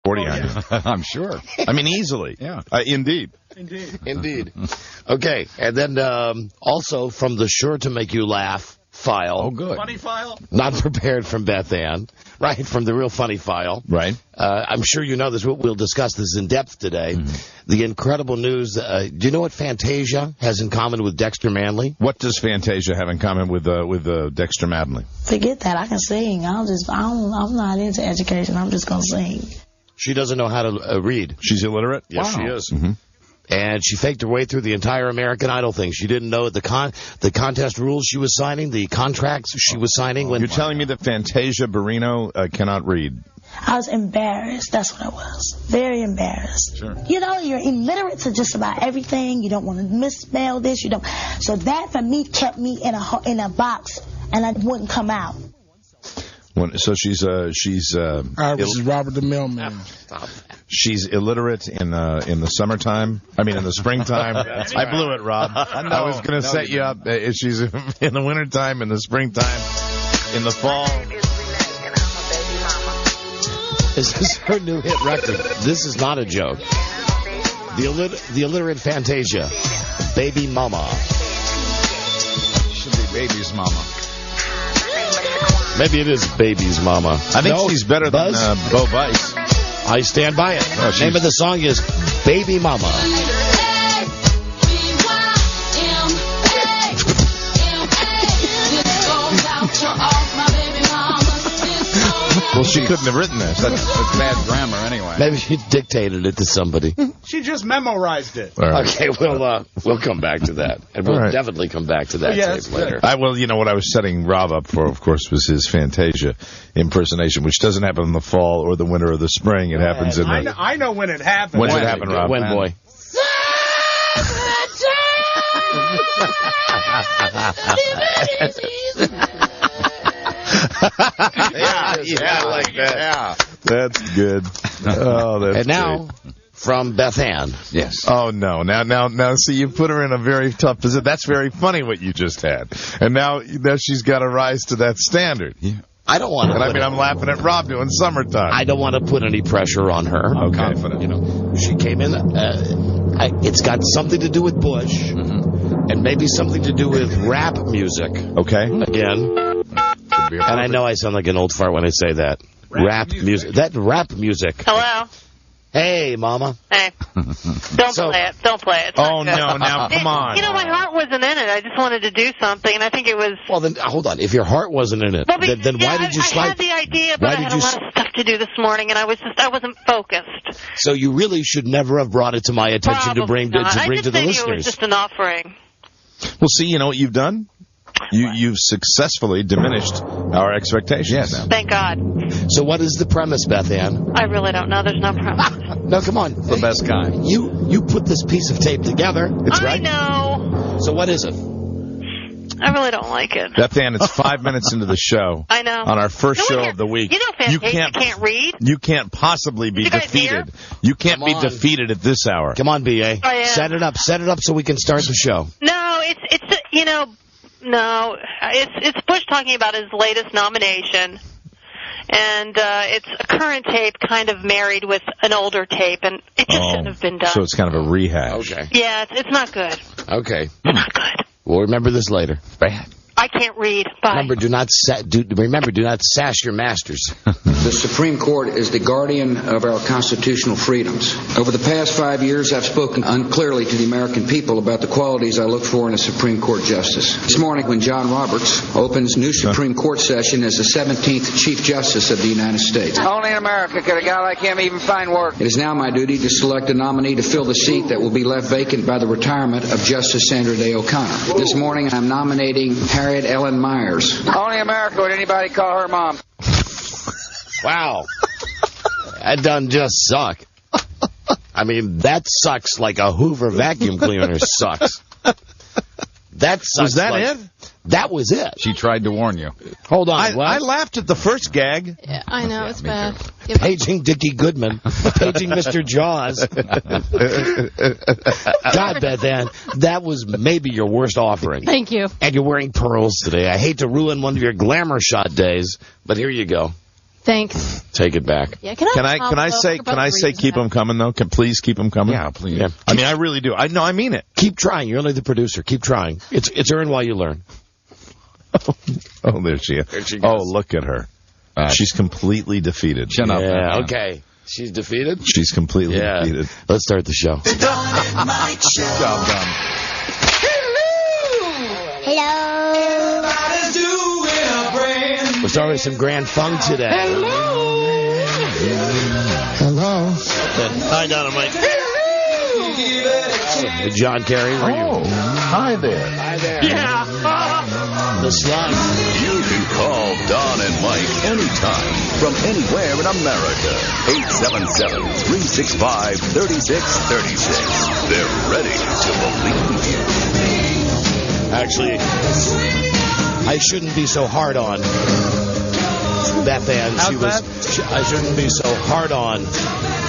40 on you. I'm sure. I mean, easily. Yeah. Indeed. Indeed. Okay, and then also from the Sure to Make You Laugh file. Oh, good. Funny file? Not prepared from Beth Anne. Right, from the Real Funny file. Right. I'm sure you know this. We'll discuss this in depth today. Mm-hmm. The incredible news. Do you know what Fantasia has in common with Dexter Manley? What does Fantasia have in common with Dexter Manley? Forget that. I can sing. I'm not into education. I'm just going to sing. She doesn't know how to read. She's illiterate? Yes, she is. Mm-hmm. And she faked her way through the entire American Idol thing. She didn't know the contest rules she was signing, the contracts she was signing. You're telling me that Fantasia Barrino cannot read? I was embarrassed. That's what I was. Very embarrassed. Sure. You know, you're illiterate to just about everything. You don't want to misspell this. You don't. So that for me kept me in a box, and I wouldn't come out. So she's this is Robert the Mailman. She's illiterate in the summertime. I mean, in the springtime. I blew it, Rob. I was going to set you up. She's in the wintertime, in the springtime, in the fall. This is her new hit record. This is not a joke. The illiterate Fantasia, Baby Mama. Should be Baby's Mama. Maybe it is Baby's Mama. I think she's better than Bo Bice. I stand by it. The name of the song is Baby Mama. Well, she couldn't have written this. That's bad grammar anyway. Maybe she dictated it to somebody. She just memorized it. All right. Okay, we'll come back to that. And we'll definitely come back to that tape later. Well, you know, what I was setting Rob up for, of course, was his Fantasia impersonation, which doesn't happen in the fall or the winter or the spring. It happens in the... I know when it happens. When's it happen, Rob? When, boy? Yeah, like that. Yeah. That's good. Oh, that's And now, great. from Beth Anne. Yes. Oh, no. Now, see, you put her in a very tough position. That's very funny what you just had. And now she's got to rise to that standard. Yeah. I don't want to. And I mean, I'm laughing at Rob doing Summertime. I don't want to put any pressure on her. I'm Okay. confident. You know, she came in. It's got something to do with Bush, and maybe something to do with rap music. Okay. Again, and I know I sound like an old fart when I say that. Rap music. That rap music. Hello. Hey, Mama. Hey. Don't play it. Don't play it. It's Oh, not good. no, now, come on. You know, my heart wasn't in it. I just wanted to do something, and I think it was... Well, then, hold on. If your heart wasn't in it, Well, then why did you I slide? had the idea, but I had a lot of stuff to do this morning, and I wasn't focused. So you really should never have brought it to my attention to bring to I just the figured it was listeners. just an offering. Well, see, you know what you've done? You've successfully diminished our expectations. Yes. Thank God. So what is the premise, Beth Anne? I really don't know. There's no problem. No, come on. The best kind. You put this piece of tape together. It's I right. know. So what is it? I really don't like it. Beth Anne, it's 5 minutes into the show. I know. On our first No, show of the week. You know Fantasia can't read. You can't possibly be Did you guys defeated. hear? You can't be on. defeated at this hour. Come on, B.A. I am. Set it up so we can start the show. No, it's you know, no, it's Bush talking about his latest nomination, and it's a current tape kind of married with an older tape, and it just shouldn't have been done. So it's kind of a rehash. Okay. Yeah, it's not good. Okay. It's not good. We'll remember this later. Bad. I can't read. Bye. Remember, do not sash your masters. The Supreme Court is the guardian of our constitutional freedoms. Over the past 5 years, I've spoken unclearly to the American people about the qualities I look for in a Supreme Court justice. This morning, when John Roberts opens new Supreme Court session as the 17th Chief Justice of the United States. Only in America could a guy like him even find work. It is now my duty to select a nominee to fill the seat that will be left vacant by the retirement of Justice Sandra Day O'Connor. This morning, I'm nominating Harriet Ellen Myers. Only in America would anybody call her mom. Wow. That doesn't just suck. I mean, that sucks like a Hoover vacuum cleaner sucks. That sucks. Was that it? That was it. She tried to warn you. Hold on. I laughed at the first gag. Yeah, I know, it's bad. Paging Dickie Goodman. Paging Mr. Jaws. God, Beth Anne, that was maybe your worst offering. Thank you. And you're wearing pearls today. I hate to ruin one of your glamour shot days, but here you go. Thanks. Take it back. Yeah, Can I say keep them coming though? Please keep them coming. Yeah, please. Yeah. I mean, I really do. I mean it. Keep trying. You're only the producer. Keep trying. It's earn while you learn. Oh, there she is. There she Oh, goes. look at her. She's completely defeated. Chin up. Yeah, okay. She's defeated? She's completely defeated. Let's start the show. Job done. Hello. We're starting with some grand funk today. Hello. Hi, Dynamite. Hey, John Kerry, where are you? Hi there. Hi there. Yeah. The slug. You can call Don and Mike anytime from anywhere in America. 877-365-3636. They're ready to believe you. Actually, I shouldn't be so hard on Beth Anne. I shouldn't be so hard on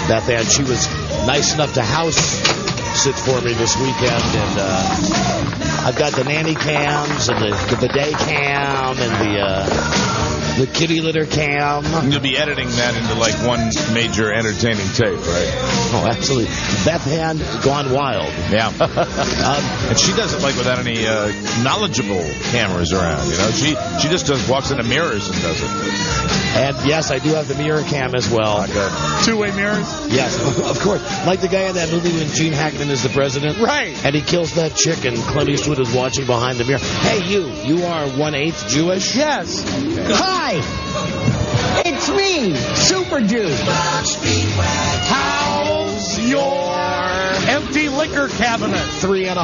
Beth Anne. She was nice enough to house sit for me this weekend, and I've got the nanny cams and the bidet cam and the kitty litter cam. You'll be editing that into like one major entertaining tape, right? Oh, absolutely. Beth Anne gone wild. Yeah. And she does it like without any knowledgeable cameras around. You know, she just walks into mirrors and does it. And yes, I do have the mirror cam as well. Two-way mirrors? Yes, of course. Like the guy in that movie when Gene Hackman is the president. Right. And he kills that chick and Clint Eastwood is watching behind the mirror. Hey, you are 1/8 Jewish? Yes. Hi. It's me, Super Jew. How's your empty liquor cabinet? 3-0.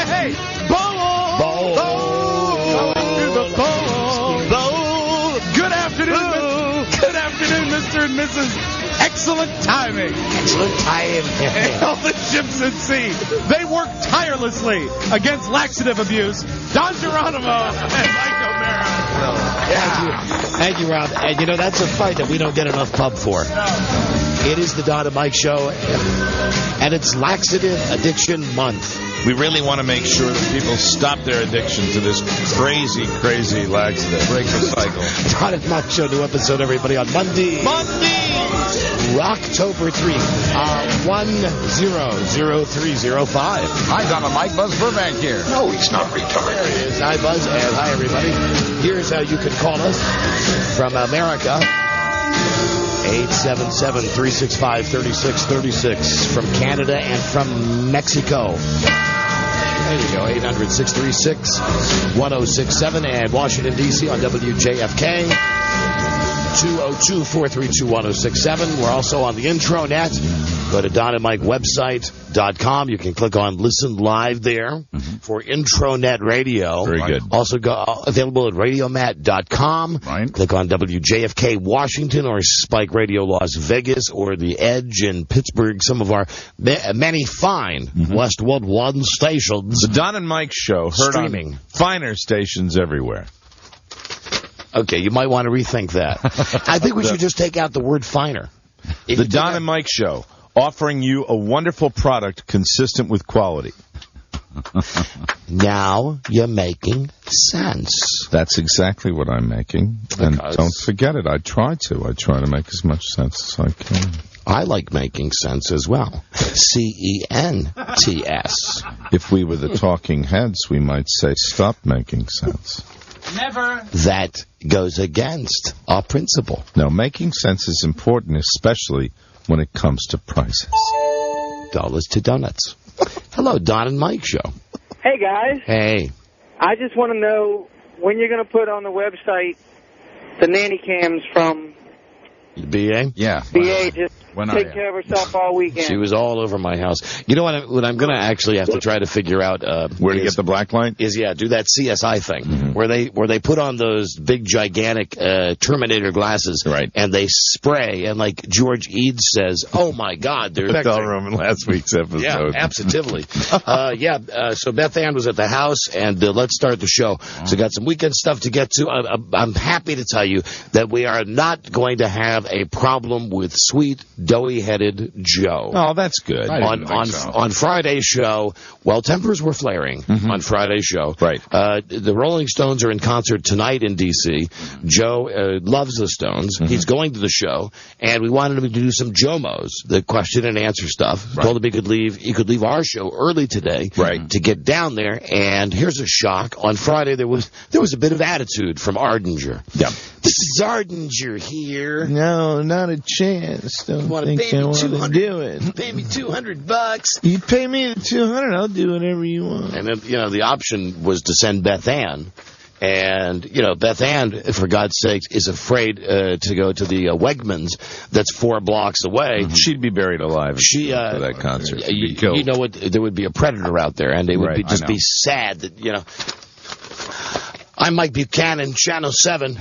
Hey, bowl! Bowl. Bowl! To the bowl! Bowl. Good afternoon, good afternoon, Mr. and Mrs. Excellent timing. Excellent time. All the ships at sea. They work tirelessly against laxative abuse. Don Geronimo and Mike O'Mara. Thank you, Rob. And you know, that's a fight that we don't get enough pub for. It is the Don and Mike Show, and it's Laxative Addiction Month. We really want to make sure that people stop their addiction to this crazy, crazy laxative. Break the cycle. Don and Mike Show, new episode, everybody, on Monday. October 3, 100305. Hi, Don and Mike. Buzz Burbank here. No, he's not retarded. There he is. Hi, Buzz, and hi, everybody. Here's how you can call us from America. 877-365-3636 from Canada and from Mexico. There you go, 800-636-1067 and Washington, D.C. on WJFK. 202-432-1067. We're also on the intranet. Go to DonandMikeWebsite.com. You can click on Listen Live there for intranet radio. Very good. Also available at Radiomat.com. Right. Click on WJFK Washington or Spike Radio Las Vegas or The Edge in Pittsburgh. Some of our many fine West World One stations. The Don and Mike Show, heard Streaming. on finer stations everywhere. Okay, you might want to rethink that. I think we should just take out the word finer. The Don and Mike Show, offering you a wonderful product consistent with quality. Now you're making sense. That's exactly what I'm making. And don't forget it. I try to make as much sense as I can. I like making sense as well. CENTS. If we were the talking heads, we might say stop making sense. Never. That goes against our principle. No, making sense is important, especially when it comes to prices. Dollars to donuts. Hello, Don and Mike Show. Hey, guys. Hey. I just want to know when you're going to put on the website the nanny cams from BA? Yeah. BA. Just When take care of herself all weekend. She was all over my house. You know what I'm going to actually have to try to figure out where to get the black light is do that CSI thing where they put on those big gigantic Terminator glasses, right? And they spray, and like George Eads says, "Oh my God, they're hotel room in last week's episode." Yeah, absolutely. So Beth Anne was at the house, and let's start the show. So got some weekend stuff to get to. I'm happy to tell you that we are not going to have a problem with sweet, doughy-headed Joe. Oh, that's good. On Friday's show, well, tempers were flaring on Friday's show. Right. The Rolling Stones are in concert tonight in D.C. Joe loves the Stones. He's going to the show, and we wanted him to do some Jomos, the question and answer stuff. Told him he could leave our show early today to get down there. And here's a shock: on Friday there was a bit of attitude from Aringer. Yeah. This is Aringer here. No, not a chance. Don't think I want to do it. Pay me $200. You pay me $200, I'll do whatever you want. And then, the option was to send Beth Anne. And, Beth Anne, for God's sakes, is afraid to go to the Wegmans that's 4 blocks away. She'd be buried alive for that concert. You know what? There would be a predator out there, and they would be sad that, I'm Mike Buchanan, Channel 7.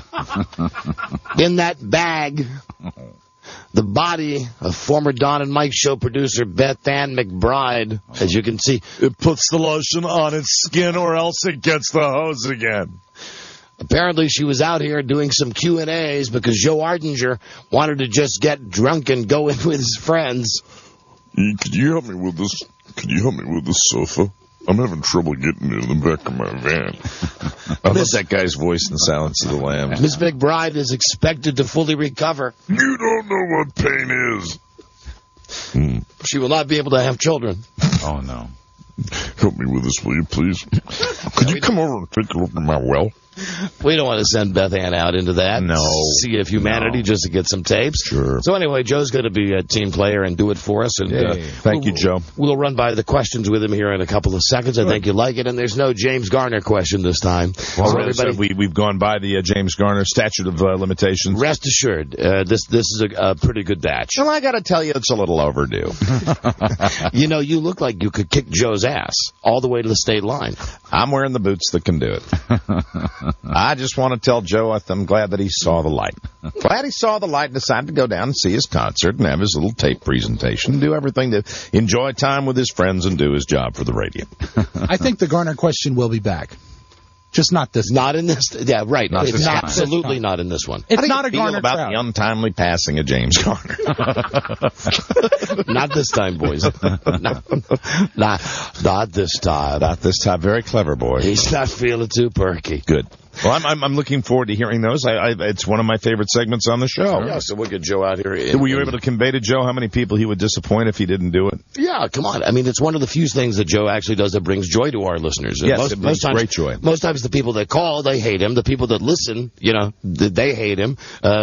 In that bag, the body of former Don and Mike show producer Beth Anne McBride. As you can see, it puts the lotion on its skin or else it gets the hose again. Apparently she was out here doing some Q&As because Joe Aringer wanted to just get drunk and go in with his friends. Could you help me with this? Could you help me with this sofa? I'm having trouble getting into the back of my van. I love that guy's voice in Silence of the Lambs. Miss McBride is expected to fully recover. You don't know what pain is. She will not be able to have children. Oh, no. Help me with this, will you, please? Could you come over and take a look at my well? We don't want to send Beth Anne out into that. No. Sea of humanity just to get some tapes. Sure. So anyway, Joe's going to be a team player and do it for us. And thank you, Joe. We'll run by the questions with him here in a couple of seconds. I think you'll like it. And there's no James Garner question this time. Well, so everybody, we've gone by the James Garner statute of limitations. Rest assured, this is a pretty good batch. Well, I got to tell you, it's a little overdue. You look like you could kick Joe's ass all the way to the state line. I'm wearing the boots that can do it. I just want to tell Joe I'm glad that he saw the light. Glad he saw the light and decided to go down and see his concert and have his little tape presentation, do everything to enjoy time with his friends and do his job for the radio. I think the Garner question will be back. Just not this. Not in this. Yeah, right. Not it's absolutely not in this one. It's not a Garner about crowd. The untimely passing of James Garner? Not this time, boys. Not this time. Not this time. Very clever, boy. He's not feeling too perky. Good. Well, I'm looking forward to hearing those. It's one of my favorite segments on the show. Yeah, so we'll get Joe out here. Were you able to convey to Joe how many people he would disappoint if he didn't do it? Yeah, come on. I mean, it's one of the few things that Joe actually does that brings joy to our listeners. Yes, it brings great joy. Most times the people that call, they hate him. The people that listen, they hate him.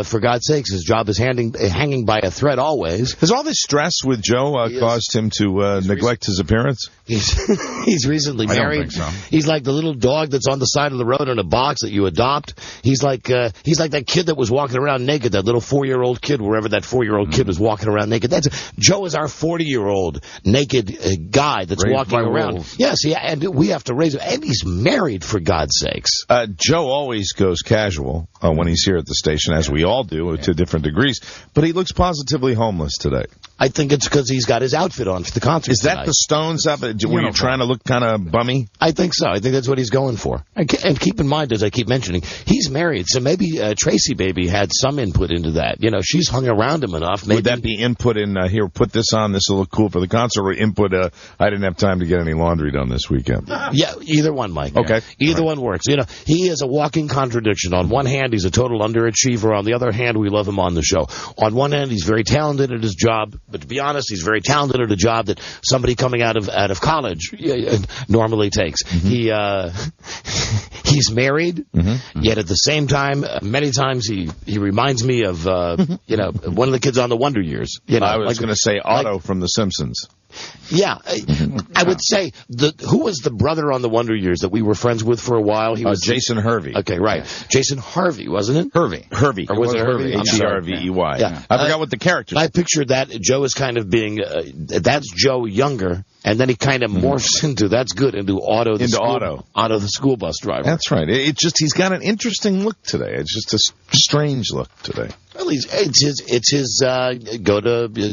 For God's sakes, his job is hanging by a thread always. Has all this stress with Joe caused him to neglect his appearance? He's recently married. I don't think so. He's like the little dog that's on the side of the road in a box that you adopt. He's like that kid that was walking around naked, that little 4-year-old kid, wherever that 4-year-old kid was walking around naked. Joe is our 40-year-old naked guy that's walking around. Wolves. Yes, and we have to raise him. And he's married, for God's sakes. Joe always goes casual when he's here at the station, as we all do to different degrees. But he looks positively homeless today. I think it's because he's got his outfit on for the concert. Is that the Stones outfit? Were you trying to look kind of bummy? I think so. I think that's what he's going for. And keep in mind, as I keep mentioning, he's married, so maybe Tracy Baby had some input into that. She's hung around him enough. Maybe. Would that be input in, here, put this on, this will look cool for the concert, or input, I didn't have time to get any laundry done this weekend? Yeah, either one, Mike. Okay. Either one works. He is a walking contradiction. On one hand, he's a total underachiever. On the other hand, we love him on the show. On one hand, he's very talented at his job, but to be honest, he's very talented at a job that somebody coming out of college normally takes. He's married, yet at the same time, many times he reminds me of one of the kids on the Wonder Years. I was going to say Otto from The Simpsons. Yeah, I would say who was the brother on the Wonder Years that we were friends with for a while? He was Jason Hervey. Okay, right. Jason Harvey, wasn't it? Hervey. Or was it Hervey? Hervey. Yeah. I forgot what the character. I pictured that Joe is kind of being that's Joe younger, and then he kind of morphs into Otto the school bus driver. That's right. It's just he's got an interesting look today. It's just a strange look today. Well, it's his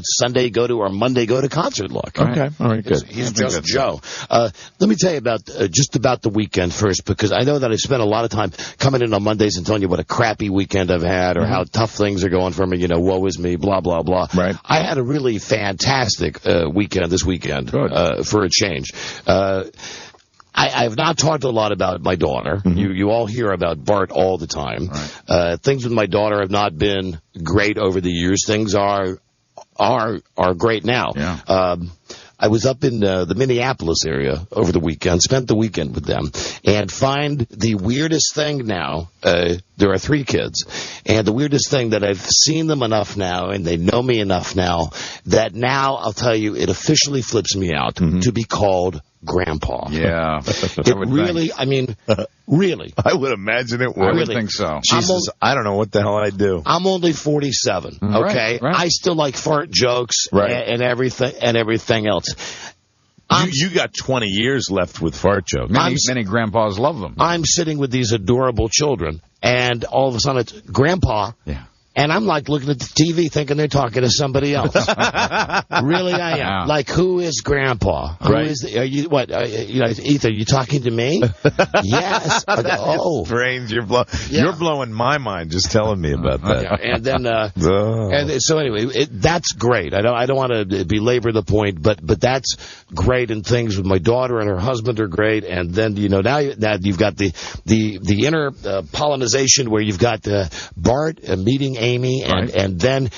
Sunday go to or Monday go to concert look. Okay. Okay, all right, good. He's just Joe. Let me tell you about just about the weekend first, because I know that I spent a lot of time coming in on Mondays and telling you what a crappy weekend I've had or how tough things are going for me, woe is me, blah, blah, blah. Right. I had a really fantastic weekend this weekend for a change. I have not talked a lot about my daughter. You all hear about Bart all the time. Right. Things with my daughter have not been great over the years. Things are great now. Yeah. I was up in the Minneapolis area over the weekend, spent the weekend with them, and find the weirdest thing now. There are 3 kids, and the weirdest thing that I've seen them enough now, and they know me enough now, that now, I'll tell you, it officially flips me out to be called Grandpa. Yeah. It really, I mean, really. I would imagine it would. I would think so. Jesus, I don't know what the hell I'd do. I'm only 47, okay? Right. I still like fart jokes and everything else. You got 20 years left with fart jokes. Many grandpas love them. I'm sitting with these adorable children, and all of a sudden it's Grandpa. Yeah. And I'm like looking at the TV thinking they're talking to somebody else. Really, I am. Yeah. Like, who is Grandpa? Who is are you, what, Ethan, are you talking to me? Yes. That's strange. You're blowing my mind just telling me about that. Yeah. And then, and so anyway, that's great. I don't want to belabor the point, but that's great, and things with my daughter and her husband are great. And then, now you've got the inner pollinization where you've got Bart meeting Amy, and then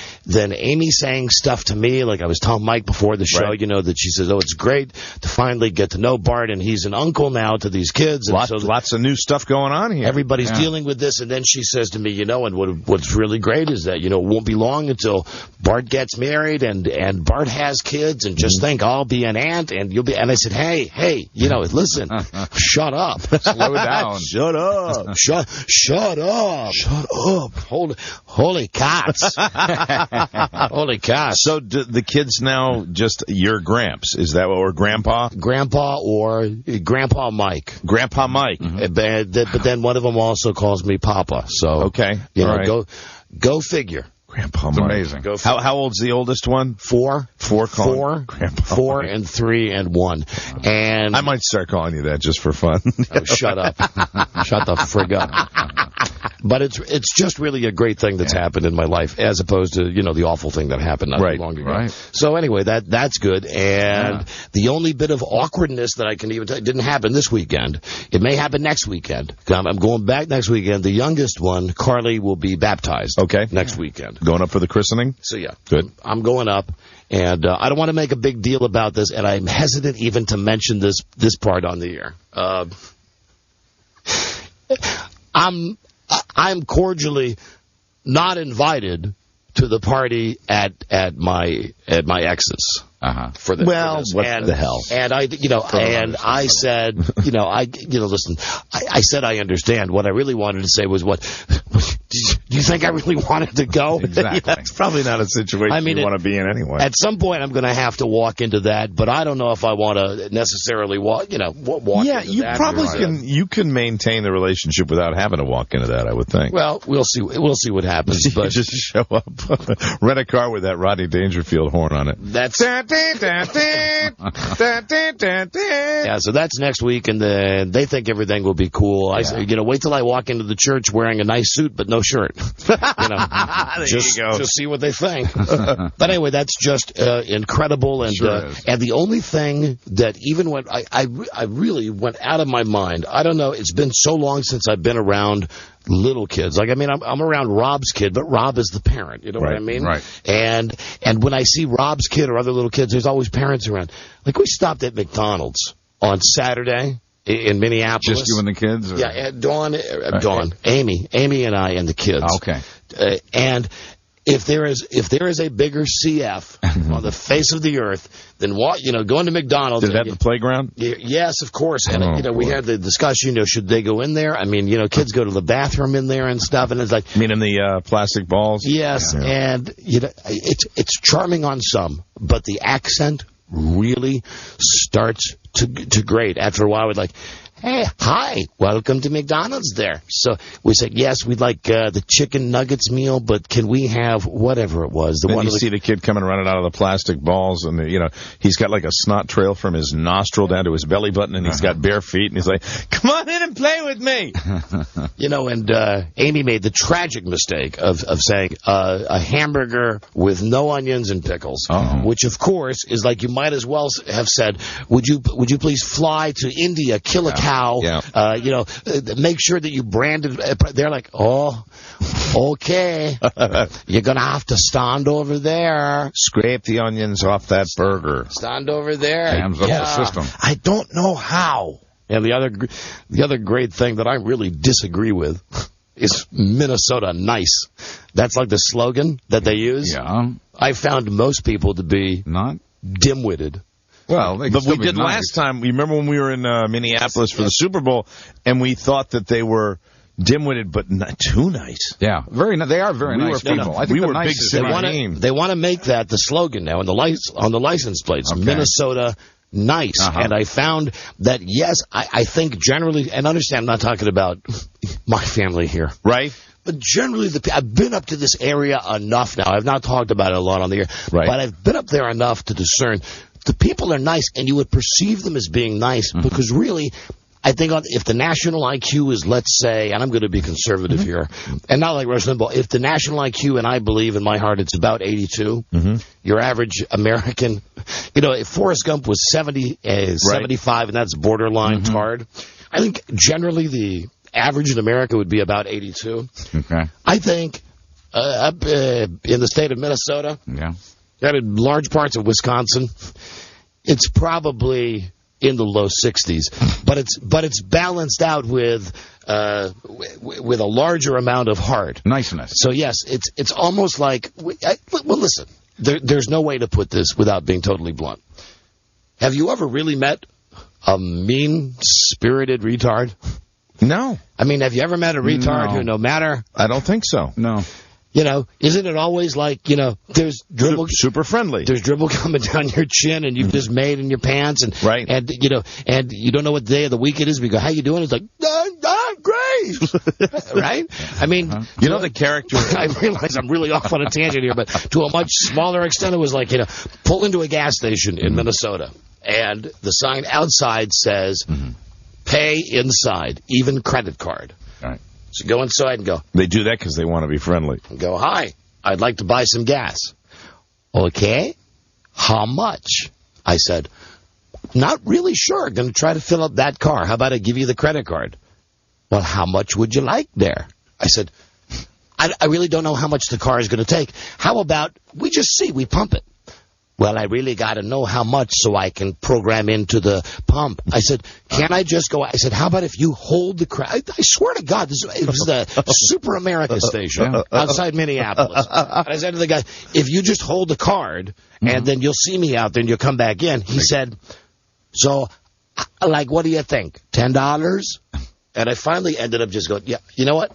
Amy saying stuff to me, like I was telling Mike before the show, that she says, it's great to finally get to know Bart, and he's an uncle now to these kids. And lots of new stuff going on here. Everybody's dealing with this, and then she says to me, and what's really great is that, it won't be long until Bart gets married, and Bart has kids, and just think, I'll be an aunt, and you'll be, and I said, hey, listen, shut up. Slow down. Shut up. Shut up. Holy cats. Holy cats. So the kids now just your Gramps. Is that what, or Grandpa? Grandpa or Grandpa Mike. Grandpa Mike. But then one of them also calls me Papa. So, okay. Go figure. Grandpa It's Mike. amazing. How old's the oldest one? 4. 4 Grandpa 4 Mike. And 3 and 1. And I might start calling you that just for fun. Oh, shut up. Shut the frig up. But it's just really a great thing that's happened in my life, as opposed to, the awful thing that happened not too long ago. Right. So anyway, that's good. And the only bit of awkwardness that I can even tell you didn't happen this weekend. It may happen next weekend. I'm going back next weekend. The youngest one, Carly, will be baptized next weekend. Going up for the christening? So, yeah. Good. Good. I'm going up. And I don't want to make a big deal about this, and I'm hesitant even to mention this part on the air. I'm cordially not invited to the party at my ex's. For this. Well, what the hell? And I said, listen, I said I understand. What I really wanted to say was, do you think I really wanted to go? Exactly. That's probably not a situation you want to be in anyway. At some point, I'm going to have to walk into that, but I don't know if I want to necessarily walk into that. You probably can. You can maintain the relationship without having to walk into that, I would think. Well, we'll see. We'll see what happens. But just show up, rent a car with that Rodney Dangerfield horn on it. That's yeah, so that's next week, and they think everything will be cool. I say, wait till I walk into the church wearing a nice suit but no shirt. Just see what they think. But anyway, that's just incredible, and and the only thing that even when I really went out of my mind. I don't know. It's been so long since I've been around little kids. Like, I mean, I'm around Rob's kid, but Rob is the parent. You know what I mean? Right. And when I see Rob's kid or other little kids, there's always parents around. Like, we stopped at McDonald's on Saturday in Minneapolis. Just you and the kids? Or? Yeah, Dawn, Amy and I and the kids. Okay. And if there is a bigger CF on the face of the earth than going to McDonald's. Did it have the playground? Yes, of course. And we had the discussion. Should they go in there? I mean, kids go to the bathroom in there and stuff, and it's like. You mean in the plastic balls? Yes, and it's charming on some, but the accent really starts to grate. After a while, we're like, hey, hi, welcome to McDonald's there. So we said, yes, we'd like the chicken nuggets meal, but can we have whatever it was? Then you see the kid coming running out of the plastic balls, and he's got like a snot trail from his nostril down to his belly button, and he's got bare feet, and he's like, come on in and play with me. And Amy made the tragic mistake of saying a hamburger with no onions and pickles, which of course is like you might as well have said, would you please fly to India, kill a cow, make sure that you branded. They're like, oh, okay, you're gonna have to stand over there, scrape the onions off that burger, stand over there. Jams up the system. I don't know how. And the other great thing that I really disagree with is Minnesota nice. That's like the slogan that they use. Yeah. I found most people to be not dim-witted. Well, but we did last time. You remember when we were in Minneapolis for the Super Bowl, and we thought that they were dim-witted, but not too nice. Yeah, they are very nice people. I think we were big city team. They want to make that the slogan now on the license plates. Okay. Minnesota nice. And I found that, yes, I think generally, and understand I'm not talking about my family here. Right. But generally, I've been up to this area enough now. I've not talked about it a lot on the air. Right. But I've been up there enough to discern the people are nice, and you would perceive them as being nice because really, I think if the national IQ is, let's say, and I'm going to be conservative here, and not like Rush Limbaugh, if the national IQ, and I believe in my heart it's about 82, your average American, if Forrest Gump was 75, and that's borderline hard, I think generally the average in America would be about 82. Okay. I think up in the state of Minnesota, in large parts of Wisconsin, it's probably in the low 60s, but it's balanced out with a larger amount of heart, niceness. So yes, it's almost like listen, there's no way to put this without being totally blunt. Have you ever really met a mean-spirited retard? No. I mean, have you ever met a retard who, no matter? I don't think so. No. Isn't it always like, there's dribble. Super friendly. There's dribble coming down your chin, and you've just made in your pants, and and you don't know what day of the week it is. We go, how you doing? It's like, great, right? I mean, the character. I realize I'm really off on a tangent here, but to a much smaller extent, it was like, pull into a gas station in Minnesota, and the sign outside says, pay inside, even credit card. All right. So go inside and go. They do that because they want to be friendly. Go, hi, I'd like to buy some gas. Okay, how much? I said, not really sure. Going to try to fill up that car. How about I give you the credit card? Well, how much would you like there? I said, I really don't know how much the car is going to take. How about we just see, we pump it. Well, I really got to know how much so I can program into the pump. I said, can I just go? I said, how about if you hold the I swear to God, it was the Super America station outside Minneapolis. And I said to the guy, if you just hold the card and then you'll see me out there and you'll come back in. He said, so, what do you think? $10? And I finally ended up just going, yeah, you know what?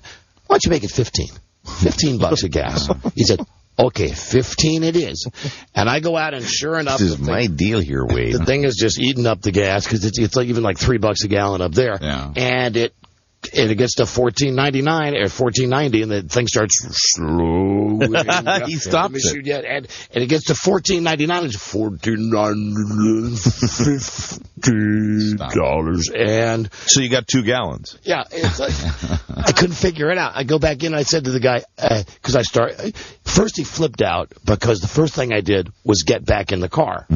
Why don't you make it 15? $15 a gas. He said, okay, 15 it is. And I go out, and sure enough, this is my deal here, Wade. The thing is just eating up the gas because it's like even like $3 a gallon up there. Yeah. And it gets to $14.99 or $14.90, and the thing starts slowing. He stops it. And it gets to $14.99. It's $14.50. And so you got 2 gallons. Yeah, it's like I couldn't figure it out. I go back in, and I said to the guy, because first he flipped out because the first thing I did was get back in the car.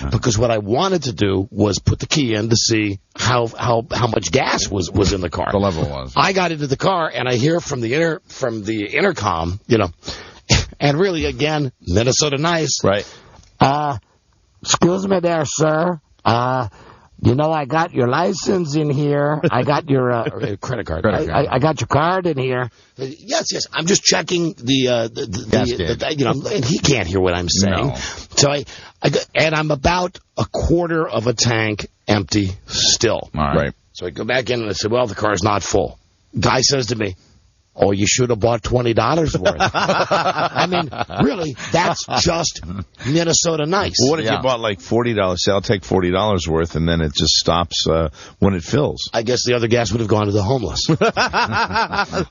Because what I wanted to do was put the key in to see how much gas was in the car. The level was. I got into the car, and I hear from the intercom, and really, again, Minnesota nice. Right. Excuse me there, sir. I got your license in here. I got your credit card. I got your card in here. Yes. I'm just checking and he can't hear what I'm saying. No. So and I'm about a quarter of a tank empty still. All right. So I go back in and I said, well, the car's not full. Guy says to me, Oh, you should have bought $20 worth. I mean, really, that's just Minnesota nice. Well, what if you bought like $40? Say, I'll take $40 worth, and then it just stops when it fills. I guess the other gas would have gone to the homeless.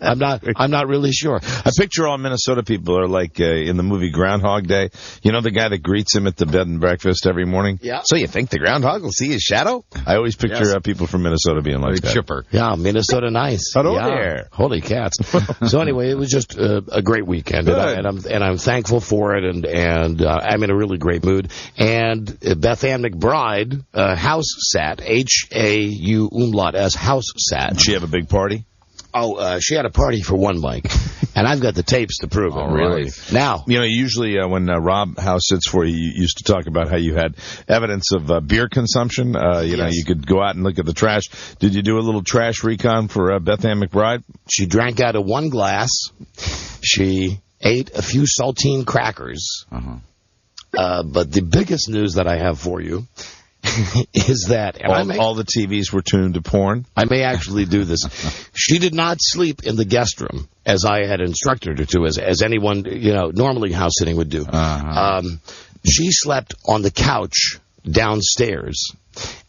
I'm not really sure. I picture all Minnesota people are like in the movie Groundhog Day. You know the guy that greets him at the bed and breakfast every morning? Yeah. So you think the groundhog will see his shadow? I always picture people from Minnesota being like that. Chipper. Yeah, Minnesota nice. Hello there. Holy cats. So anyway, it was just a great weekend, and I'm thankful for it, and I'm in a really great mood. And Beth Anne McBride, house sat, H-A-U umlaut as house sat. Did she have a big party? Oh, she had a party for one mic, and I've got the tapes to prove it. Really? Now, you know, usually when Rob House sits for you used to talk about how you had evidence of beer consumption. You know, you could go out and look at the trash. Did you do a little trash recon for Beth Anne McBride? She drank out of one glass. She ate a few saltine crackers. But the biggest news that I have for you is that all the TVs were tuned to porn. I may actually do this. She did not sleep in the guest room as I had instructed her to, as anyone normally house sitting would do. She slept on the couch downstairs.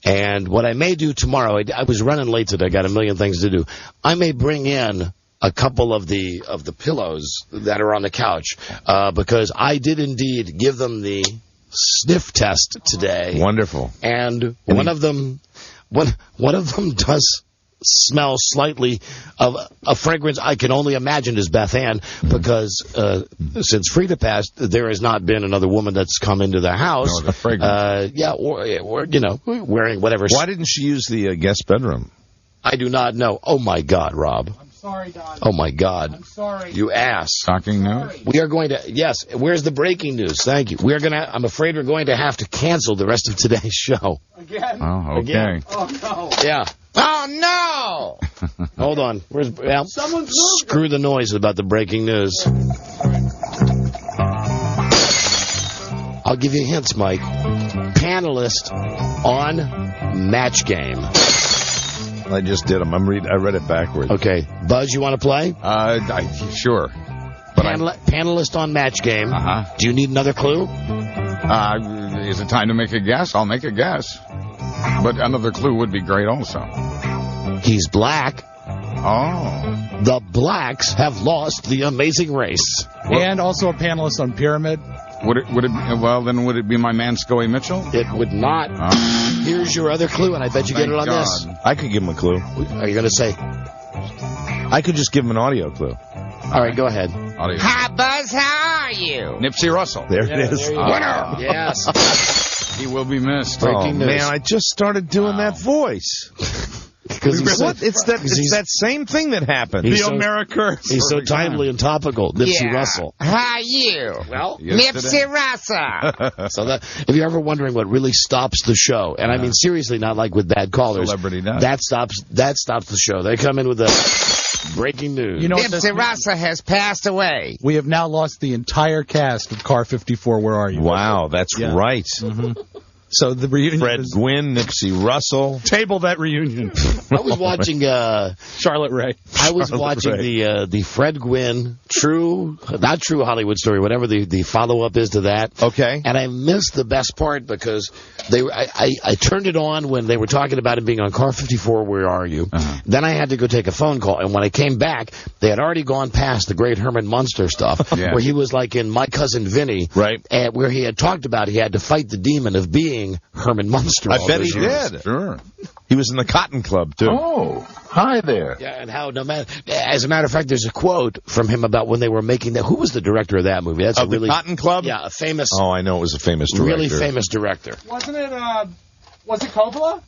And what I may do tomorrow, I was running late today. I got a million things to do. I may bring in a couple of the pillows that are on the couch because I did indeed give them the sniff test today. Wonderful. And one of them does smell slightly of a fragrance I can only imagine is Beth Anne, because since Frida passed, there has not been another woman that's come into the house. No, the fragrance. Or wearing whatever. Why didn't she use the guest bedroom? I do not know. Oh my God, Rob. Sorry, Don. Oh, my God. I'm sorry. You ass. Shocking news. We are going to, yes, where's the breaking news? Thank you. I'm afraid we're going to have to cancel the rest of today's show. Again? Oh, okay. Again. Oh, no. Yeah. Oh, no! Hold on. Someone's screw the noise about the breaking news. I'll give you hints, Mike. Panelist on Match Game. I just did them. I read it backwards. Okay. Buzz, you want to play? Sure. But panelist on Match Game. Do you need another clue? Is it time to make a guess? I'll make a guess. But another clue would be great also. He's black. Oh. The blacks have lost the amazing race. And also a panelist on Pyramid. Would it be my man Scoey Mitchell? It would not. Here's your other clue, and I bet you get it on this. I could give him a clue. Are you going to say? I could just give him an audio clue. All right, go ahead. Audio. Hi, Buzz. How are you? Nipsey Russell. There it is. Winner. Yes. He will be missed. Breaking news. Man, I just started doing that voice. It's that same thing that happened. He's so timely and topical. Nipsey Russell. How are you? Well, Nipsey Russell. So if you're ever wondering what really stops the show, and I mean seriously, not like with bad callers, Celebrity does. that stops the show. They come in with the breaking news. Nipsey Russell has passed away. We have now lost the entire cast of Car 54. Where are you? Wow, that's right. Mm-hmm. So the reunion. Fred Gwynn, Nipsey Russell. Table that reunion. I was watching Charlotte Ray. I was watching the Fred Gwynn not true Hollywood Story, whatever the follow up is to that. Okay. And I missed the best part because I turned it on when they were talking about it being on Car 54. Where are you? Then I had to go take a phone call, and when I came back, they had already gone past the great Herman Munster stuff, where he was like in My Cousin Vinny, right? And where he had talked about he had to fight the demon of being Herman Munster. I bet he did. Sure. He was in the Cotton Club, too. Oh, hi there. Yeah, and how as a matter of fact, there's a quote from him about when they were making that. Who was the director of that movie? That's the Cotton Club? Yeah, a famous. Oh, I know it was a famous director. Really famous director. Wasn't it? Was it Coppola?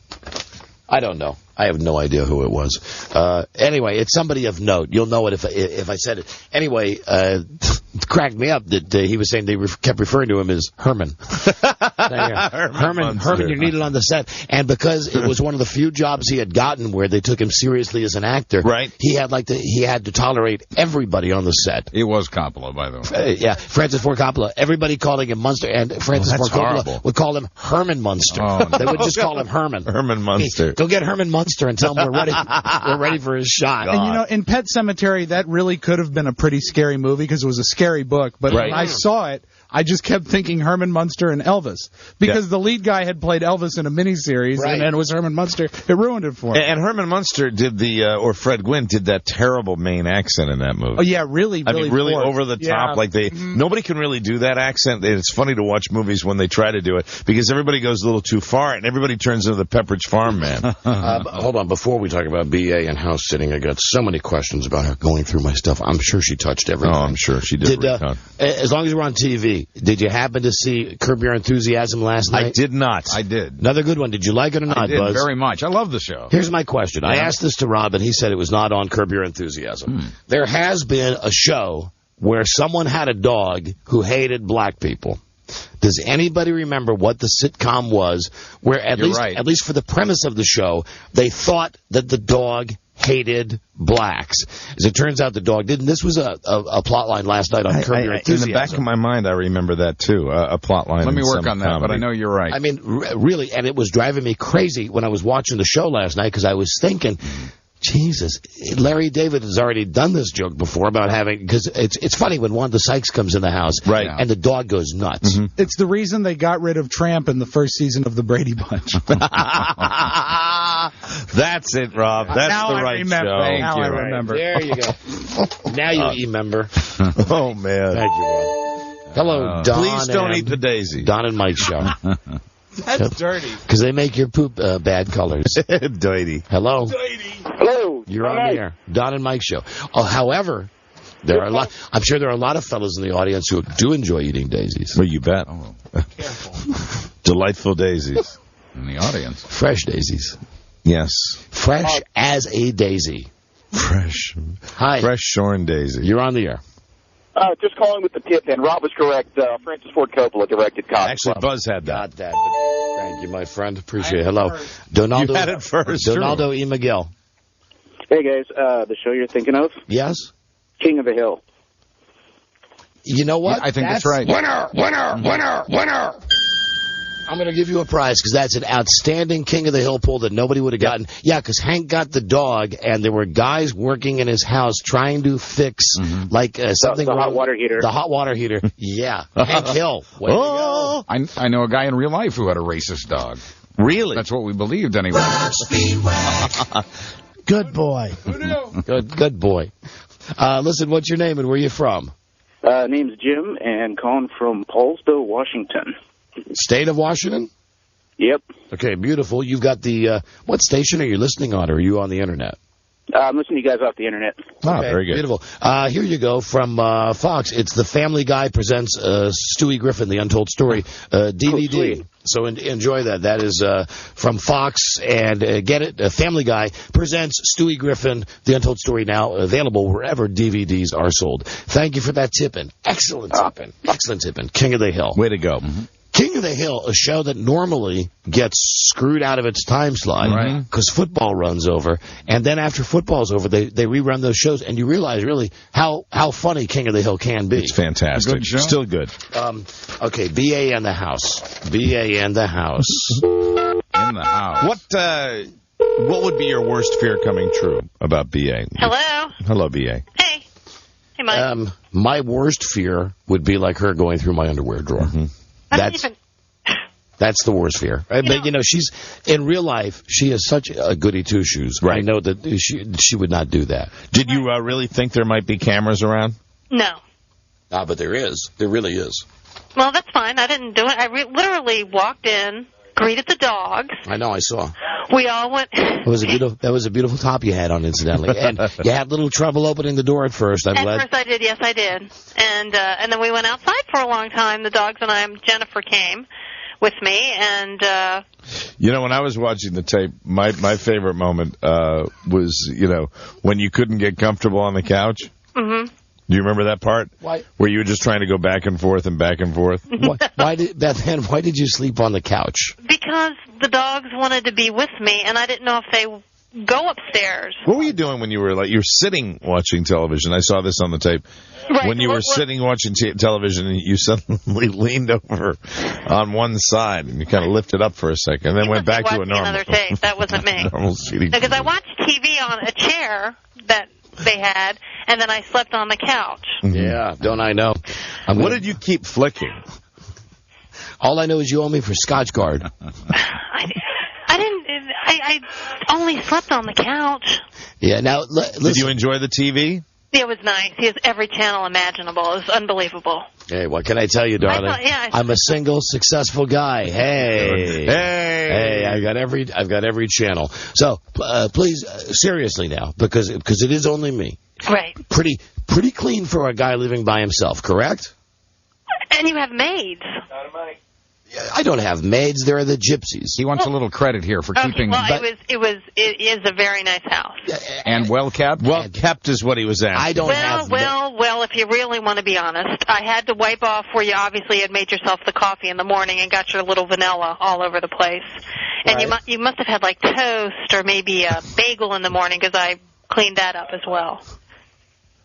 I don't know. I have no idea who it was. Anyway, it's somebody of note. You'll know it if I said it. Anyway, it cracked me up that he was saying they kept referring to him as Herman. Herman, you're needed on the set. And because it was one of the few jobs he had gotten where they took him seriously as an actor, right? He had to tolerate everybody on the set. It was Coppola, by the way. Yeah, Francis Ford Coppola. Everybody calling him Munster, and Francis Ford Coppola would call him Herman Munster. Oh, no. They would just call him Herman. Herman Munster. Hey, go get Herman Munster. Munster and tell him we're ready for his shot. And, you know, in Pet Sematary, that really could have been a pretty scary movie because it was a scary book. But when I saw it, I just kept thinking Herman Munster and Elvis. Because the lead guy had played Elvis in a miniseries, and then it was Herman Munster. It ruined it for him. And Herman Munster did or Fred Gwynne did that terrible Maine accent in that movie. Oh, yeah, really over the top. Like nobody can really do that accent. It's funny to watch movies when they try to do it because everybody goes a little too far and everybody turns into the Pepperidge Farm man. Hold on, before we talk about BA and house sitting, I got so many questions about her going through my stuff. I'm sure she touched everything. Oh, I'm sure she did. As long as we're on TV, did you happen to see Curb Your Enthusiasm last night? I did not. I did. Another good one. Did you like it or not, I did, Buzz? very much. I love the show. Here's my question. I asked this to Rob, and he said it was not on Curb Your Enthusiasm. There has been a show where someone had a dog who hated black people. Does anybody remember what the sitcom was where at least for the premise of the show, they thought that the dog hated blacks? As it turns out, the dog didn't. This was a plot line last night on Curb Your Enthusiasm. In the back of my mind, I remember that, too, a plot line. Let me work on that, comedy. But I know you're right. I mean, really, and it was driving me crazy when I was watching the show last night because I was thinking, Jesus, Larry David has already done this joke before about having, because it's funny when Wanda Sykes comes in the house and the dog goes nuts. It's the reason they got rid of Tramp in the first season of the Brady Bunch. That's it, Rob. That's now the right remember. show. Now I remember. There you go. Now you remember. Oh, man. Thank you, Rob. Hello, Don. Please don't eat the daisy. Don and Mike show. That's dirty. Because they make your poop bad colors. Dirty. Hello. Hello. You're on the air. Don and Mike show. Oh, however, there are a lot. I'm sure there are a lot of fellas in the audience who do enjoy eating daisies. Well, you bet. Delightful daisies. In the audience. Fresh daisies. Yes. Fresh as a daisy. Fresh. Hi. Fresh shorn daisy. You're on the air. Just calling with the tip, and Rob was correct. Francis Ford Coppola directed Cop. Actually, Buzz had that. Got that. Thank you, my friend. Appreciate it. Hello. Donaldo, you had it first. Donaldo E. Miguel. Hey, guys. The show you're thinking of? Yes? King of the Hill. You know what? I think that's right. Winner, winner, winner, winner. I'm going to give you a prize because that's an outstanding King of the Hill pull that nobody would have gotten. Yeah, because Hank got the dog, and there were guys working in his house trying to fix something the hot water heater. The hot water heater. Yeah. Hank Hill. Way to go. I know a guy in real life who had a racist dog. Really? That's what we believed, anyway. Good boy. Who knew? Good boy. Listen, what's your name and where are you from? Name's Jim, and calling from Paulsville, Washington. State of Washington? Yep. Okay, beautiful. You've got the, what station are you listening on, or are you on the Internet? I'm listening to you guys off the Internet. Oh, okay, very good. Beautiful. Here you go from Fox. It's The Family Guy Presents Stewie Griffin, The Untold Story DVD. Oh, so enjoy that. That is from Fox, and get it. Family Guy Presents Stewie Griffin, The Untold Story, now available wherever DVDs are sold. Thank you for that tipping. Excellent tipping. Excellent tipping. King of the Hill. Way to go. Mm-hmm. King of the Hill, a show that normally gets screwed out of its time slot because football runs over, and then after football's over, they rerun those shows, and you realize really how funny King of the Hill can be. It's fantastic. Good show. Still good. Okay, BA and the house. BA and the house. In the house. What would be your worst fear coming true about BA? Hello. Hello, BA. Hey. Hey, Mike. My worst fear would be like her going through my underwear drawer. Mm-hmm. That's the worst fear. But, she's in real life, she is such a goody two-shoes. Right. I know that she would not do that. Did you really think there might be cameras around? No. But there is. There really is. Well, that's fine. I didn't do it. I literally walked in, greeted the dogs. I know, I saw. We all went. That was a beautiful top you had on, incidentally. And you had a little trouble opening the door at first, I'm glad. At first I did, yes, I did. And then we went outside for a long time, the dogs and I. Jennifer came with me, and... when I was watching the tape, my favorite moment was, when you couldn't get comfortable on the couch. Mm-hmm. Do you remember that part? Why? Where you were just trying to go back and forth and back and forth? Beth Anne, why did you sleep on the couch? Because the dogs wanted to be with me, and I didn't know if they go upstairs. What were you doing when you were sitting watching television? I saw this on the tape. Right. When you were sitting watching television, and you suddenly leaned over on one side and you kind of lifted up for a second, and then went back to a normal. Another tape. That wasn't me. Normal seating. Because I watched TV on a chair that they had, and then I slept on the couch. Yeah, don't I know? What did you keep flicking? All I know is you owe me for Scotch Guard. I only slept on the couch. Yeah, now, listen. Did you enjoy the TV? It was nice. He has every channel imaginable. It was unbelievable. Hey, what can I tell you, darling? I'm a single, successful guy. Hey, I've got every channel. So please, seriously now, because it is only me. Right. Pretty clean for a guy living by himself, correct? And you have maids. I don't have maids. There are the gypsies. He wants a little credit here for keeping. Well, it is a very nice house. And well kept. Well kept is what he was asking. I don't have. Well. If you really want to be honest, I had to wipe off where you obviously had made yourself the coffee in the morning and got your little vanilla all over the place. And you must have had like toast or maybe a bagel in the morning because I cleaned that up as well.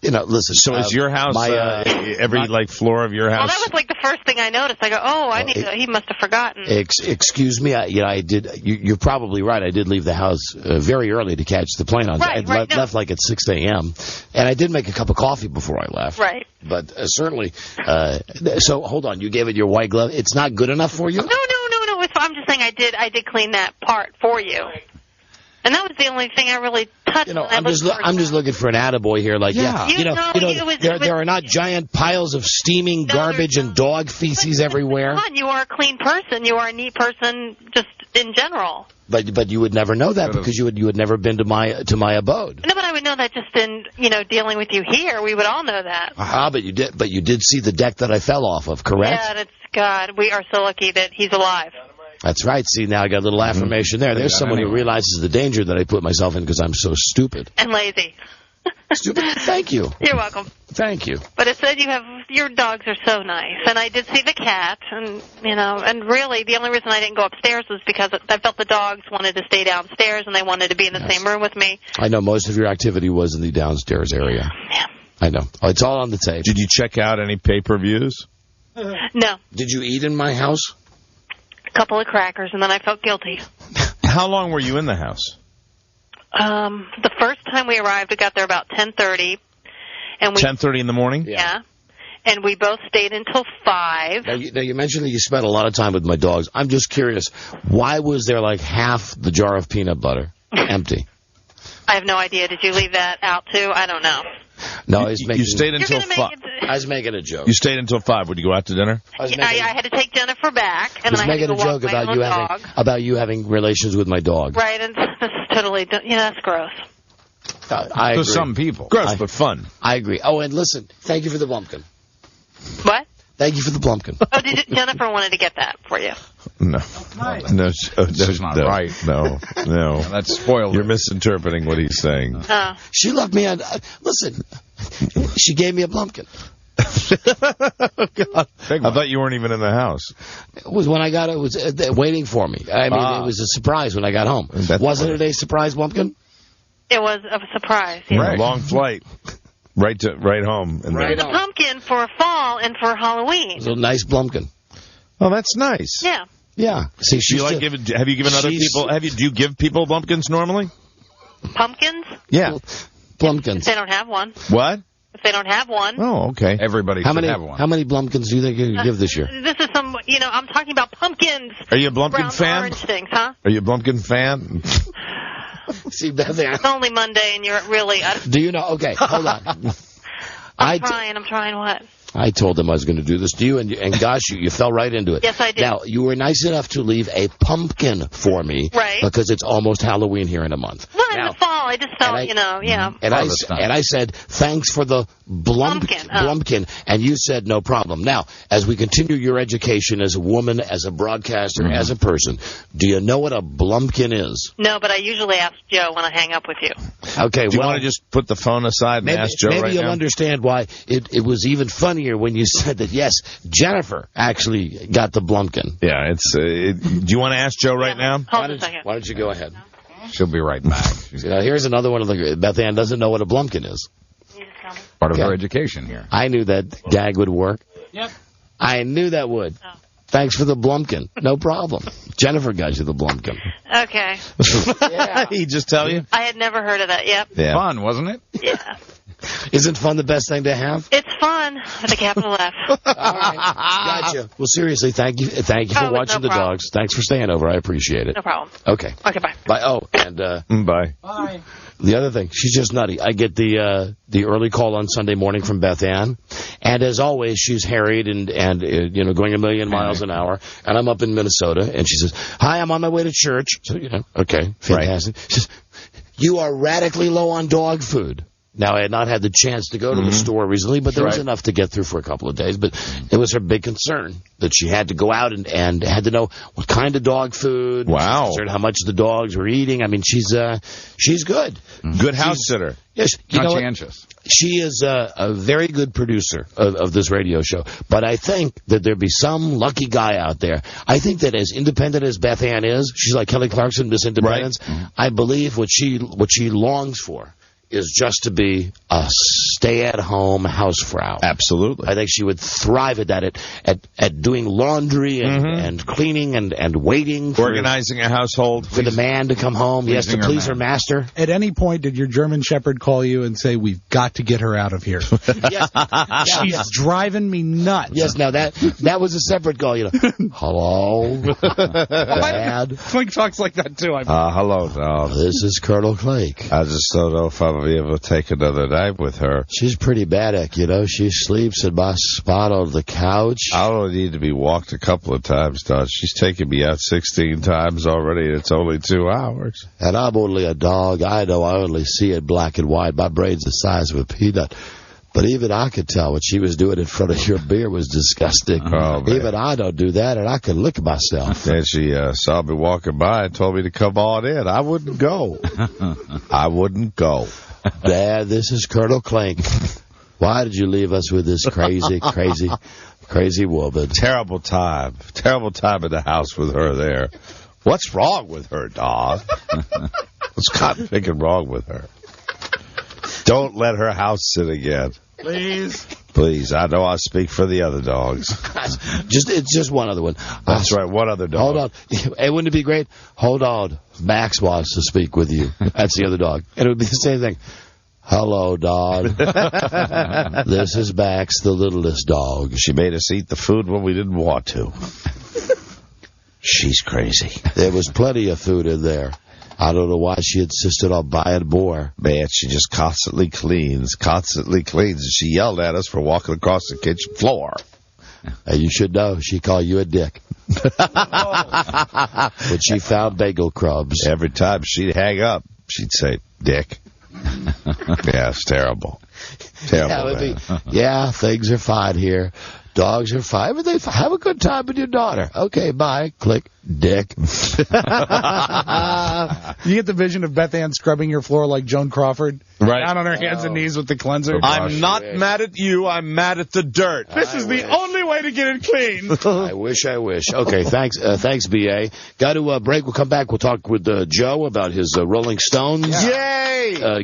You know, listen. So is your house every floor of your house? Well, that was like the first thing I noticed. I go, he must have forgotten. Excuse me. I did. You're probably right. I did leave the house very early to catch the plane on. I left like at 6 a.m. and I did make a cup of coffee before I left. Right. But certainly. So hold on. You gave it your white glove. It's not good enough for you? No. I'm just saying I did clean that part for you. And that was the only thing I really touched. You know, I'm just looking for an attaboy here. Like, there are not giant piles of steaming garbage and dog feces everywhere. Come on, you are a clean person. You are a neat person, just in general. But you would never know that because you had never been to my abode. No, but I would know that just in dealing with you here. We would all know that. But you did. But you did see the deck that I fell off of, correct? Yeah, that's God. We are so lucky that he's alive. That's right. See, now I got a little affirmation there. There's someone who realizes the danger that I put myself in because I'm so stupid. And lazy. Stupid? Thank you. You're welcome. Thank you. But it said your dogs are so nice. And I did see the cat, and really the only reason I didn't go upstairs was because I felt the dogs wanted to stay downstairs and they wanted to be in the same room with me. I know most of your activity was in the downstairs area. Yeah. I know. Oh, it's all on the tape. Did you check out any pay-per-views? No. Did you eat in my house? A couple of crackers, and then I felt guilty. How long were you in the house? The first time we arrived, we got there about 10:30. 10:30 in the morning? Yeah. And we both stayed until 5. Now you mentioned that you spent a lot of time with my dogs. I'm just curious, why was there like half the jar of peanut butter empty? I have no idea. Did you leave that out, too? I don't know. No, you stayed until 5. I was making a joke. You stayed until 5. Would you go out to dinner? I had to take Jennifer back, and then I had to go walk my own dog. About you having relations with my dog. Right, and this is totally, that's gross. I agree. To some people. Gross, but fun. I agree. Oh, and listen, thank you for the blumpkin. What? Thank you for the blumpkin. Oh, Jennifer wanted to get that for you. No. No, that's not right. No. That's spoiled. You're misinterpreting what he's saying. She left me on... listen, she gave me a blumpkin. God. I thought you weren't even in the house. It was when I got it. It was waiting for me. I mean, it was a surprise when I got home. Wasn't it a surprise blumpkin? It was a surprise, yeah. Right. Long flight. Right home. And it was a pumpkin for fall and for Halloween. It was a nice blumpkin. Oh, that's nice. Yeah. Yeah. See, have you given other people? Do you give people bumpkins normally? Pumpkins? Yeah. Blumpkins. If they don't have one. What? If they don't have one. Oh, okay. Everybody should have one. How many blumpkins do you think you can give this year? This is I'm talking about pumpkins. Are you a Blumpkin brown fan? Orange things, huh? Are you a Blumpkin fan? See, Beth Anne. It's only Monday, and you're really... Do you know? Okay, hold on. I'm trying what? I told them I was going to do this to you, and gosh, you fell right into it. Yes, I did. Now, you were nice enough to leave a pumpkin for me. Right. Because it's almost Halloween here in a month. Well, in the fall, I just felt, yeah. And I said, thanks for the blumpkin. And you said, no problem. Now, as we continue your education as a woman, as a broadcaster, as a person, do you know what a blumpkin is? No, but I usually ask Joe when I hang up with you. Okay, do you want to just put the phone aside and ask Joe right now? Maybe you'll understand why it was even funnier when you said that, yes, Jennifer actually got the blumpkin. Yeah, do you want to ask Joe right now? Hold on a second. Why don't you go ahead? She'll be right back. Here's another one of the... Beth Anne doesn't know what a blumpkin is. Part of her education here. I knew that gag would work. Yep. I knew that would. Oh. Thanks for the blumpkin. No problem. Jennifer got you the blumpkin. Okay. Yeah. He just tell you? I had never heard of that. Yep. Yeah. Fun, wasn't it? Yeah. Isn't fun the best thing to have? It's fun with a capital F. All right. Gotcha. Well, seriously, thank you for watching the dogs. Thanks for staying over. I appreciate it. No problem. Okay. Okay, bye. Bye. Oh, and bye. Bye. The other thing, she's just nutty. I get the early call on Sunday morning from Beth Anne, and as always, she's harried and going a million miles an hour. And I'm up in Minnesota, and she says, "Hi, I'm on my way to church." So okay, fantastic. Right. She says, "You are radically low on dog food." Now, I had not had the chance to go to the store recently, but there was enough to get through for a couple of days. But it was her big concern that she had to go out and had to know what kind of dog food. Wow. She concerned how much the dogs were eating. I mean, she's good. Good house sitter. Yes. Conscientious. She is a very good producer of this radio show. But I think that there'd be some lucky guy out there. I think that as independent as Beth Anne is, she's like Kelly Clarkson, Miss Independence. Right. I believe what she longs for is just to be a stay-at-home housefrau. Absolutely. I think she would thrive at that, at doing laundry and cleaning and waiting. Organizing a household. For the man to come home. Yes, to please her master. At any point, did your German Shepherd call you and say, "We've got to get her out of here"? Yes. She's driving me nuts. Yes, now that was a separate call, Hello? Dad? Clink talks like that, too. Hello, dog. This is Colonel Clink. I just don't know if I'll be able to take another night with her. She's pretty bad, She sleeps in my spot on the couch. I don't need to be walked a couple of times, Don. She's taken me out 16 times already, and it's only 2 hours. And I'm only a dog. I know I only see it black and white. My brain's the size of a peanut. But even I could tell what she was doing in front of your beer was disgusting. Oh, even I don't do that, and I can lick myself. And she saw me walking by and told me to come on in. I wouldn't go. I wouldn't go. Dad, this is Colonel Clink. Why did you leave us with this crazy woman? Terrible time in the house with her there. What's wrong with her, dog? What's cotton picking wrong with her? Don't let her house sit again. Please. I know I speak for the other dogs. It's just one other one. That's right, one other dog. Hold on. Hey, wouldn't it be great? Hold on. Max wants to speak with you. That's the other dog. And it would be the same thing. Hello, dog. This is Max, the littlest dog. She made us eat the food when we didn't want to. She's crazy. There was plenty of food in there. I don't know why she insisted on buying more. Man, she just constantly cleans. And she yelled at us for walking across the kitchen floor. And you should know, she called you a dick. When she found bagel crumbs. Every time she'd hang up, she'd say, "Dick." Yeah, it's terrible. Yeah, things are fine here. Dogs are fine. But they have a good time with your daughter. Okay, bye. Click. Dick. You get the vision of Beth Anne scrubbing your floor like Joan Crawford? Right. Down on her hands and knees with the cleanser. I'm not mad at you. I'm mad at the dirt. This is the only way to get it clean. I wish. Okay, thanks, B.A. Got to break. We'll come back. We'll talk with Joe about his Rolling Stones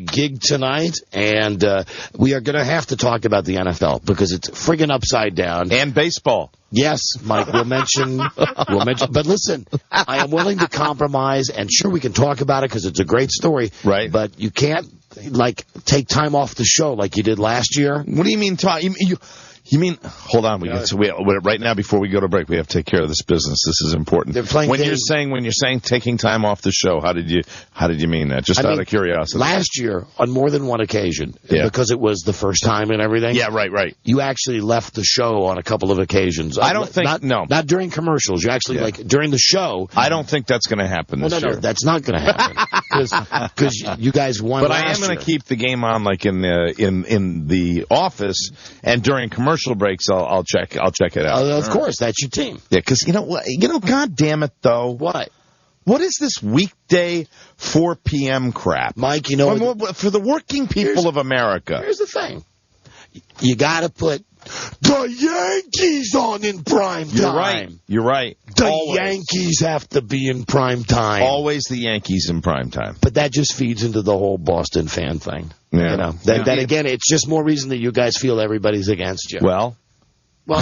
gig tonight. And we are going to have to talk about the NFL because it's friggin' upside down. And baseball. Yes, Mike, we'll mention, but listen, I am willing to compromise, and sure, we can talk about it because it's a great story. Right. But you can't, take time off the show like you did last year. What do you mean, You mean, hold on, right now before we go to break, we have to take care of this business. This is important. When you're saying taking time off the show, how did you mean that? Just out of curiosity. Last year, on more than one occasion, because it was the first time and everything. Yeah, right. You actually left the show on a couple of occasions. I don't think, not during commercials. You actually, during the show. I don't think that's going to happen this year. No, that's not going to happen. Because you guys won last year. But I am going to keep the game on, in the office, and during commercial breaks, I'll check it out. Of course, that's your team. Yeah, because God damn it, though. What? What is this weekday 4 p.m. crap, Mike? For the working people of America. Here's the thing: you got to put The Yankees on in prime time. You're right. The Always. Yankees have to be in prime time. Always the Yankees in prime time. But that just feeds into the whole Boston fan thing. Yeah. You know, then again, it's just more reason that you guys feel everybody's against you. Well,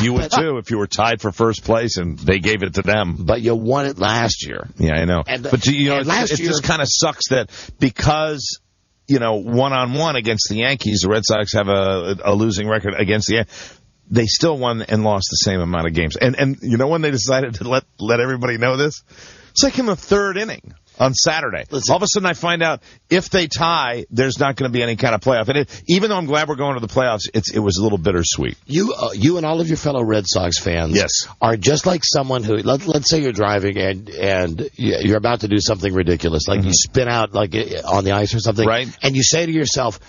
you would too if you were tied for first place and they gave it to them. But you won it last year. Yeah, I know. But you know, it just kind of sucks that because, you know, one-on-one against the Yankees, the Red Sox have a losing record against the Yankees. They still won and lost the same amount of games. And you know when they decided to let everybody know this? It's like in the third inning on Saturday. All of a sudden I find out if they tie, there's not going to be any kind of playoff. And even though I'm glad we're going to the playoffs, it was a little bittersweet. You and all of your fellow Red Sox fans are just like someone who, let's say you're driving and you're about to do something ridiculous, like you spin out like on the ice or something, right? And you say to yourself,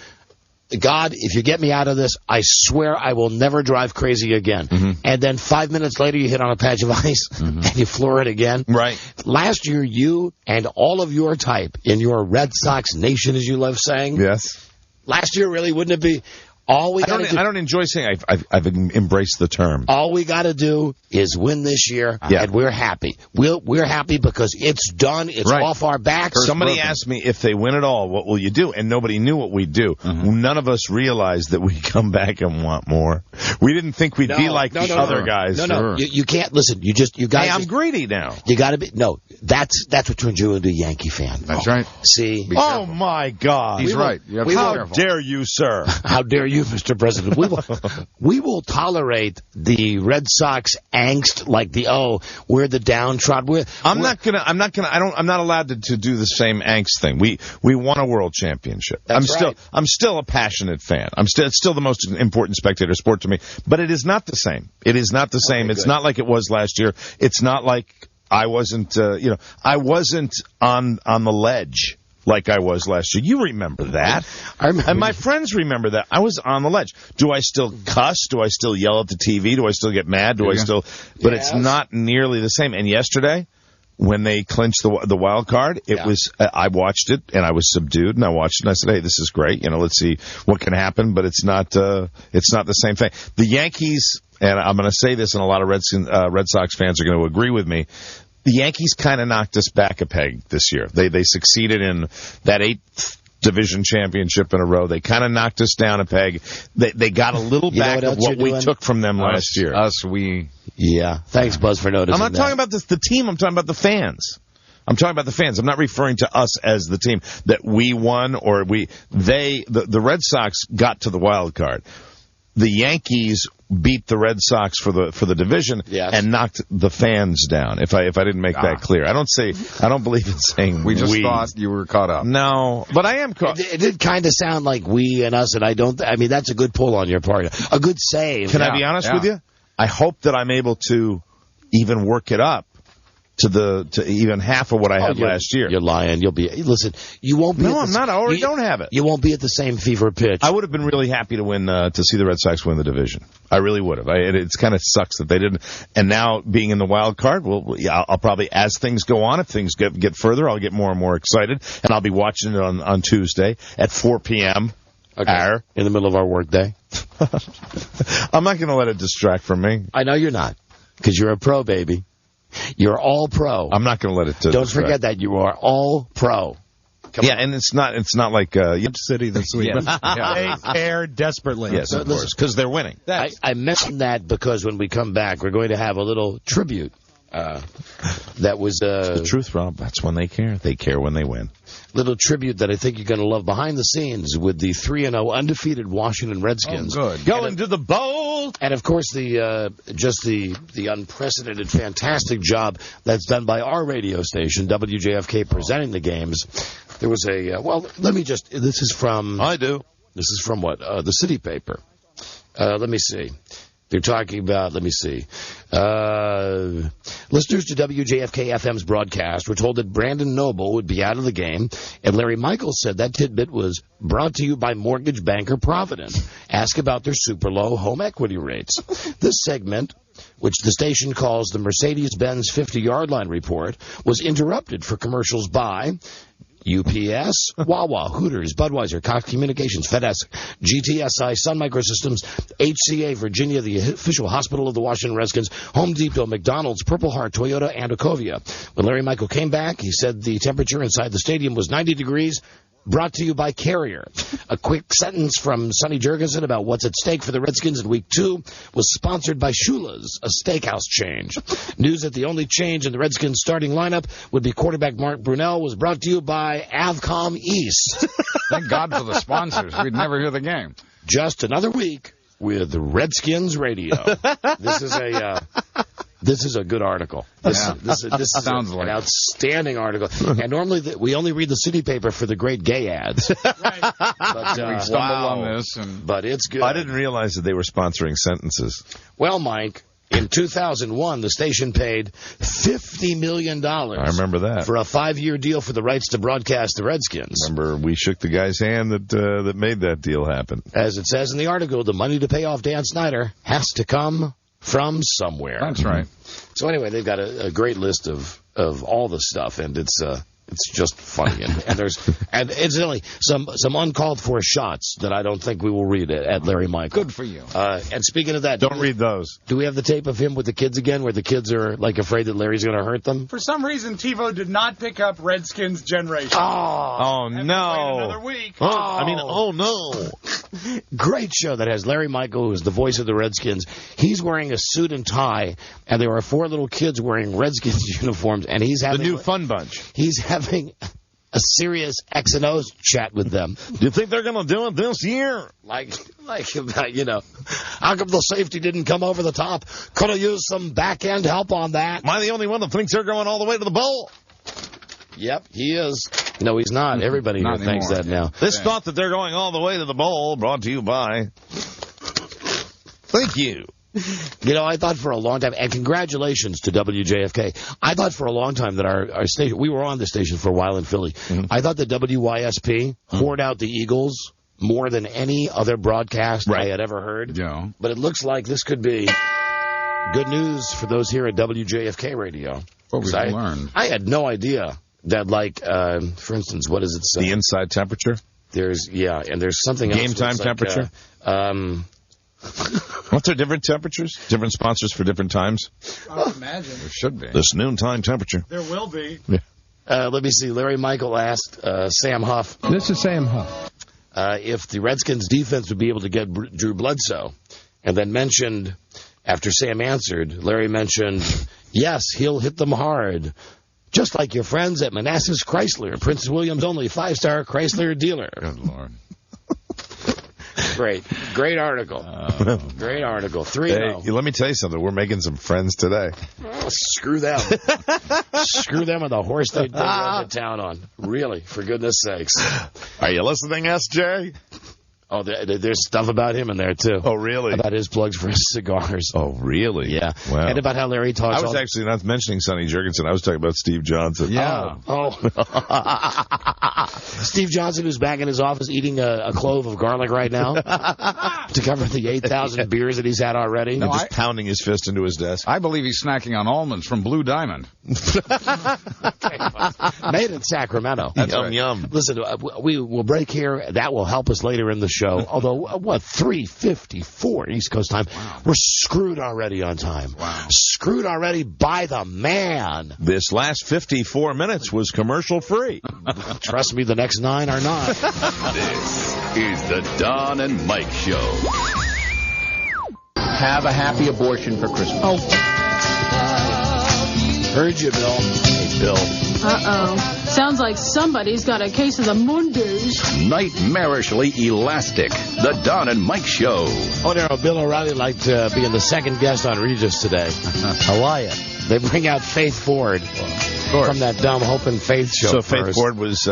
God, if you get me out of this, I swear I will never drive crazy again. And then 5 minutes later, you hit on a patch of ice and you floor it again. Right. Last year, you and all of your type in your Red Sox nation, as you love saying. Yes. Last year, really, wouldn't it be? I don't enjoy saying I've embraced the term. All we got to do is win this year, and we're happy. We're happy because it's done. It's off our backs. Somebody asked me, if they win it all, what will you do? And nobody knew what we'd do. None of us realized that we'd come back and want more. We didn't think we'd be like the other guys. No. You can't listen. You guys. Hey, I'm greedy now. You got to be. No, that's what turns you into a Yankee fan. That's right. See. Oh my God. He's right. How dare you, sir? How dare you, Mr. President? We will tolerate the Red Sox angst, like we're the downtrodden. I'm not allowed to do the same angst thing. We won a world championship. I'm still a passionate fan. It's still the most important spectator sport to me. But it is not the same. It is not the same. It's not like it was last year. It's not like I wasn't I wasn't on the ledge like I was last year. You remember that. And my friends remember that. I was on the ledge. Do I still cuss? Do I still yell at the TV? Do I still get mad? But it's not nearly the same. And yesterday, when they clinched the wild card, I watched it and I was subdued and I watched it and I said, hey, this is great. Let's see what can happen, but it's not the same thing. The Yankees, and I'm going to say this and a lot of Red Sox fans are going to agree with me, the Yankees kind of knocked us back a peg this year. They succeeded in that 8th division championship in a row. They kind of knocked us down a peg. They got a little back of what we took from them last year. Yeah. Thanks, Buzz, for noticing. I'm not talking about the team. I'm talking about the fans. I'm talking about the fans. I'm not referring to us as the team that we won or the Red Sox got to the wild card. The Yankees beat the Red Sox for the division and knocked the fans down. If I didn't make that clear, I don't believe in saying we just thought you were caught up. No, but I am caught. It did kind of sound like we and us, and I mean that's a good pull on your part, a good save. Can I be honest with you? I hope that I'm able to even work it up to even half of what I had last year. You're lying. Listen, you won't be. No, I'm not. I already don't have it. You won't be at the same fever pitch. I would have been really happy to win, to see the Red Sox win the division. I really would have. It kind of sucks that they didn't. And now being in the wild card, I'll probably, as things go on, if things get further, I'll get more and more excited. And I'll be watching it on Tuesday at 4 p.m. Okay. In the middle of our work day. I'm not going to let it distract from me. I know you're not, because you're a pro, baby. You're all pro. I'm not going to let it Don't forget that you are all pro. Come on. And it's not like City this week. They care desperately. Yes, of course, because they're winning. I mentioned that because when we come back, we're going to have a little tribute. That was the truth, Rob. That's when they care. They care when they win. Little tribute that I think you're going to love behind the scenes with the 3-0 undefeated Washington Redskins. Oh, good. Going to the bowl. And of course the unprecedented, fantastic job that's done by our radio station, WJFK, presenting the games. There was this is from. I do. This is from what? The City Paper. Let me see. They're talking about, let me see. Listeners to WJFK-FM's broadcast were told that Brandon Noble would be out of the game, and Larry Michaels said that tidbit was brought to you by mortgage banker Provident. Ask about their super low home equity rates. This segment, which the station calls the Mercedes-Benz 50-yard line report, was interrupted for commercials by UPS, Wawa, Hooters, Budweiser, Cox Communications, FedEx, GTSI, Sun Microsystems, HCA, Virginia, the official hospital of the Washington Redskins, Home Depot, McDonald's, Purple Heart, Toyota, and Ecovia. When Larry Michael came back, he said the temperature inside the stadium was 90 degrees. Brought to you by Carrier. A quick sentence from Sonny Jurgensen about what's at stake for the Redskins in Week 2 was sponsored by Shula's, a steakhouse change. News that the only change in the Redskins starting lineup would be quarterback Mark Brunell was brought to you by Avcom East. Thank God for the sponsors. We'd never hear the game. Just another week with Redskins Radio. This is a good article. This sounds like an outstanding article. And normally we only read the city paper for the great gay ads. But, we stumbled on this. But it's good. I didn't realize that they were sponsoring sentences. Well, Mike, in 2001, the station paid $50 million. I remember that. For a 5-year deal for the rights to broadcast the Redskins. Remember, we shook the guy's hand that made that deal happen. As it says in the article, the money to pay off Dan Snyder has to come from somewhere. That's right. So anyway, they've got a great list of all the stuff, and it's just funny. And there's incidentally some uncalled for shots that I don't think we will read at Larry Michael. Good for you. And speaking of that, don't read those. Do we have the tape of him with the kids again, where the kids are like afraid that Larry's going to hurt them? For some reason, TiVo did not pick up Redskins Generation. Oh no! Another week. Oh no! Great show that has Larry Michael, who's the voice of the Redskins. He's wearing a suit and tie, and there are 4 little kids wearing Redskins uniforms, and he's having the new Fun Bunch. He's having a serious X and O's chat with them. Do you think they're going to do it this year? Like how come the safety didn't come over the top? Could have used some back end help on that. Am I the only one that thinks they're going all the way to the bowl? Yep, he is. No, he's not. Everybody here thinks that now. This thought that they're going all the way to the bowl, brought to you by... Thank you. You know, I thought for a long time, and congratulations to WJFK, I thought for a long time that our station, we were on the station for a while in Philly, I thought that WYSP poured out the Eagles more than any other broadcast I had ever heard. Yeah. But it looks like this could be good news for those here at WJFK Radio. What we've learned. I had no idea that, like, for instance, what does it say? The inside temperature? And there's something else. Game time temperature? What's there, different temperatures? Different sponsors for different times? I would imagine. There should be. This noontime temperature. There will be. Yeah. Let me see. Larry Michael asked Sam Huff. This is Sam Huff. If the Redskins defense would be able to get Drew Bledsoe. And then mentioned, after Sam answered, Larry mentioned, yes, he'll hit them hard. Just like your friends at Manassas Chrysler, Prince William's only 5-star Chrysler dealer. Good Lord. Great article. Great article. 3-0. Hey, let me tell you something. We're making some friends today. Oh, screw them. Screw them and the horse they run to town on. Really, for goodness sakes. Are you listening, SJ? Oh, there's stuff about him in there, too. Oh, really? About his plugs for his cigars. Oh, really? Yeah. Wow. And about how Larry talks. I was actually not mentioning Sonny Jurgensen. I was talking about Steve Johnson. Yeah. Oh. Steve Johnson, who's back in his office eating a clove of garlic right now to cover the 8,000 beers that he's had already. No, just pounding his fist into his desk. I believe he's snacking on almonds from Blue Diamond. Made in Sacramento. Yum. Listen, we will break here. That will help us later in the show. Although, 3:54 East Coast time. Wow. We're screwed already on time. Wow. Screwed already by the man. This last 54 minutes was commercial free. Trust me, the next 9 are not. This is the Don and Mike Show. Have a happy abortion for Christmas. Oh. Heard you, Bill. Hey, Bill. Uh-oh. Sounds like somebody's got a case of the Mondays. Nightmarishly elastic. The Don and Mike Show. Oh, there, Bill O'Reilly liked being the second guest on Regis today. How are you? They bring out Faith Ford from that dumb Hope and Faith show. So Faith Ford was,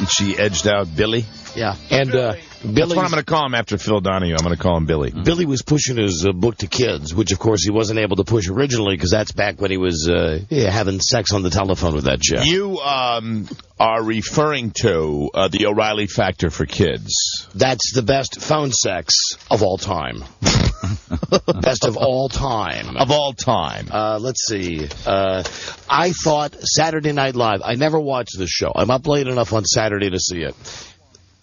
she edged out Billy? Yeah. And Billy. That's what I'm going to call him after Phil Donahue. I'm going to call him Billy. Billy was pushing his book to kids, which, of course, he wasn't able to push originally because that's back when he was having sex on the telephone with that chick. You are referring to the O'Reilly Factor for Kids. That's the best phone sex of all time. Best of all time. Of all time. Let's see. I thought Saturday Night Live. I never watched this show. I'm up late enough on Saturday to see it.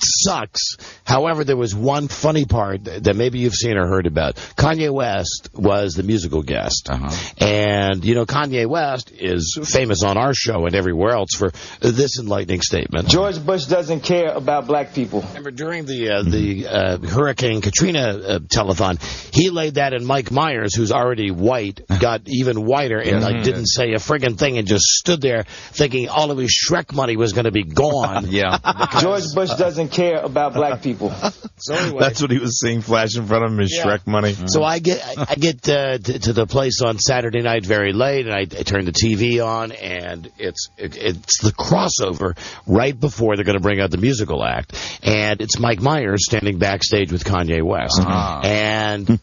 Sucks. However, there was one funny part that maybe you've seen or heard about. Kanye West was the musical guest. And, you know, Kanye West is famous on our show and everywhere else for this enlightening statement. George Bush doesn't care about black people. Remember, during the Hurricane Katrina telethon, he laid that in Mike Myers, who's already white, got even whiter and didn't say a friggin' thing and just stood there thinking all of his Shrek money was going to be gone. George Bush doesn't care about black people. So anyway, that's what he was seeing flash in front of him, his Shrek money. So I get to the place on Saturday night very late, and I turn the TV on, and it's the crossover right before they're going to bring out the musical act, and it's Mike Myers standing backstage with Kanye West, and.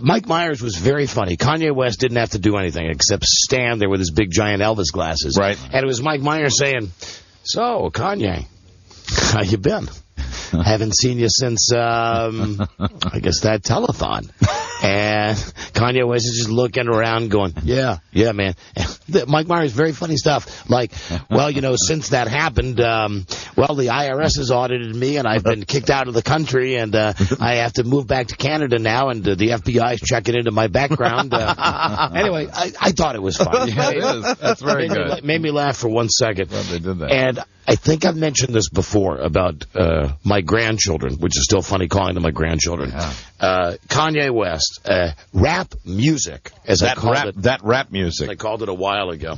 Mike Myers was very funny. Kanye West didn't have to do anything except stand there with his big giant Elvis glasses. Right. And it was Mike Myers saying, "So, Kanye, how you been? Haven't seen you since, I guess, that telethon." And Kanye West is just looking around going, yeah, man. Mike Myers, very funny stuff. Like, well, you know, since that happened, well, the IRS has audited me, and I've been kicked out of the country, and I have to move back to Canada now, and the FBI is checking into my background. Anyway, I thought it was funny. Yeah, it is. That's very good. Made me laugh for 1 second. Glad they did that. And I think I've mentioned this before about my grandchildren, which is still funny calling them my grandchildren. Kanye West, rap music, as I called it. That rap music. I called it a while ago.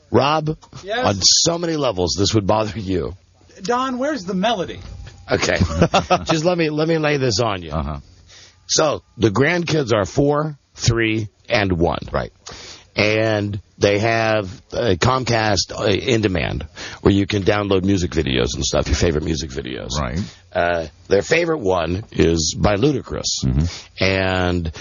Rob, on so many levels, this would bother you. Don, where's the melody? Okay. Just let me lay this on you. So, the grandkids are 4, 3, and 1. Right. And they have Comcast In Demand, where you can download music videos and stuff, your favorite music videos. Right. Their favorite one is by Ludacris. And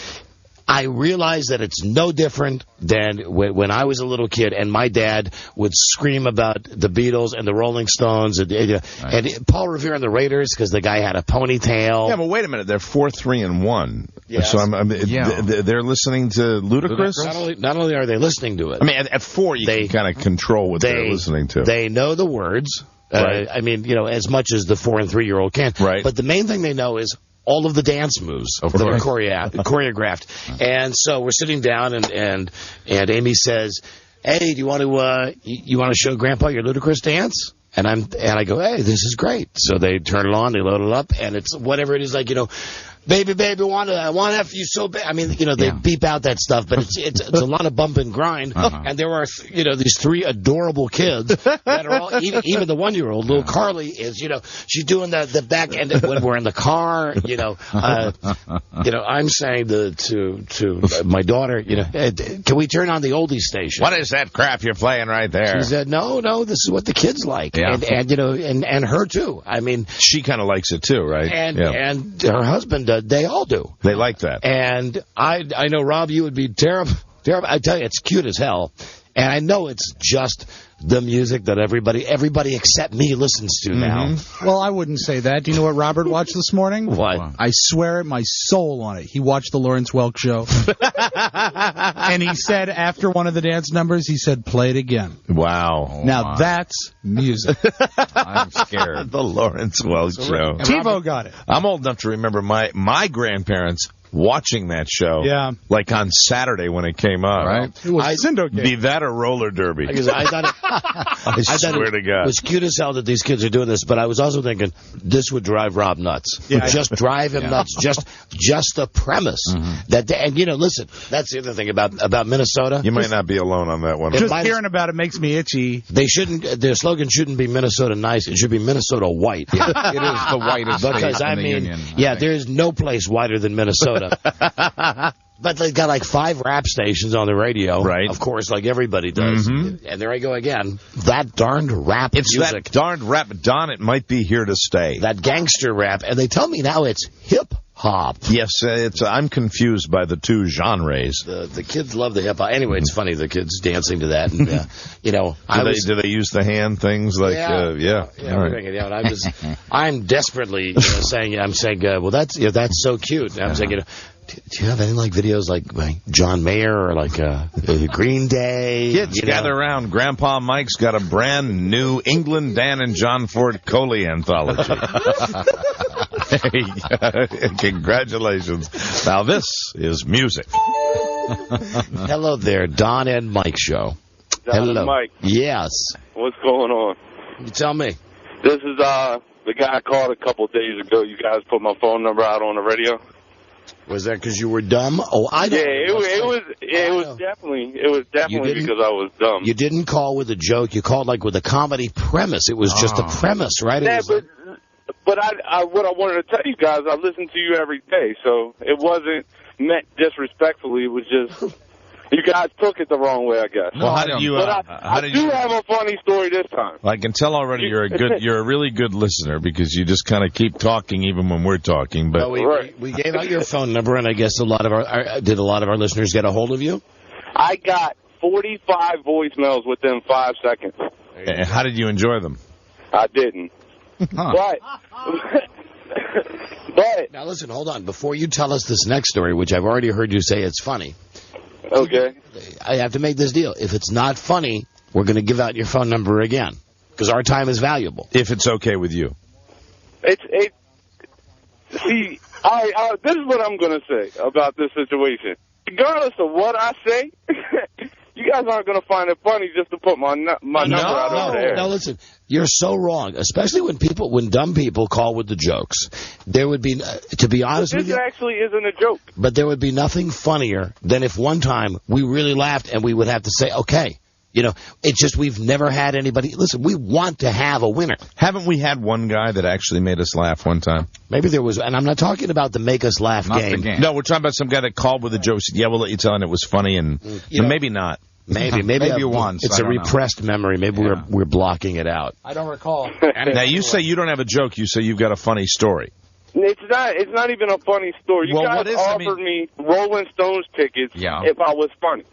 I realize that it's no different than when I was a little kid and my dad would scream about the Beatles and the Rolling Stones and Paul Revere and the Raiders because the guy had a ponytail. Yeah, but wait a minute. They're 4, 3, and 1. Yes. So they're listening to Ludacris? Not only are they listening to it. I mean, at 4, you can kind of control what they're listening to. They know the words. Right. I mean, you know, as much as the 4 and 3-year-old can. Right. But the main thing they know is all of the dance moves that are choreographed. And so we're sitting down, and Amy says, "Hey, do you want to show Grandpa your Ludacris dance?" And I go, "Hey, this is great." So they turn it on, they load it up, and it's whatever it is, like, you know, "Baby, baby, I want to have you so bad." I mean, you know, they beep out that stuff, but it's a lot of bump and grind. And there are, you know, these 3 adorable kids that are all, even the 1-year-old, little Carly is, you know, she's doing the back end when we're in the car, you know. I'm saying to my daughter, you know, "Can we turn on the oldies station?" What is that crap you're playing right there? She said, no, this is what the kids like. Yeah. And you know, and her too. I mean, she kind of likes it too, right? And her husband, they all do. They like that. And I know, Rob, you would be terrible. I tell you, it's cute as hell. And I know it's just the music that everybody except me listens to now. Well, I wouldn't say that. Do you know what Robert watched this morning? What? I swear my soul on it. He watched the Lawrence Welk show. And he said after one of the dance numbers, he said, "Play it again." Wow. Now that's music. I'm scared. The Lawrence Welk show. TiVo got it. I'm old enough to remember my grandparents watching that show, like on Saturday when it came up. Right. It was Syndicate. Be that or roller derby. I thought I swear to God. It was cute as hell that these kids are doing this, but I was also thinking this would drive Rob nuts. Yeah, just drive him nuts. Just the premise that, and you know, listen, that's the other thing about Minnesota. You might not be alone on that one. Just hearing about it makes me itchy. Their slogan shouldn't be Minnesota nice. It should be Minnesota white. Yeah, it is the whitest because state in the Union. There is no place whiter than Minnesota. But they've got like 5 rap stations on the radio, right? Of course, like everybody does. And there I go again. That darned rap music. That darned rap. Don, it might be here to stay. That gangster rap. And they tell me now it's hip hop. Yes, I'm confused by the two genres. The kids love the hip hop. Anyway, it's funny, the kids dancing to that. And, do they use the hand things like, yeah. All right. And I'm desperately saying, well, that's so cute. And I'm saying, do you have any videos like John Mayer or Green Day? Kids gather around. Grandpa Mike's got a brand new England, Dan, and John Ford Coley anthology. Hey, congratulations. Now this is music. Hello there, Don and Mike show. Don and Mike. Yes. What's going on? You tell me. This is the guy I called a couple of days ago. You guys put my phone number out on the radio. Was that because you were dumb? Oh, I don't. Yeah, it was definitely because I was dumb. You didn't call with a joke. You called with a comedy premise. It was just a premise, right? Yeah, but what I wanted to tell you guys, I listen to you every day, so it wasn't meant disrespectfully. It was just you guys took it the wrong way, I guess. Well, how did you? I do have a funny story this time. I can tell already you're a really good listener because you just kind of keep talking even when we're talking. But we gave out your phone number, and I guess a lot of our listeners get a hold of you? I got 45 voicemails within 5 seconds. And how did you enjoy them? I didn't. But now listen, hold on. Before you tell us this next story, which I've already heard you say it's funny. Okay. I have to make this deal. If it's not funny, we're going to give out your phone number again because our time is valuable. If it's okay with you. See, this is what I'm going to say about this situation. Regardless of what I say, you guys aren't going to find it funny just to put my number out over there. No, listen, you're so wrong, especially when dumb people call with the jokes. There would be, to be honest with you. This actually isn't a joke. But there would be nothing funnier than if one time we really laughed and we would have to say, okay. It's just we've never had anybody. Listen, we want to have a winner. Haven't we had one guy that actually made us laugh one time? Maybe there was, and I'm not talking about the make us laugh game. No, we're talking about some guy that called with a joke. Said, yeah, we'll let you tell, and it was funny, and maybe not. Maybe once. It's a repressed memory. Maybe we're blocking it out. I don't recall. Now you say you don't have a joke. You say you've got a funny story. It's not even a funny story. You guys offered me Rolling Stones tickets if I was funny.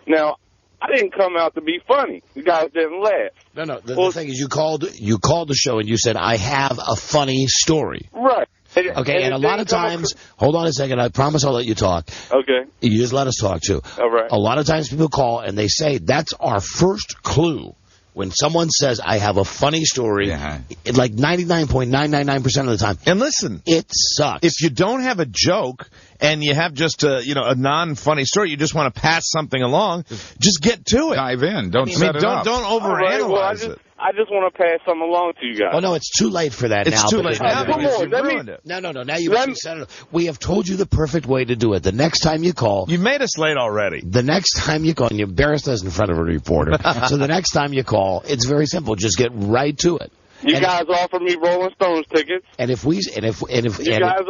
Now, I didn't come out to be funny. You guys didn't laugh. No. The thing is, you called the show and you said, I have a funny story. Right. Okay, and a lot of times, hold on a second, I promise I'll let you talk. Okay. You just let us talk, too. All right. A lot of times people call and they say, that's our first clue. When someone says, I have a funny story, like 99.999% of the time. And listen. It sucks. If you don't have a joke and you have just a non-funny story, you just want to pass something along, just get to it. Dive in. Don't set it up. Don't overanalyze it. I just want to pass something along to you guys. Oh, no, it's too late for that now. It's too late now because you ruined it. No. Now you've already set it up. We have told you the perfect way to do it. The next time you call. You've made us late already. The next time you call, and you embarrassed us in front of a reporter. So the next time you call, it's very simple. Just get right to it. You guys offer me Rolling Stones tickets. And if you guys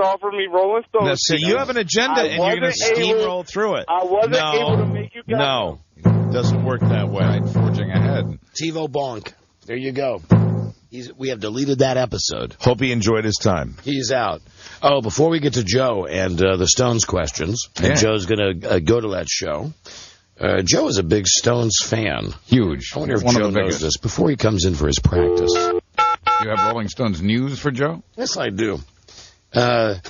offer me Rolling Stones tickets. You have an agenda and you're going to steamroll through it. I wasn't able to make you guys. No, it doesn't work that way. Right, forging ahead. TiVo Bonk. There you go. We have deleted that episode. Hope he enjoyed his time. He's out. Oh, before we get to Joe and the Stones questions, and Joe's going to go to that show. Joe is a big Stones fan. Huge. I wonder if Joe knows this before he comes in for his practice. You have Rolling Stones news for Joe? Yes, I do. They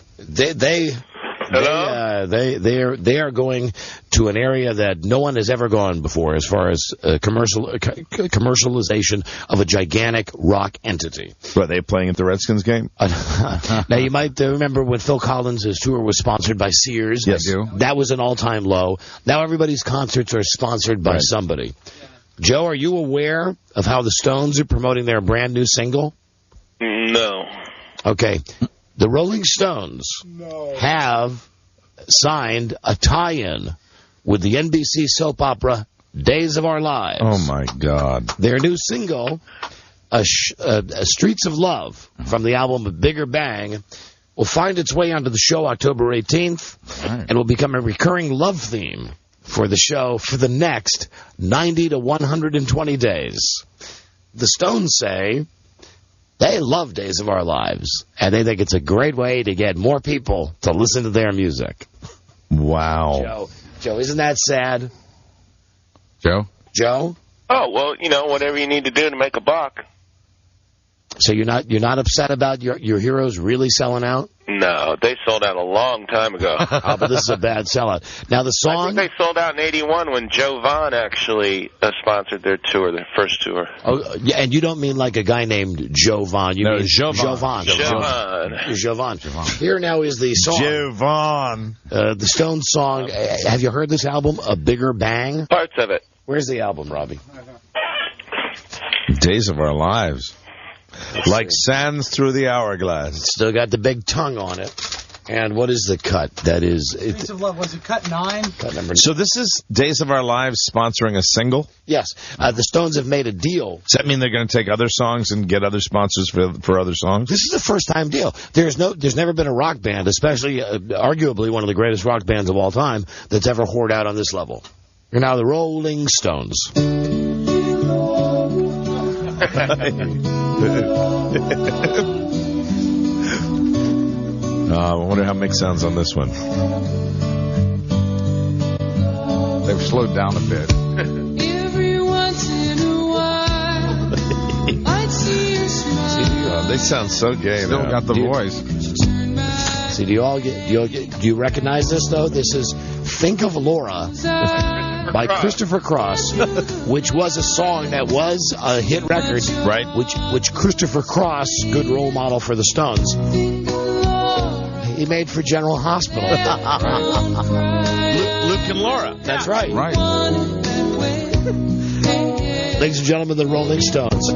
are going to an area that no one has ever gone before as far as commercialization of a gigantic rock entity. Are they playing at the Redskins game? Now, you might remember when Phil Collins' tour was sponsored by Sears. Yes, I do. That was an all-time low. Now everybody's concerts are sponsored by somebody. Joe, are you aware of how the Stones are promoting their brand new single? No. Okay. The Rolling Stones have signed a tie-in with the NBC soap opera Days of Our Lives. Oh, my God. Their new single, Streets of Love, from the album Bigger Bang, will find its way onto the show October 18th and will become a recurring love theme for the show for the next 90 to 120 days. The Stones say They love Days of Our Lives, and they think it's a great way to get more people to listen to their music. Wow. Joe, isn't that sad? Joe? Oh, well, whatever you need to do to make a buck. So you're not upset about your heroes really selling out? No, they sold out a long time ago. Oh, but this is a bad sellout. Now the song... I think they sold out in '81 when Joe Vaughn actually sponsored their tour, their first tour. Oh, yeah, and you don't mean like a guy named Joe Vaughn. You mean Joe Vaughn. Joe Vaughn. Here now is the song. Joe Vaughn. The Stones song. Have you heard this album, A Bigger Bang? Parts of it. Where's the album, Robbie? Days of Our Lives. Like sands through the hourglass. It's still got the big tongue on it. And what is the cut? That is... Days of Love, was it cut 9? Cut number 9. So this is Days of Our Lives sponsoring a single? Yes. The Stones have made a deal. Does that mean they're going to take other songs and get other sponsors for other songs? This is a first-time deal. There's never been a rock band, especially arguably one of the greatest rock bands of all time, that's ever whored out on this level. You're now the Rolling Stones. I wonder how Mick sounds on this one. They've slowed down a bit. Every once in a while, I'd see your smile. They sound so gay. Still now. got the voice. See, do you recognize this, though? This is Think of Laura by Christopher Cross, which was a song that was a hit record, right? Which Christopher Cross, good role model for the Stones, he made for General Hospital. Luke and Laura. That's right. Right. Ladies and gentlemen, the Rolling Stones.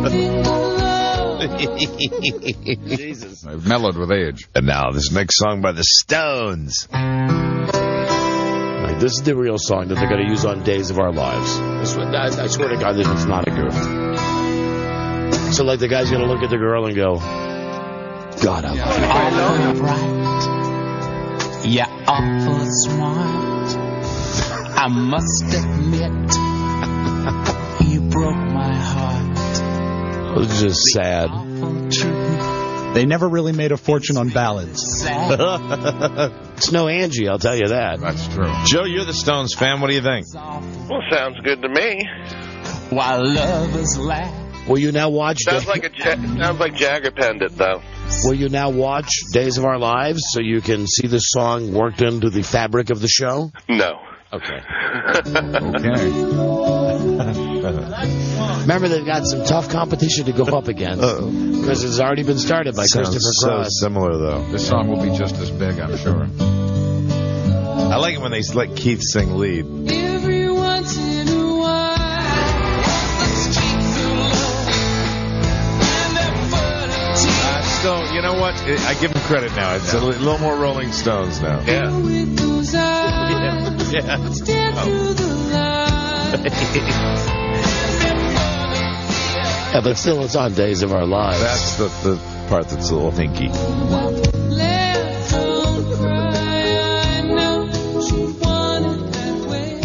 Jesus. They've mellowed with age. And now this next song by the Stones. Right, this is the real song that they're going to use on Days of Our Lives. I swear to God, it's not a goof. So, like, the guy's going to look at the girl and go, God, I love you. Bright. You're awful smart. I must admit, you broke my heart. It was just sad. They never really made a fortune on ballads. It's no Angie, I'll tell you that. That's true. Joe, you're the Stones fan. What do you think? Well, sounds good to me. While lovers laugh. Will you now watch... Sounds like Jagger penned it, though. Will you now watch Days of Our Lives so you can see the song worked into the fabric of the show? No. Okay. Okay. Remember, they've got some tough competition to go up against because it's already been started by Christopher Cross. So similar, though. This song will be just as big, I'm sure. I like it when they let Keith sing lead. Every once in a while, Still, you know what? I give him credit now. It's a little more Rolling Stones now. Yeah. Yeah, but still, it's on Days of Our Lives. That's the part that's a little hinky.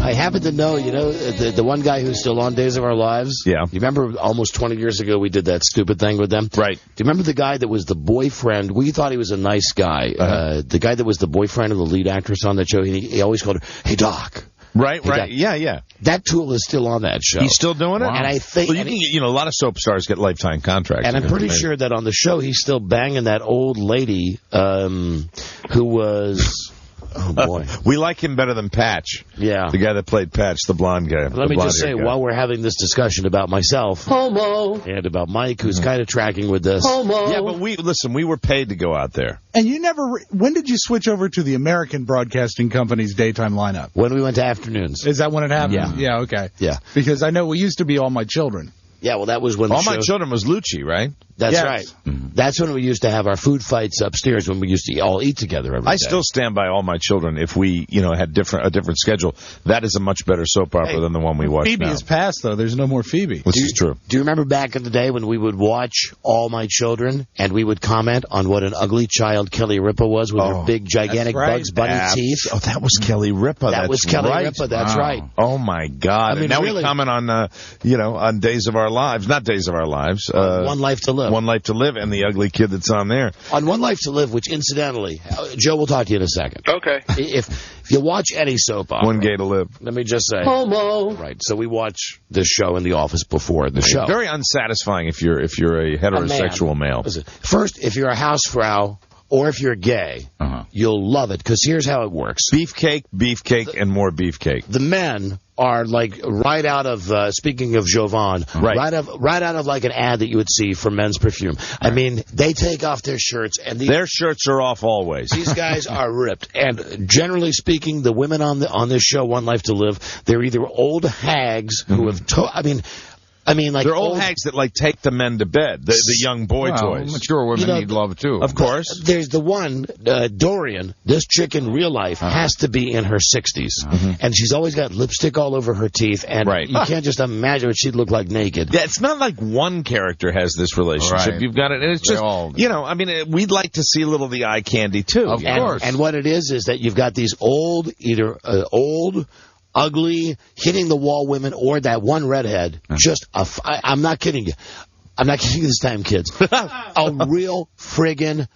I happen to know, the one guy who's still on Days of Our Lives? Yeah. You remember almost 20 years ago we did that stupid thing with them? Right. Do you remember the guy that was the boyfriend? We thought he was a nice guy. The guy that was the boyfriend of the lead actress on that show, he always called her, "Hey, Doc." Right, Hey, right. Doc. Yeah. That tool is still on that show. He's still doing it? Wow. And I think... Well, you can get, a lot of soap stars get lifetime contracts. And I'm pretty sure that on the show he's still banging that old lady who was... Oh, boy. We like him better than Patch. Yeah. The guy that played Patch, the blonde guy. Let me just say, while we're having this discussion about myself... Homo. And about Mike, who's kind of tracking with this... Homo. Yeah, but we were paid to go out there. And you never... When did you switch over to the American Broadcasting Company's daytime lineup? When we went to afternoons. Is that when it happened? Yeah. Yeah, okay. Yeah. Because I know we used to be All My Children. Yeah, well, that was when All My Children was Lucci, right? That's Yes. right. Mm-hmm. That's when we used to have our food fights upstairs when we used to all eat together every day. I still stand by All My Children. If we, had a different schedule, that is a much better soap opera than the one we watch Phoebe now. is past, though. There's no more Phoebe. This is true. Do you remember back in the day when we would watch All My Children and we would comment on what an ugly child Kelly Ripa was with her big, gigantic right. Bugs Bunny teeth? Oh, that was Kelly Ripa. That was Kelly Ripa. That's right. Oh, my God. I mean, and now really, we comment on, on Days of Our Lives. Not Days of Our Lives. One Life to Live. Live. One Life to Live, and the ugly kid that's on there. On One Life to Live, which incidentally, Joe will talk to you in a second. Okay. If you watch any soap opera, One Gay to Live. let me just say, Homo. right? So we watch this show in the office before the show. Very unsatisfying if you're a heterosexual male. Listen, first, if you're a housefrau or if you're gay, you'll love it, because here's how it works. Beefcake, and more beefcake. The men are like right out of, speaking of Jovan, right out of like an ad that you would see for men's perfume. I mean, they take off their shirts, and their shirts are off always. These guys are ripped. And generally speaking, the women on this show, One Life to Live, they're either old hags who have, I mean, like they're old hags that like take the men to bed. The young boy toys. Mature women need love too. Of course. There's the one, Dorian. This chick in real life has to be in her 60s, and she's always got lipstick all over her teeth, and you can't just imagine what she'd look like naked. Yeah, it's not like one character has this relationship. Right. You've got it, and it's just I mean, we'd like to see a little of the eye candy too. Of course. And what it is that you've got these old, ugly, hitting the wall women, or that one redhead. I'm not kidding you. I'm not kidding you this time, kids. A real friggin'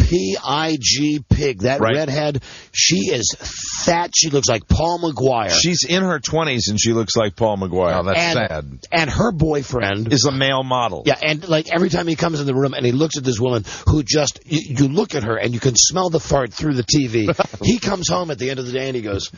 P.I.G. pig. That redhead, she is fat. She looks like Paul McGuire. She's in her 20s, and she looks like Paul McGuire. Oh, that's sad. And her boyfriend is a male model. Yeah, and like every time he comes in the room and he looks at this woman who just, you look at her and you can smell the fart through the TV. He comes home at the end of the day and he goes,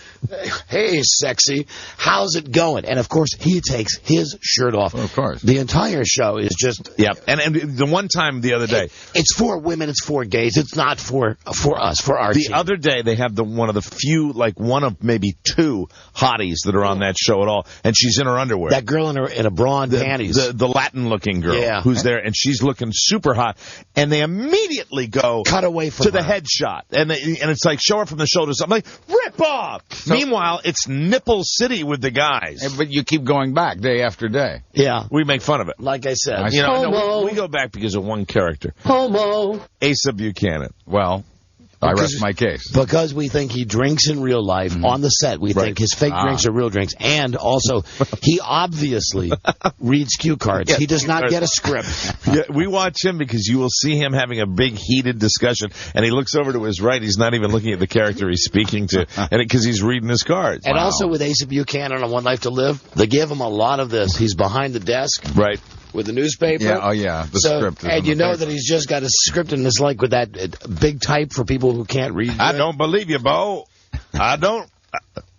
"Hey, sexy, how's it going?" And of course, he takes his shirt off. Of course. The entire show is just... Yeah, and the one time the other day... It's for women, it's for gays. It's not for us, for our team. The other day, they have one of the few, like one of maybe two hotties that are on that show at all, and she's in her underwear. That girl in a bra and panties. The Latin-looking girl who's there, and she's looking super hot, and they immediately go... Cut away from to the headshot, and it's like, show her from the shoulders. I'm like, rip off! So, meanwhile, it's Nipple City with the guys. But you keep going back day after day. Yeah. We make fun of it. Like I said. We go back because of one character. Homo. Asa Buchanan. Well, I rest my case. Because we think he drinks in real life on the set. We think his fake drinks are real drinks. And also, he obviously reads cue cards. He does not get a script. Yeah, we watch him because you will see him having a big heated discussion, and he looks over to his right. He's not even looking at the character he's speaking to, and because he's reading his cards. And also with Asa Buchanan on One Life to Live, they give him a lot of this. He's behind the desk. Right. With the newspaper. Yeah, the script. And you know that he's just got a script, and it's like with that big type for people who can't read. I don't believe you, Bo. I don't.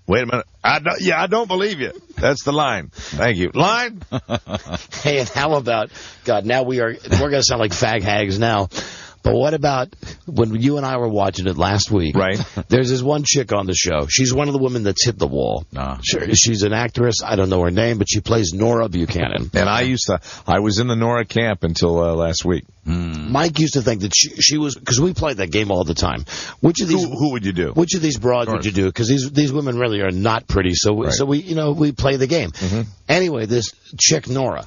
Wait a minute. I don't believe you. That's the line. Thank you. Line. Hey, and how about, God, now we're going to sound like fag hags now. But what about when you and I were watching it last week? Right. There's this one chick on the show. She's one of the women that's hit the wall. She's an actress. I don't know her name, but she plays Nora Buchanan. And I was in the Nora camp until last week. Mike used to think that she was, because we played that game all the time. Which of these? Who would you do? Which of these broads would you do? Because these women really are not pretty. So we play the game. Anyway, this chick Nora.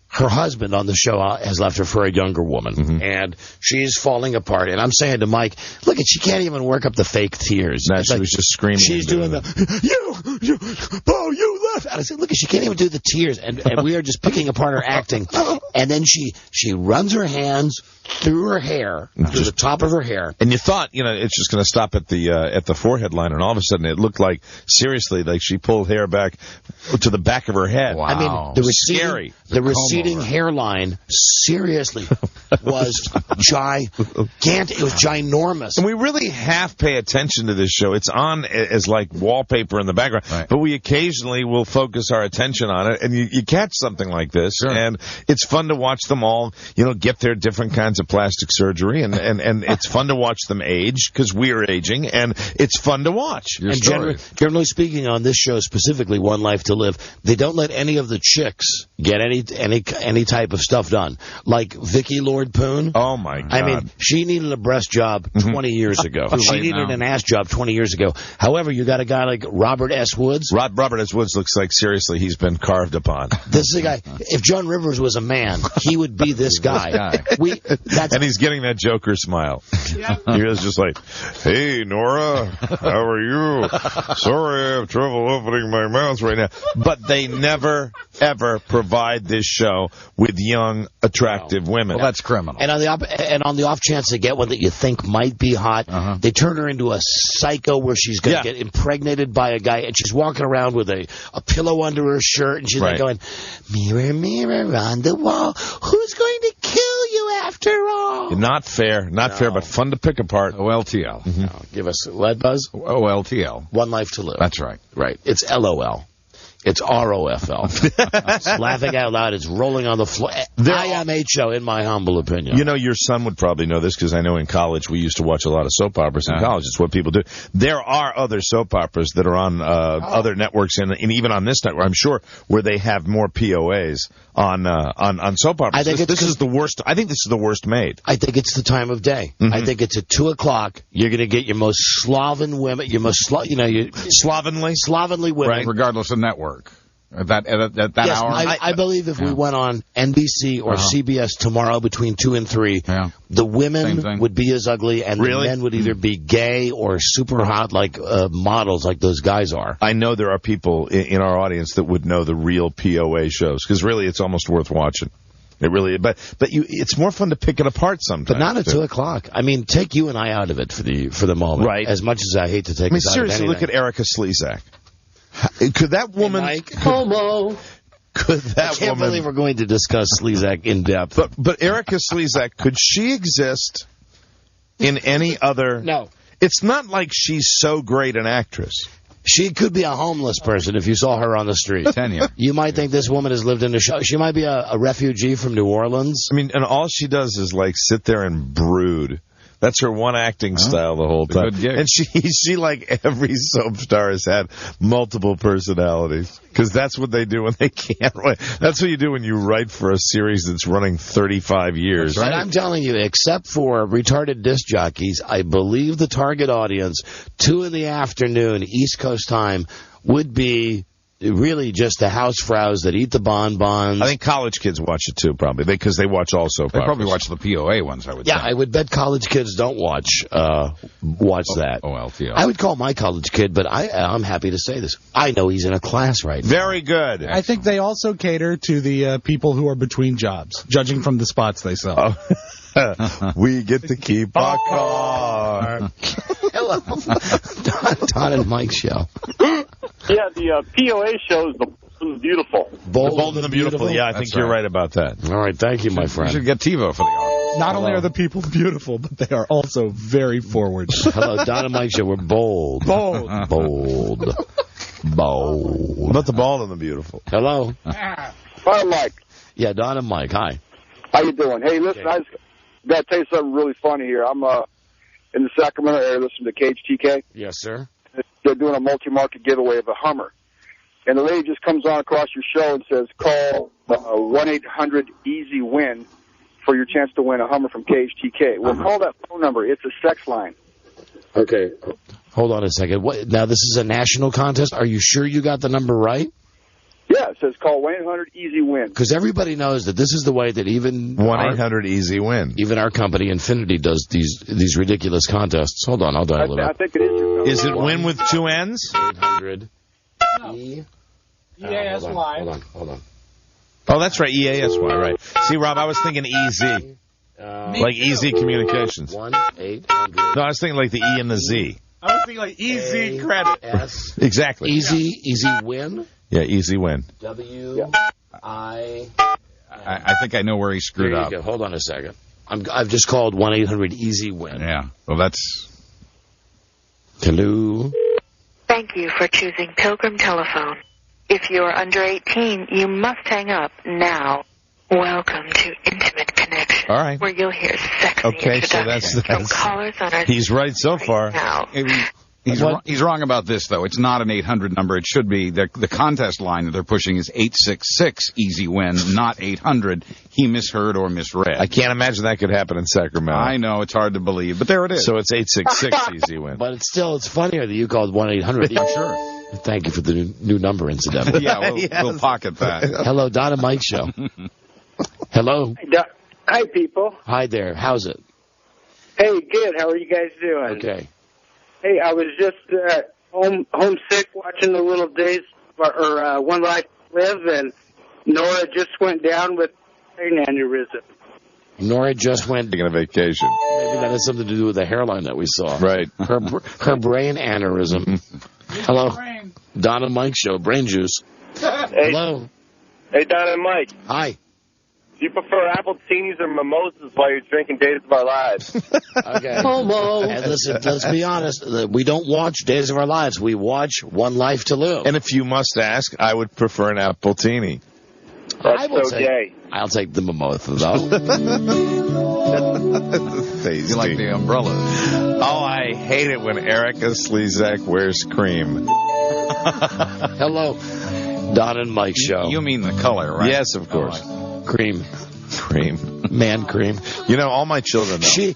Her husband on the show has left her for a younger woman, and she's falling apart. And I'm saying to Mike, look, she can't even work up the fake tears. No, she was just screaming. She's doing you, Bo, you left. And I said, look, she can't even do the tears. And we are just picking apart her acting. And then she runs her hands through her hair, through the top of her hair. And you thought, it's just going to stop at the forehead line, and all of a sudden it looked like, seriously, like she pulled hair back to the back of her head. Wow. I mean, the receding hairline, seriously, was gigantic. It was ginormous. And we really half pay attention to this show. It's on as like wallpaper in the background, but we occasionally will focus our attention on it, and you catch something like this, and it's fun to watch them all, get their different kinds of plastic surgery, and it's fun to watch them age, because we're aging, and it's fun to watch. And generally speaking, on this show specifically, One Life to Live, they don't let any of the chicks get any type of stuff done. Like Vicki Lord Poon. Oh, my God. I mean, she needed a breast job 20 years ago. She needed an ass job 20 years ago. However, you got a guy like Robert S. Woods. Robert S. Woods looks like, seriously, he's been carved upon. This is a guy. If Joan Rivers was a man, he would be this guy. And he's getting that Joker smile. He was just like, hey, Nora, how are you? Sorry, I have trouble opening my mouth right now. But they never, ever provide this show with young, attractive women. Well, that's criminal. And on the off chance they get one that you think might be hot, they turn her into a psycho where she's going to get impregnated by a guy, and she's walking around with a pillow under her shirt, and she's like going, mirror, mirror on the wall, who's going to kill you after all? Not fair. Not fair, but fun to pick apart. OLTL. No, give us lead buzz. OLTL. One life to live. That's right. Right. It's LOL. It's ROFL. It's laughing out loud. It's rolling on the floor. IMHO, in my humble opinion. You know, your son would probably know this because I know in college we used to watch a lot of soap operas in college. It's what people do. There are other soap operas that are on other networks and even on this network, I'm sure, where they have more POAs on soap operas. I think this is the worst. I think this is the worst made. I think it's the time of day. I think it's at 2 o'clock. You're going to get your most Slaven women, your most slovenly women, right? Regardless of network. At that yes, hour? I believe if we went on NBC or CBS tomorrow between 2 and 3, the women would be as ugly, and the men would either be gay or super hot like models like those guys are. I know there are people in our audience that would know the real POA shows, because really it's almost worth watching. It really, but it's more fun to pick it apart sometimes. But not at 2 o'clock. I mean, take you and I out of it for the moment. Right. As much as I hate to take us out of seriously, look at Erica Slezak. Could that woman... Homo. Could that I can't believe we're going to discuss Slezak in depth. But Erica Slezak, could she exist in any other... No. It's not like she's so great an actress. She could be a homeless person if you saw her on the street. Tenure. You might think this woman has lived in a show. She might be a refugee from New Orleans. I mean, and all she does is, like, sit there and brood. That's her one acting style the whole time. And she, like every soap star, has had multiple personalities. Because that's what they do when they can't write. That's what you do when you write for a series that's running 35 years. That's right. And I'm telling you, except for retarded disc jockeys, I believe the target audience, 2 in the afternoon, East Coast time, would be really just the housefrows that eat the bonbons. I think college kids watch it too, probably, because they watch all soap operas. They probably watch the POA ones, I would say. Yeah, I would bet college kids don't watch that. OLTL. I would call my college kid, but I'm happy to say this. I know he's in a class right now. Very good. I think they also cater to the people who are between jobs, judging from the spots they sell. We get to keep our car. Hello. Don and Mike's show. Yeah, the POA shows The Bold and Beautiful. Bold and the Beautiful. Yeah, I think you're right about that. All right, thank you, my friend. You should get TiVo for the audience. Not only are the people beautiful, but they are also very forward. Hello, Don and Mike show. We're bold. Bold. Bold. Bold. What about the bald and the beautiful? Hello. Hi, Mike. Yeah, Don and Mike. Hi. How you doing? Hey, listen, I just got to tell you something really funny here. I'm in the Sacramento area listening to KHTK. Yes, sir. They're doing a multi-market giveaway of a Hummer. And the lady just comes on across your show and says, call 1-800-EASY-WIN for your chance to win a Hummer from KHTK. Well, call that phone number. It's a sex line. Okay. Hold on a second. Now, this is a national contest. Are you sure you got the number right? Yeah, it says call 1-800-EASY-WIN. Because everybody knows that this is the way that even 1-800-EASY-WIN. Even our company, Infinity, does these ridiculous contests. Hold on, I'll dial it up. I think it is. Is it win with 2 N's? 800 EASY. Hold on. Oh, that's right, EASY, right. See, Rob, I was thinking EZ. Like Easy Communications. 1-800. No, I was thinking like the E and the Z. I was thinking like easy credit. Exactly. Easy win? Yeah, easy win. I think I know where he screwed up. Go. Hold on a second. I've just called 1-800-EASY-WIN. Yeah. Well, that's... Hello? Thank you for choosing Pilgrim Telephone. If you are under 18, you must hang up now. Welcome to Intimate Connection. All right. Where you'll hear sexy okay, so introductions from callers on our he's right so far. Now. He's wrong about this, though. It's not an 800 number. It should be. The contest line that they're pushing is 866 easy win, not 800. He misheard or misread. I can't imagine that could happen in Sacramento. I know, it's hard to believe, but there it is. So it's 866 easy win. But it's funnier that you called 1-800. I'm sure. Thank you for the new number, incidentally. Yeah, we'll pocket that. Hello, Don and Mike Show. Hello. Hi, people. Hi there. How's it? Hey, good. How are you guys doing? Okay. Hey, I was just homesick watching the Little Days or One Life Live, and Nora just went down with brain aneurysm. Nora just went taking a vacation. Maybe that has something to do with the hairline that we saw. Right. Her brain aneurysm. Hello. Don and Mike Show. Brain juice. Hey. Hello. Hey, Don and Mike. Hi. Do you prefer appletinis or mimosas while you're drinking Days of Our Lives? Okay. Homo. And listen, let's be honest. We don't watch Days of Our Lives. We watch One Life to Live. And if you must ask, I would prefer an appletini. That's so gay. I'll take the mimosa, though. You like the umbrella. Oh, I hate it when Erica Slezak wears cream. Hello. Don and Mike Show. You mean the color, right? Yes, of course. Cream. Man cream. You know, all my children know.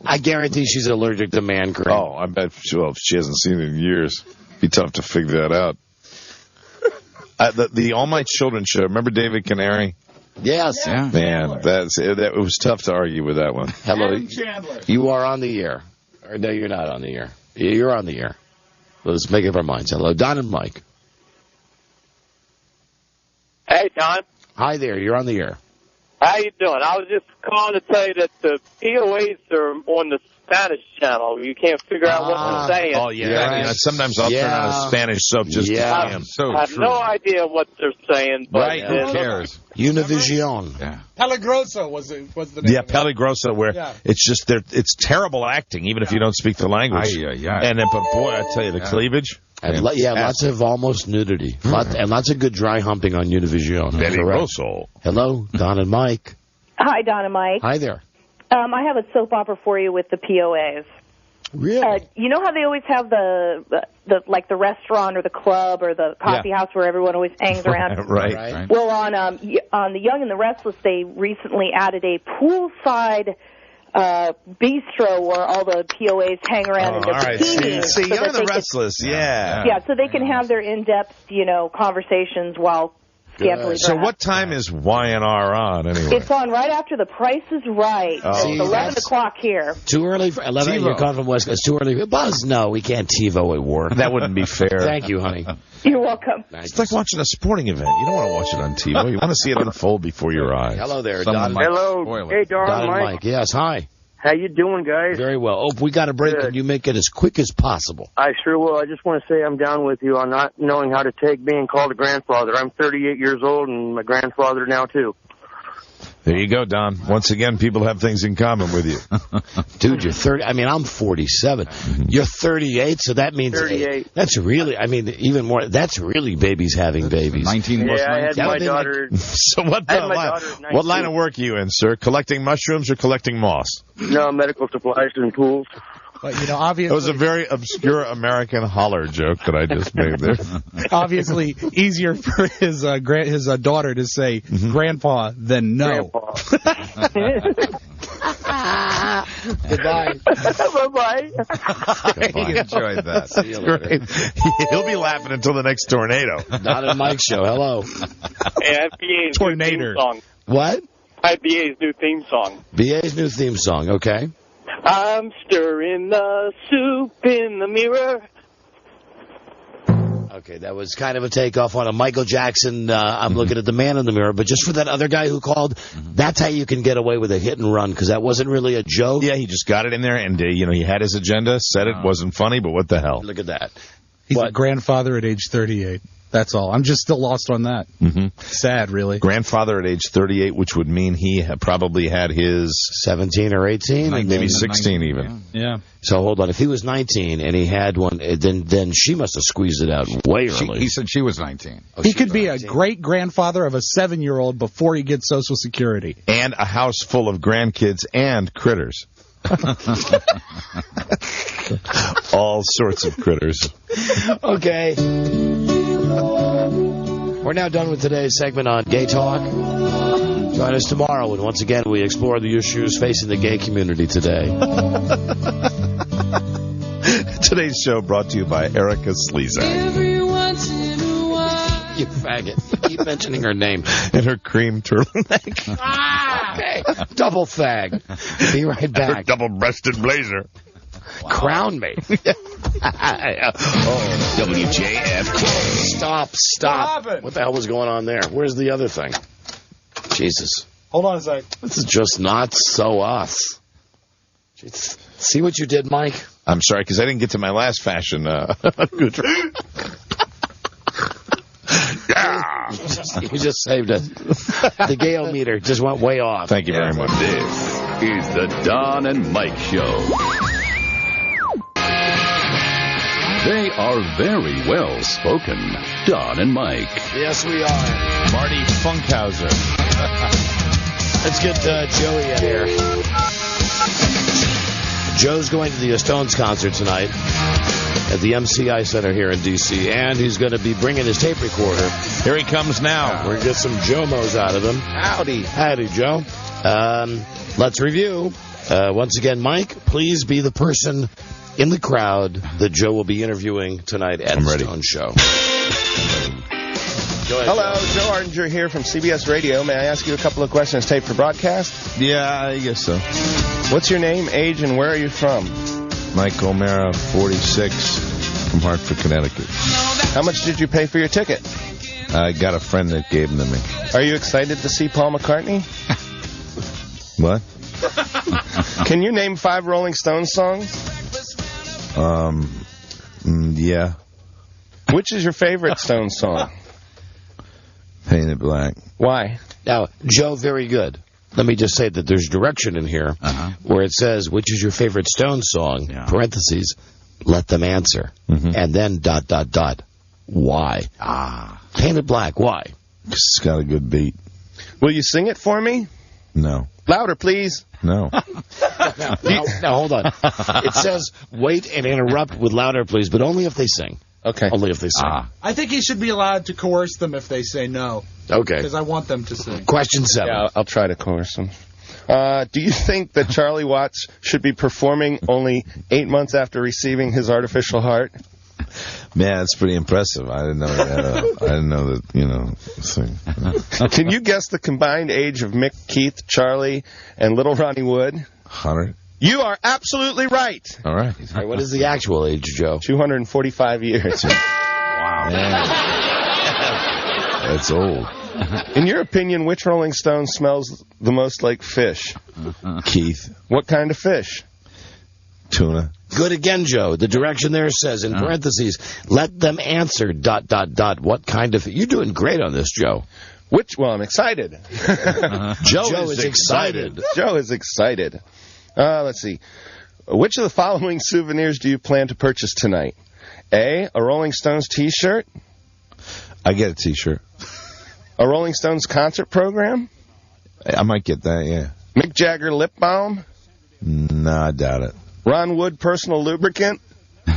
I guarantee she's allergic to man cream. Oh, I bet. Well, she hasn't seen it in years. Be tough to figure that out. The All My Children show. Remember David Canary? Yes. Yeah. Man, it was tough to argue with that one. Hello. You are on the air. Or no, you're not on the air. You're on the air. Let's make up our minds. Hello, Don and Mike. Hey, Don. Hi there. You're on the air. How you doing? I was just calling to tell you that the POAs are on the Spanish channel. You can't figure out what they're saying. Oh, yeah. You know, sometimes I'll turn on a Spanish soap just to see them. I have no idea what they're saying. But right? Who cares? Univision. Yeah. Peligroso was the name. Yeah, Peligroso, where it's just it's terrible acting, even if you don't speak the language. And then, but boy, I tell you, the cleavage. And lots of almost nudity. Lots of good dry humping on Univision. Peligroso. Hello, Don and Mike. Hi, Don and Mike. Hi there. I have a soap opera for you with the POAs. Really? You know how they always have the restaurant or the club or the coffee house where everyone always hangs around? Right. Well, on The Young and the Restless, they recently added a poolside bistro where all the POAs hang around in their bikinis. See, Young and the Restless, Yeah, so they can have their in-depth, conversations while scantily dressed. So what time is YNR on, anyway? It's on right after The Price is Right. Oh. It's 11 o'clock here. Too early for 11. You're calling from West Coast. Too early. Buzz, no, we can't TiVo at work. That wouldn't be fair. Thank you, honey. You're welcome. It's like watching a sporting event. You don't want to watch it on TiVo. You want to see it unfold before your eyes. Hello there, Don. Hello. Hey, Don and Mike. Mike. Yes, hi. How you doing, guys? Very well. Oh, we got a break. Can you make it as quick as possible? I sure will. I just want to say I'm down with you on not knowing how to take being called a grandfather. I'm 38 years old and my grandfather now, too. There you go, Don. Once again, people have things in common with you. Dude, you're 30. I mean, I'm 47. You're 38, so that means 38. That's really, even more. That's really babies having babies. 19 plus 19. I had my daughter. So what line of work are you in, sir? Collecting mushrooms or collecting moss? No, medical supplies and tools. But, obviously... It was a very obscure American holler joke that I just made there. Obviously, easier for his daughter to say grandpa than no. Goodbye. Bye-bye. He enjoyed that. See you later. Great. He'll be laughing until the next tornado. Don and Mike Show. Hello. Hey, FBA's new theme song. What? IBA's new theme song. BA's new theme song. Okay. I'm stirring the soup in the mirror. Okay, that was kind of a takeoff on a Michael Jackson, I'm looking at the man in the mirror. But just for that other guy who called, that's how you can get away with a hit and run, because that wasn't really a joke. Yeah, he just got it in there, and, he had his agenda, said it wasn't funny, but what the hell. Look at that. He's a grandfather at age 38. That's all. I'm just still lost on that. Sad, really. Grandfather at age 38, which would mean he probably had his 17 or 18, maybe 16 even. Yeah. So hold on. If he was 19 and he had one, then she must have squeezed it out way early. He said she was 19. He could be a great grandfather of a 7-year-old before he gets Social Security. And a house full of grandkids and critters. All sorts of critters. Okay. We're now done with today's segment on Gay Talk. Join us tomorrow when once again we explore the issues facing the gay community today. Today's show brought to you by Erica Slezak. Every once in a while. You faggot. Keep mentioning her name. And her cream turtleneck. Okay. Double fag. Be right back. Her double-breasted blazer. Wow. Crown me. WJFK. Stop. What the hell was going on there? Where's the other thing? Jesus. Hold on a sec. This is just not so us. Jeez. See what you did, Mike? I'm sorry, because I didn't get to my last fashion. Yeah. You just saved it. The Gale-meter just went way off. Thank you very much. This is the Don and Mike Show. They are very well spoken, Don and Mike. Yes, we are. Marty Funkhauser. Let's get Joey in here. Joe's going to the Stones concert tonight at the MCI Center here in D.C., and he's going to be bringing his tape recorder. Here he comes now. We're going to get some Joe-mos out of him. Howdy. Howdy, Joe. Let's review. Once again, Mike, please be the person in the crowd that Joe will be interviewing tonight at the Stone Show. Hello, Joe Aringer here from CBS Radio. May I ask you a couple of questions taped for broadcast? Yeah, I guess so. What's your name, age, and where are you from? Mike O'Mara, 46, from Hartford, Connecticut. How much did you pay for your ticket? I got a friend that gave them to me. Are you excited to see Paul McCartney? What? Can you name 5 Rolling Stones songs? Yeah. Which is your favorite Stones song? Painted Black. Why? Now, Joe, very good. Let me just say that there's direction in here where it says, which is your favorite Stones song, parentheses, let them answer, and then ... Why? Painted Black, why? It's got a good beat. Will you sing it for me? No. Louder, please. No. Now, hold on. It says, wait and interrupt with louder, please, but only if they sing. Okay. Only if they sing. I think he should be allowed to coerce them if they say no. Okay. Because I want them to sing. Question 7. Yeah, I'll try to coerce them. Do you think that Charlie Watts should be performing only 8 months after receiving his artificial heart? Man, that's pretty impressive. I didn't know that. I didn't know that, thing. Can you guess the combined age of Mick, Keith, Charlie, and Little Ronnie Wood? 100. You are absolutely right. All right. All right. What is the actual age, Joe? 245 years. Wow. That's old. In your opinion, which Rolling Stone smells the most like fish? Keith. What kind of fish? Tuna. Good again, Joe. The direction there says, in parentheses, let them answer ... What kind of... You're doing great on this, Joe. Well, I'm excited. Joe is excited. Joe is excited. Let's see. Which of the following souvenirs do you plan to purchase tonight? A Rolling Stones T-shirt. I get a T-shirt. A Rolling Stones concert program. I might get that, yeah. Mick Jagger lip balm. No, I doubt it. Ron Wood personal lubricant.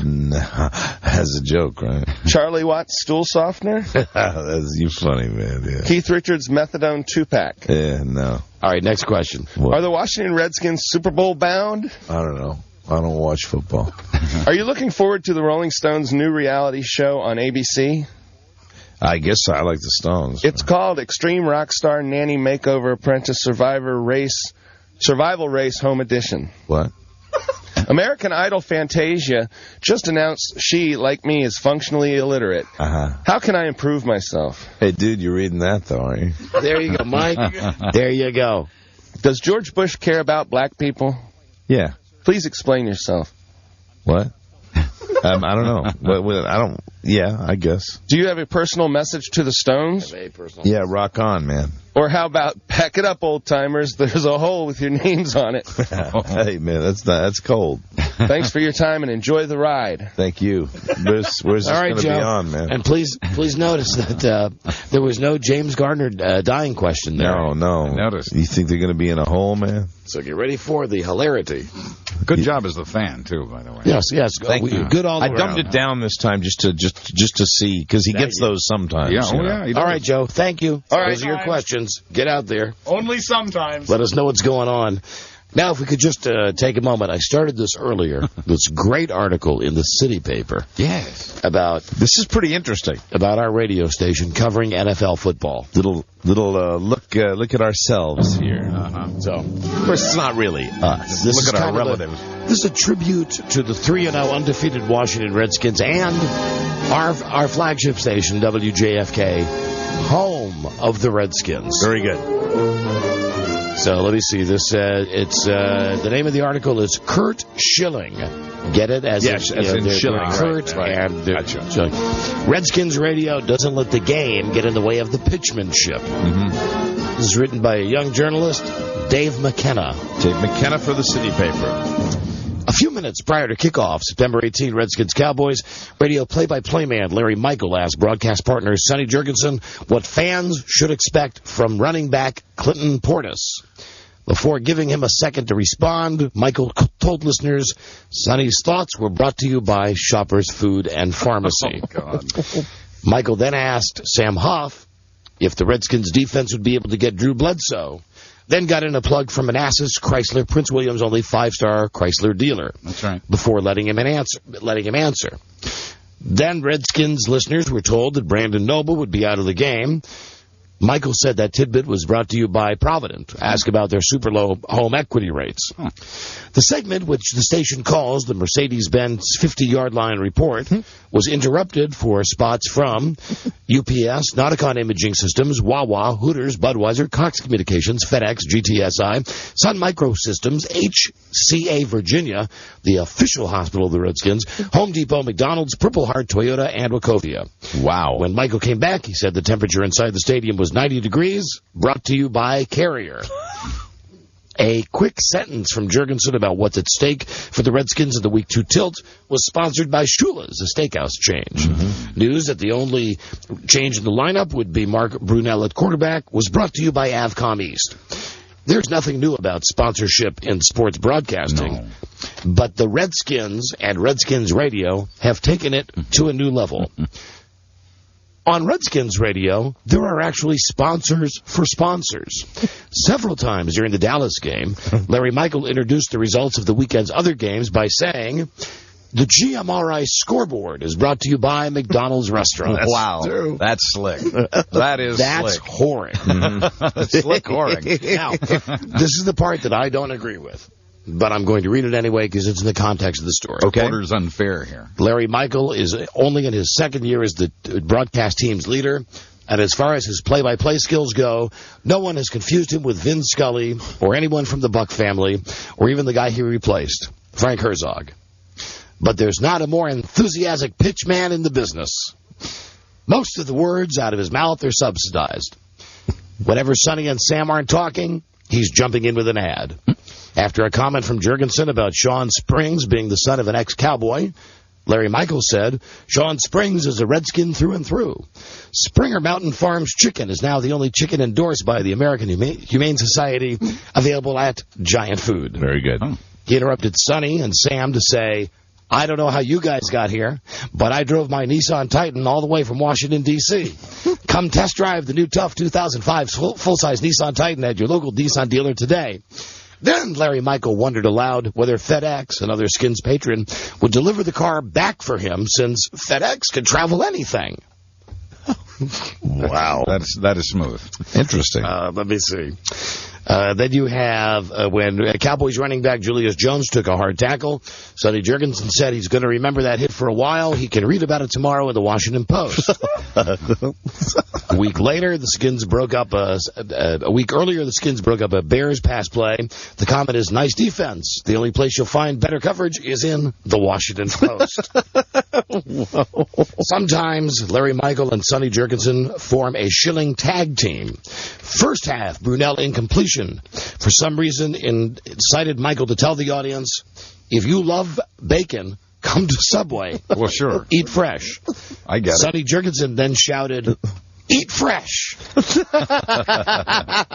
No, that's a joke, right? Charlie Watts stool softener. You funny, man. Yeah. Keith Richards methadone 2-pack. Yeah, no. All right, next question. What? Are the Washington Redskins Super Bowl bound? I don't know. I don't watch football. Are you looking forward to the Rolling Stones' new reality show on ABC? I guess I like the Stones. It's called Extreme Rockstar Nanny Makeover Apprentice Survival Race Home Edition. What? American Idol Fantasia just announced she, like me, is functionally illiterate. How can I improve myself? Hey, dude, you're reading that, though, aren't you? There you go, Mike. There you go. Does George Bush care about black people? Yeah. Please explain yourself. What? I don't know. I don't. Yeah, I guess. Do you have a personal message to the Stones? Yeah, rock on, man. Or how about, pack it up, old-timers. There's a hole with your names on it. Hey, man, that's cold. Thanks for your time and enjoy the ride. Thank you. Where's this going to be on, man? And please notice that there was no James Gardner dying question there. No. Notice. You think they're going to be in a hole, man? So get ready for the hilarity. Good job as the fan, too, by the way. Yes. Thank you. Good all I around. dumped it down this time just to see, because he gets those sometimes. Yeah, you know? All right, Joe. Thank you. All right, those are your questions. Get out there. Only sometimes. Let us know what's going on. Now, if we could just take a moment. I started this earlier. This great article in the City paper. Yes. About... This is pretty interesting. About our radio station covering NFL football. Little look at ourselves here. So, of course, it's not really us. Look at our relatives. This is a tribute to the 3-0 undefeated Washington Redskins and our flagship station, WJFK, home of the Redskins. Very good. So let me see. This it's the name of the article is Kurt Schilling. Get it? As in Schilling. Kurt and gotcha. Redskins radio doesn't let the game get in the way of the pitchmanship. This is written by a young journalist, Dave McKenna. Dave McKenna for the City paper. A few minutes prior to kickoff, September 18, Redskins-Cowboys, radio play-by-play man Larry Michael asked broadcast partner Sonny Jurgensen what fans should expect from running back Clinton Portis. Before giving him a second to respond, Michael told listeners Sonny's thoughts were brought to you by Shoppers Food and Pharmacy. Oh, God. Michael then asked Sam Hoff if the Redskins defense would be able to get Drew Bledsoe. Then got in a plug from Manassas Chrysler, Prince William's only 5-star Chrysler dealer. That's right. Before letting him answer. Then Redskins listeners were told that Brandon Noble would be out of the game. Michael said that tidbit was brought to you by Provident. Ask about their super low home equity rates. The segment, which the station calls the Mercedes-Benz 50-yard line report, was interrupted for spots from UPS, Nauticon Imaging Systems, Wawa, Hooters, Budweiser, Cox Communications, FedEx, GTSI, Sun Microsystems, HCA Virginia, the official hospital of the Redskins, Home Depot, McDonald's, Purple Heart, Toyota, and Wachovia. Wow. When Michael came back, he said the temperature inside the stadium was 90 degrees, brought to you by Carrier. A quick sentence from Jurgensen about what's at stake for the Redskins in the Week 2 tilt was sponsored by Shula's, a steakhouse change. News that the only change in the lineup would be Mark Brunell at quarterback was brought to you by Avcom East. There's nothing new about sponsorship in sports broadcasting, but the Redskins and Redskins Radio have taken it to a new level. On Redskins Radio, there are actually sponsors for sponsors. Several times during the Dallas game, Larry Michael introduced the results of the weekend's other games by saying, the GMRI scoreboard is brought to you by McDonald's Restaurants. Wow. That's slick. That's slick. Whoring. Slick whoring. Now, this is the part that I don't agree with. But I'm going to read it anyway because it's in the context of the story. Okay. Reporter's unfair here. Larry Michael is only in his second year as the broadcast team's leader. And as far as his play-by-play skills go, no one has confused him with Vin Scully or anyone from the Buck family or even the guy he replaced, Frank Herzog. But there's not a more enthusiastic pitch man in the business. Most of the words out of his mouth are subsidized. Whenever Sonny and Sam aren't talking, he's jumping in with an ad. After a comment from Jurgensen about Sean Springs being the son of an ex-cowboy, Larry Michael said, Sean Springs is a Redskin through and through. Springer Mountain Farms chicken is now the only chicken endorsed by the American Humane Society, available at Giant Food. Very good. He interrupted Sonny and Sam to say, I don't know how you guys got here, but I drove my Nissan Titan all the way from Washington, D.C. Come test drive the new Tough 2005 full-size Nissan Titan at your local Nissan dealer today. Then Larry Michael wondered aloud whether FedEx, another Skins patron, would deliver the car back for him since FedEx could travel anything. Wow. That is smooth. Interesting. Let me see. Then you have when Cowboys running back Julius Jones took a hard tackle. Sonny Jurgensen said he's going to remember that hit for a while. He can read about it tomorrow in the Washington Post. A week later, the Skins broke up a week earlier, the Skins broke up a Bears pass play. The comment is, nice defense. The only place you'll find better coverage is in the Washington Post. Sometimes Larry Michael and Sonny Jurgensen form a shilling tag team. First half, Brunel incompletion. For some reason, incited Michael to tell the audience, if you love bacon, come to Subway. Well, sure. Eat fresh. I get it. Sonny Jurgensen then shouted, eat fresh.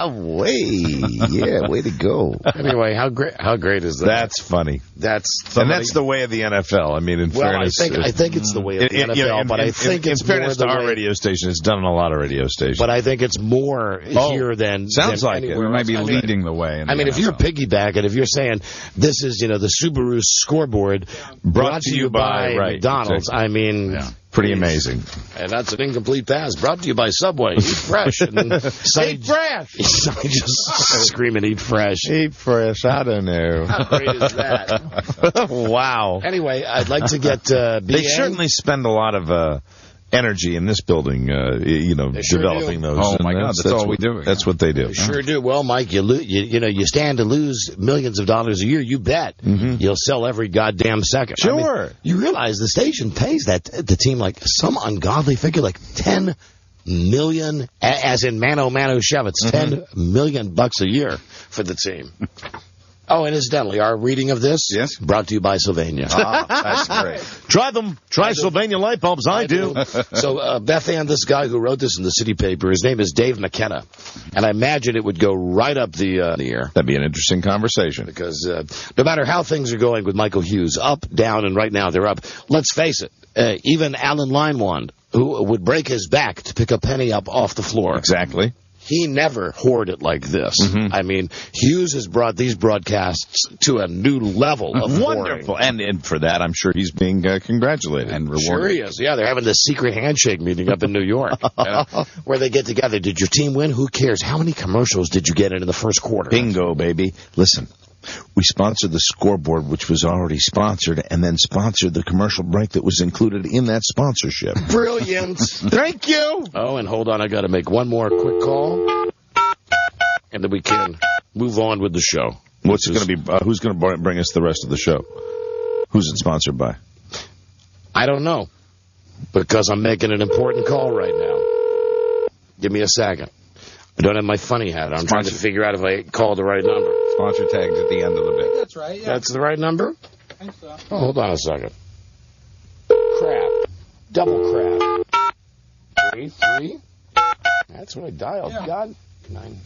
Way to go. Anyway, how great is that? That's funny. And that's the way of the NFL. I mean, in fairness, I think it's the way of the NFL, but I think it's in fairness more to our radio station. It's done on a lot of radio stations. But I think it's more here than sounds than like it. We might be leading the way. I mean, if you're piggybacking, if you're saying this is the Subaru scoreboard brought to you by McDonald's, exactly. I mean. Pretty amazing. And that's an incomplete pass brought to you by Subway. Eat fresh. And Eat fresh. Sonny just screaming, eat fresh. Eat fresh. I don't know. How great is that? Wow. Anyway, I'd like to get BA. They certainly spend a lot of energy in this building, developing those. Oh, my God, that's all we do. That's what they do. They sure do. Well, Mike, you stand to lose millions of dollars a year. You bet. Mm-hmm. You'll sell every goddamn second. Sure. I mean, you realize the station pays the team like some ungodly figure, like $10 million, as in Mano Shove. It's $10 million bucks a year for the team. Oh, and incidentally, our reading of this brought to you by Sylvania. That's great. Try Sylvania light bulbs. I do. So, Beth Anne, this guy who wrote this in the city paper, his name is Dave McKenna. And I imagine it would go right up the air. That'd be an interesting conversation. Because no matter how things are going with Michael Hughes, up, down, and right now they're up. Let's face it, even Alan Linewand, who would break his back to pick a penny up off the floor. Exactly. He never hoarded like this. Mm-hmm. I mean, Hughes has brought these broadcasts to a new level of wonderful. And for that, I'm sure he's being congratulated and rewarded. Sure he is. Yeah, they're having this secret handshake meeting up in New York where they get together. Did your team win? Who cares? How many commercials did you get in the first quarter? Bingo, baby. Listen. We sponsored the scoreboard, which was already sponsored, and then sponsored the commercial break that was included in that sponsorship. Brilliant. Thank you. Oh, and hold on. I got to make one more quick call, and then we can move on with the show. What's it going to be? Who's going to bring us the rest of the show? Who's it sponsored by? I don't know, because I'm making an important call right now. Give me a second. I don't have my funny hat. I'm trying to figure out if I called the right number. Sponsor tags at the end of the bit. That's right, yeah. That's the right number? I think so. Oh, hold on a second. Crap. Double crap. 3. That's what I dialed. Yeah. God. 9.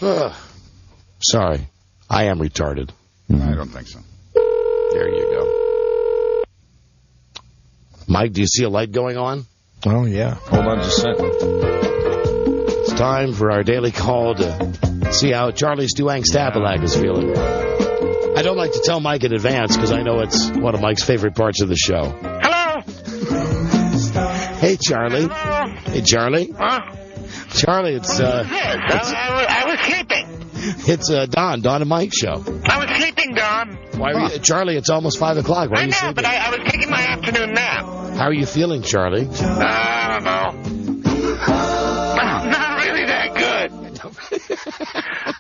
Okay. Sorry. I am retarded. I don't think so. There you go. Mike, do you see a light going on? Oh, yeah. Hold on just a second. It's time for our daily call to see how Charlie Stewang Stavalag is feeling. I don't like to tell Mike in advance because I know it's one of Mike's favorite parts of the show. Hello? Hey, Charlie. Hello? Hey, Charlie. Huh? Charlie, it's I was sleeping. It's Don and Mike show. I was sleeping, Don. Why are you, Charlie, it's almost 5 o'clock. Why are you sleeping? But I was taking my afternoon nap. How are you feeling, Charlie? I don't know. Not really that good.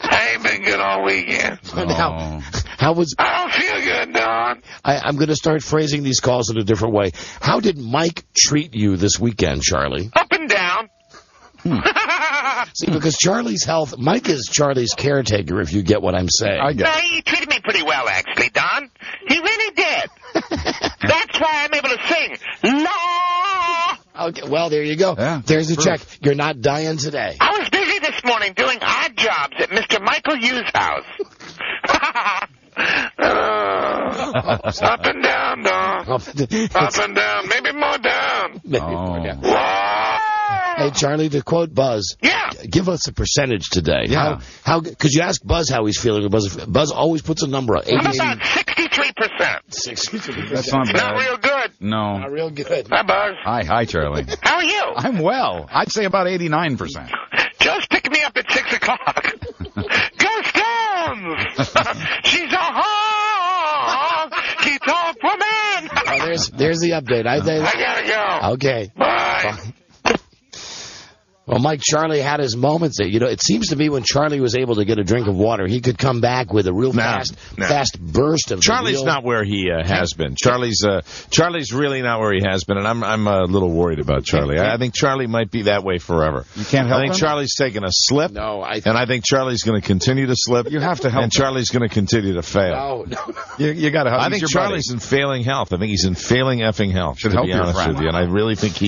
I ain't been good all weekend. How was... I don't feel good, Don. I'm going to start phrasing these calls in a different way. How did Mike treat you this weekend, Charlie? Up and down. See, because Charlie's health... Mike is Charlie's caretaker, if you get what I'm saying. No, he treated me pretty well, actually, Don. He really did. That's why I'm able to sing. La! Okay, well, there you go. Yeah, there's the check. You're not dying today. I was busy this morning doing odd jobs at Mr. Michael Hughes' house. Up and down, Don. Up and down. Maybe more down. Maybe more down. Hey, Charlie, to quote Buzz, give us a percentage today. Yeah. How could you ask Buzz how he's feeling? Buzz always puts a number on. I'm about 63%. 63%. That's not bad. Not real good. No. Not real good. Hi, Buzz. Hi, Charlie. How are you? I'm well. I'd say about 89%. Just to o'clock. Go Stones! She's a honky tonk woman. Oh, there's the update. I gotta go. Okay. Bye. Well, Mike, Charlie had his moments there. You know, it seems to me when Charlie was able to get a drink of water, he could come back with a real fast burst of. Charlie's not where he has been. Charlie's really not where he has been, and I'm a little worried about Charlie. I think Charlie might be that way forever. You can't help I think him? Charlie's taking a slip. No, and I think Charlie's going to continue to slip. You have to help and him. Charlie's going to continue to fail. No. You got to help. I think Charlie's in failing health. I think he's in failing effing health. Should to help be your honest friend. with you, and I really think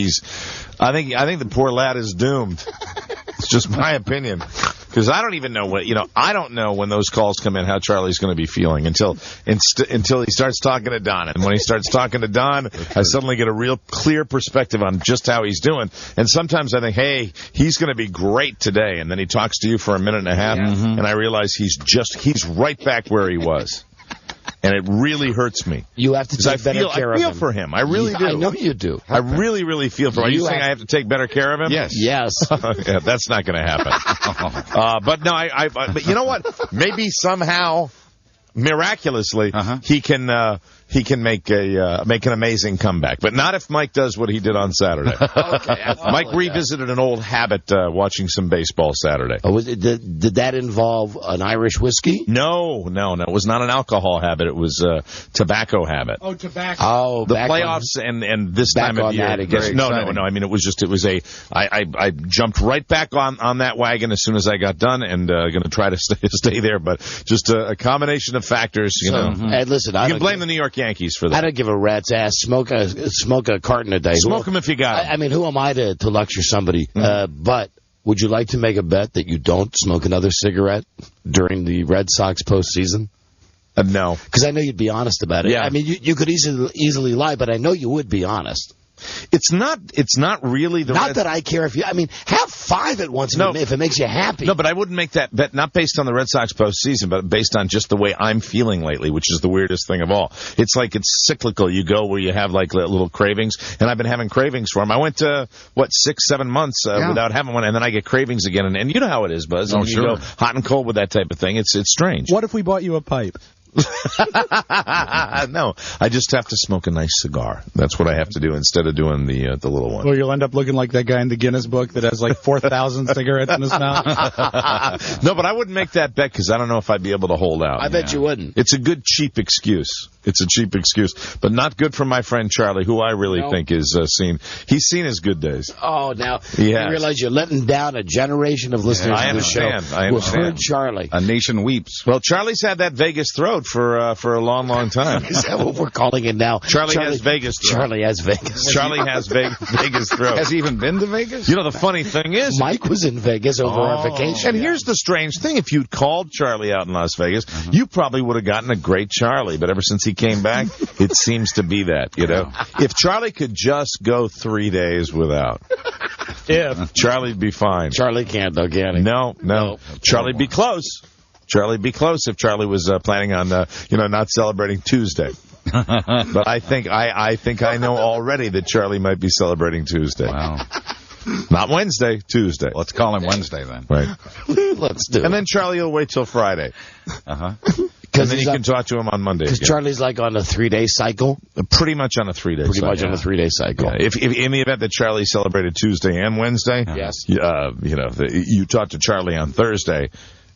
I think the poor lad is doomed. It's just my opinion, because I don't even know I don't know when those calls come in how Charlie's going to be feeling until he starts talking to Don, and when he starts talking to Don, I suddenly get a real clear perspective on just how he's doing. And sometimes I think, hey, he's going to be great today, and then he talks to you for a minute and a half, and I realize he's right back where he was. And it really hurts me. You have to take better care of him. I feel for him. I really do. I know you do. I really, really feel for him. Are you saying I have to take better care of him? Yes. Yeah, that's not going to happen. But no, but you know what? Maybe somehow, miraculously, he can make an amazing comeback. But not if Mike does what he did on Saturday. Okay, Mike revisited an old habit watching some baseball Saturday. Oh, did that involve an Irish whiskey? No. It was not an alcohol habit. It was a tobacco habit. Oh, tobacco. Oh, the playoffs and this time of year. No. I mean, I jumped right back on that wagon as soon as I got done, and going to try to stay there. But just a combination of factors, you know. Hey, listen, you can blame the New York Yankees for that. I don't give a rat's ass. Smoke a carton a day. Smoke them if you got them. I mean, who am I to lecture somebody? But would you like to make a bet that you don't smoke another cigarette during the Red Sox postseason? No. Because I know you'd be honest about it. Yeah. I mean, you could easily lie, but I know you would be honest. It's not really the... Not that I care if you... I mean, have 5 at once if it makes you happy. No, but I wouldn't make that bet, not based on the Red Sox postseason, but based on just the way I'm feeling lately, which is the weirdest thing of all. It's like it's cyclical. You go where you have like little cravings, and I've been having cravings for them. I went to, 6-7 months without having one, and then I get cravings again. And you know how it is, Buzz. Oh, when sure. You go hot and cold with that type of thing. It's strange. What if we bought you a pipe? No, I just have to smoke a nice cigar. That's what I have to do instead of doing the little one. Well, you'll end up looking like that guy in the Guinness book that has like 4,000 cigarettes in his mouth. No, but I wouldn't make that bet because I don't know if I'd be able to hold out. I bet you wouldn't. It's a good cheap excuse. It's a cheap excuse, but not good for my friend Charlie, who I really think is he's seen his good days. Oh, now you realize you're letting down a generation of listeners to the show. I understand. Who heard Charlie. A nation weeps. Well, Charlie's had that Vegas throat for a long, long time. Is that what we're calling it now? Charlie has Vegas throat. Charlie has Vegas. Charlie has Vegas throat. Has he even been to Vegas? You know, the funny thing is... Mike was in Vegas over our vacation. And here's the strange thing. If you'd called Charlie out in Las Vegas, you probably would have gotten a great Charlie. But ever since he came back, it seems to be that, you know. If Charlie could just go 3 days without... Charlie'd be fine. Charlie can't, though, can he? No. Charlie'd be close. Charlie'd be close if Charlie was planning on, not celebrating Tuesday. But I think I know already that Charlie might be celebrating Tuesday. Wow. Not Wednesday, Tuesday. Let's call him Wednesday then. Right. Let's do it. And then Charlie will wait till Friday. And then you can talk to him on Monday. Because Charlie's like on a 3-day cycle? Pretty much on a 3-day cycle. Pretty much on a 3-day cycle. Yeah. If in the event that Charlie celebrated Tuesday and Wednesday, you talk to Charlie on Thursday,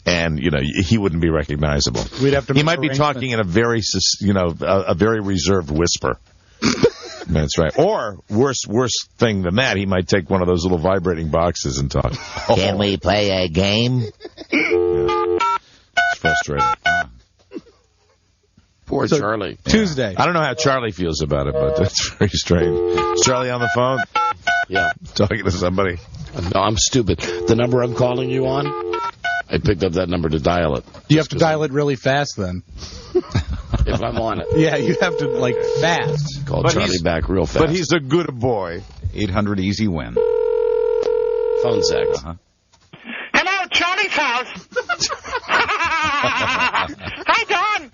and he wouldn't be recognizable. We'd have to. He might be talking in a very a very reserved whisper. That's right. Or worse thing than that, he might take one of those little vibrating boxes and talk. Can we play a game? It's frustrating. Poor Charlie. Tuesday. I don't know how Charlie feels about it, but that's very strange. Is Charlie on the phone? Yeah. Talking to somebody. No, I'm stupid. The number I'm calling you on, I picked up that number to dial it. You have to dial it really fast then. If I'm on it. Yeah, you have to, fast. Call Charlie back real fast. But he's a good boy. 800 easy win. Phone sex. Hello, Charlie's house. Hi, Don.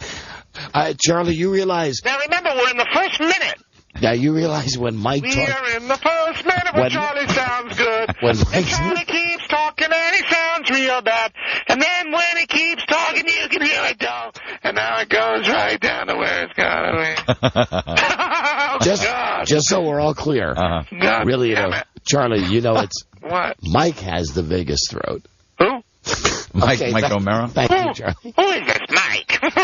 Charlie, you realize... Now, remember, we're in the first minute. Now, you realize when Mike We're in the first minute when Charlie sounds good. When and Charlie keeps talking and he sounds real bad. And then when he keeps talking, you can hear it go. And now it goes right down to where it's gotta be. Just so we're all clear, God really, Charlie, it's what? Mike has the Vegas throat. Who? Mike O'Mara? Thank you, Charlie. Who is this Mike? Who is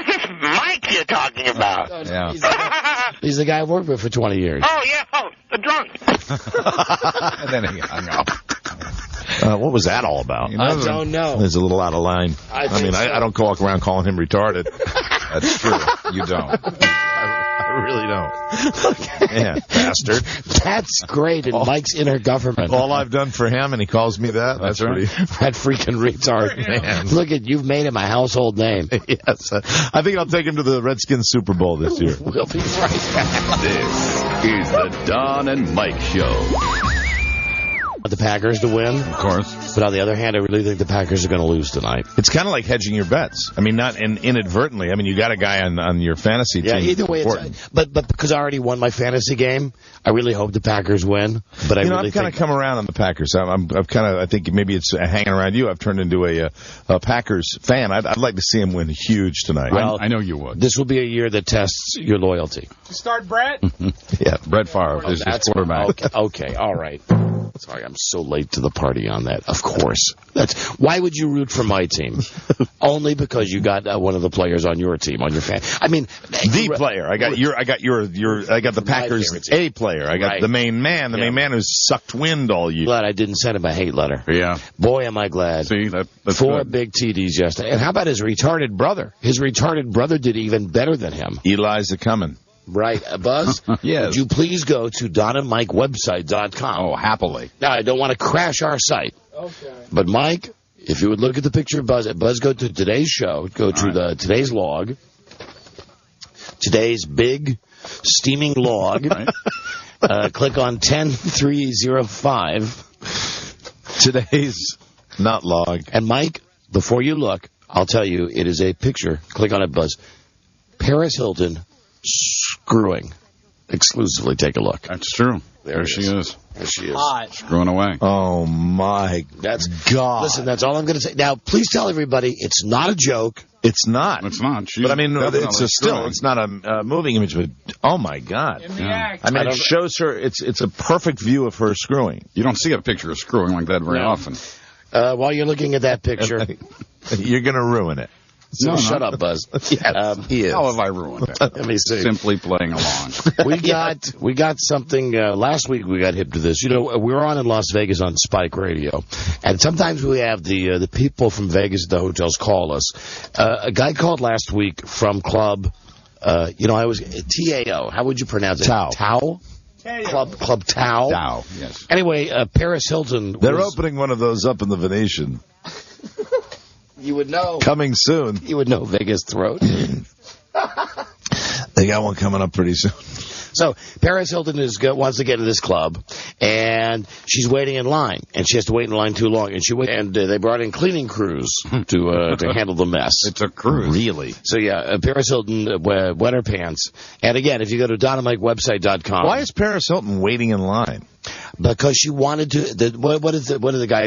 this Mike you're talking about? Yeah. He's the guy I worked with for 20 years. Oh, yeah. The drunk. And then he hung up. What was that all about? I don't know. It's a little out of line. I don't walk around calling him retarded. That's true. You don't. I really don't. Yeah, bastard. That's great in Mike's inner government. All I've done for him, and he calls me that. That's right. That freaking retard. Man. Look you've made him a household name. Yes. I think I'll take him to the Redskins Super Bowl this year. We'll be right back. This is the Don and Mike Show. The Packers to win, of course. But on the other hand, I really think the Packers are going to lose tonight. It's kind of like hedging your bets. I mean, not inadvertently. I mean, you got a guy on your fantasy team. Yeah, either way, but because I already won my fantasy game, I really hope the Packers win. But I've kind of come around on the Packers. I think maybe it's hanging around you. I've turned into a Packers fan. I'd like to see him win huge tonight. Well, I know you would. This will be a year that tests your loyalty. Start Brett? Yeah, Brett Favre is his quarterback. Okay, all right. Sorry, I'm so late to the party on that. Of course. Why would you root for my team? Only because you got one of the players on your team, on your fan. I mean, the player. I got the Packers A player. I got the main man. The main man who's sucked wind all year. Glad I didn't send him a hate letter. Yeah. Boy, am I glad. See, that's 4 good. big TDs yesterday. And how about his retarded brother? His retarded brother did even better than him. Eli's a coming. Right. Buzz? Yes. Would you please go to DonandMikeWebsite.com? Oh, happily. Now, I don't want to crash our site. Okay. But, Mike, if you would look at the picture of Buzz, go to today's show, go to today's log, today's big steaming log, click on 10305. Today's not log. And, Mike, before you look, I'll tell you, it is a picture. Click on it, Buzz. Paris Hilton screwing. Exclusively, take a look. That's true. There she is. There she is. Hot. Screwing away. Oh, my God. Listen, that's all I'm going to say. Now, please tell everybody it's not a joke. It's not. It's not. But, I mean, it's not a moving image, but, oh, my God. In the act. I mean, it shows her, it's a perfect view of her screwing. You don't see a picture of screwing like that very often. While you're looking at that picture. You're going to ruin it. So shut up, Buzz. Yes, he is. How have I ruined it? Let me see. Simply playing along. We got something, last week we got hip to this. You know, we were on in Las Vegas on Spike Radio, and sometimes we have the people from Vegas at the hotels call us. A guy called last week from Club, I was, TAO, how would you pronounce it? Tao. Club Tao. Tao, yes. Anyway, Paris Hilton They're opening one of those up in the Venetian. You would know. Coming soon. You would know Vegas throat. They got one coming up pretty soon. So Paris Hilton wants to get to this club, and she's waiting in line, and she has to wait in line too long. And they brought in cleaning crews to handle the mess. It's a cruise. Really? So yeah, Paris Hilton wet her pants. And again, if you go to DonandMikeWebsite.com. Why is Paris Hilton waiting in line? Because she wanted to. What did the guy?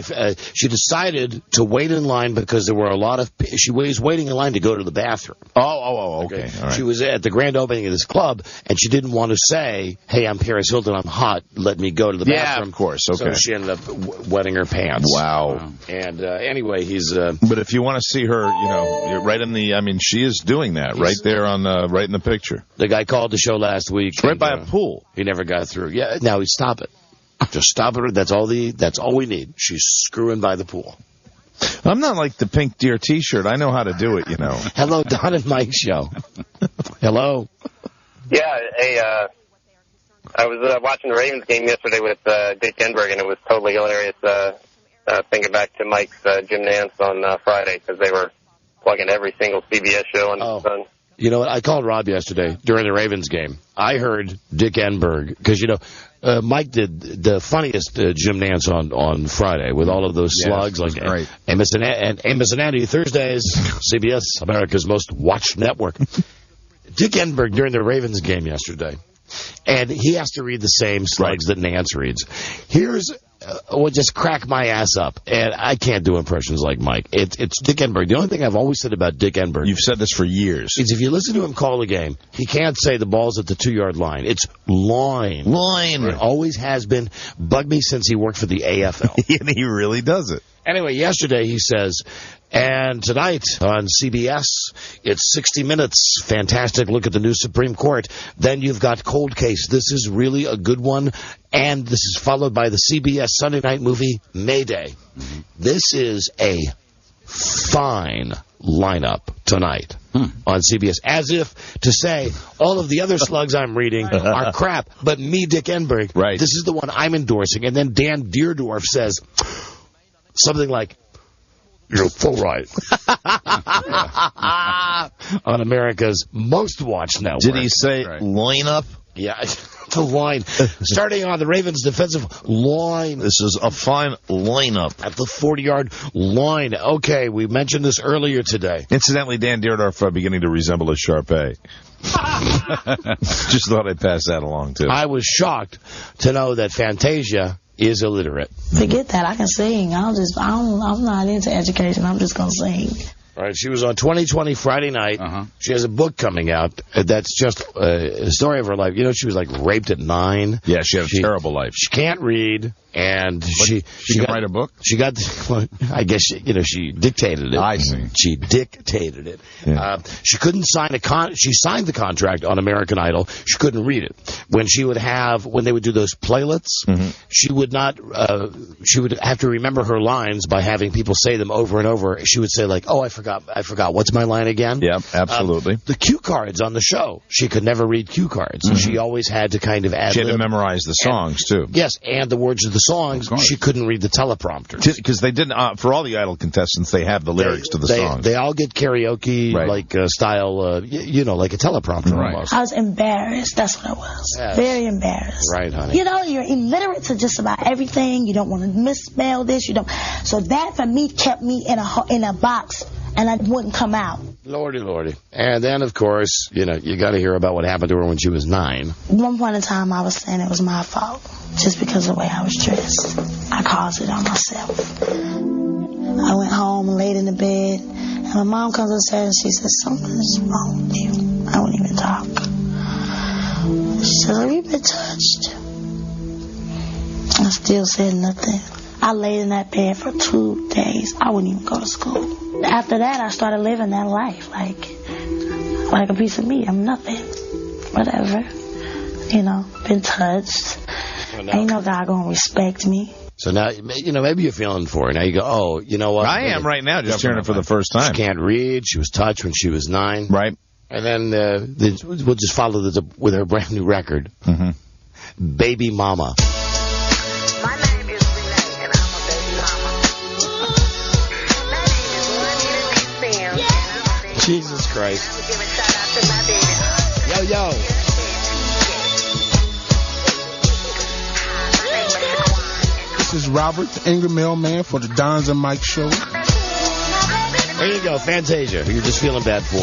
She decided to wait in line because there were a lot of. She was waiting in line to go to the bathroom. Okay. All right. She was at the grand opening of this club, and she didn't want to say, "Hey, I'm Paris Hilton. I'm hot. Let me go to the bathroom." Yeah, of course. Okay. So she ended up wetting her pants. Wow. And anyway, he's. But if you want to see her, you're right in the. I mean, she is doing that right there right in the picture. The guy called the show last week. Right by a pool. He never got through. Yeah. Now stop it. Just stop it. That's all we need. She's screwing by the pool. I'm not like the pink deer T-shirt. I know how to do it, Hello, Don and Mike show. Hello. Yeah, I was watching the Ravens game yesterday with Dick Enberg, and it was totally hilarious thinking back to Mike's Jim Nance on Friday, because they were plugging every single CBS show on the Sun. You know what? I called Rob yesterday during the Ravens game. I heard Dick Enberg, because, Mike did the funniest Jim Nance on Friday with all of those slugs. Like Amos and Andy, Thursdays, CBS, America's most watched network. Dick Enberg during the Ravens game yesterday. And he has to read the same slugs that Nance reads. Here's would just crack my ass up. And I can't do impressions like Mike. It's Dick Enberg. The only thing I've always said about Dick Enberg. You've said this for years. Is if you listen to him call a game, he can't say the ball's at the 2-yard line. It's line. Line. It always has been. Bugged me since he worked for the AFL. And he really does it. Anyway, yesterday he says, and tonight on CBS, it's 60 Minutes. Fantastic look at the new Supreme Court. Then you've got Cold Case. This is really a good one. And this is followed by the CBS Sunday night movie, Mayday. This is a fine lineup tonight on CBS. As if to say, all of the other slugs I'm reading are crap, but me, Dick Enberg, this is the one I'm endorsing. And then Dan Deerdorf says something like, you're full right. On America's most watched network. Did he say line up? Yeah, the line. Starting on the Ravens' defensive line. This is a fine lineup. At the 40-yard line. Okay, we mentioned this earlier today. Incidentally, Dan Deerdorf beginning to resemble a Sharpay. Just thought I'd pass that along, too. I was shocked to know that Fantasia is illiterate. Forget that. I can sing. I'm not into education. I'm just going to sing. All right, she was on 2020 Friday night. She has a book coming out that's just a story of her life. You know, she was like raped at 9. Yeah, she had a terrible life. She can't read, and she can write a book? She got, I guess, she dictated it. I see. She dictated it. Yeah. She couldn't sign she signed the contract on American Idol. She couldn't read it. When they would do those playlets, she would not, she would have to remember her lines by having people say them over and over. She would say like, oh, I forgot. What's my line again? Yeah, absolutely. The cue cards on the show. She could never read cue cards. She always had to kind of ad-lib. She had to memorize the songs, too. Yes, and the words of the songs. She couldn't read the teleprompters. Because they didn't, for all the Idol contestants, they have the lyrics to the songs. They all get karaoke, style, like a teleprompter almost. I was embarrassed. That's what I was. Yes. Very embarrassed. Right, honey. You know, you're illiterate to just about everything. You don't want to misspell this. So that, for me, kept me in a box. And I wouldn't come out. Lordy. And then, of course, you got to hear about what happened to her when she was 9. At one point in time, I was saying it was my fault, just because of the way I was dressed. I caused it on myself. I went home and laid in the bed, and my mom comes upstairs and she says, something's wrong with you. I wouldn't even talk. She says, have you been touched? I still said nothing. I laid in that bed for 2 days. I wouldn't even go to school. After that, I started living that life like a piece of meat. I'm nothing. Whatever. Been touched. Ain't no God gonna respect me. So now, maybe you're feeling for her. Now you go, oh, you know what? I am right now, just hearing it for the first time. She can't read. She was touched when she was 9. Right. And then we'll just follow this up with her brand new record. Baby Mama. Jesus Christ. Yo. This is Robert, the Anger Mailman for the Dons and Mike Show. There you go, Fantasia, who you're just feeling bad for.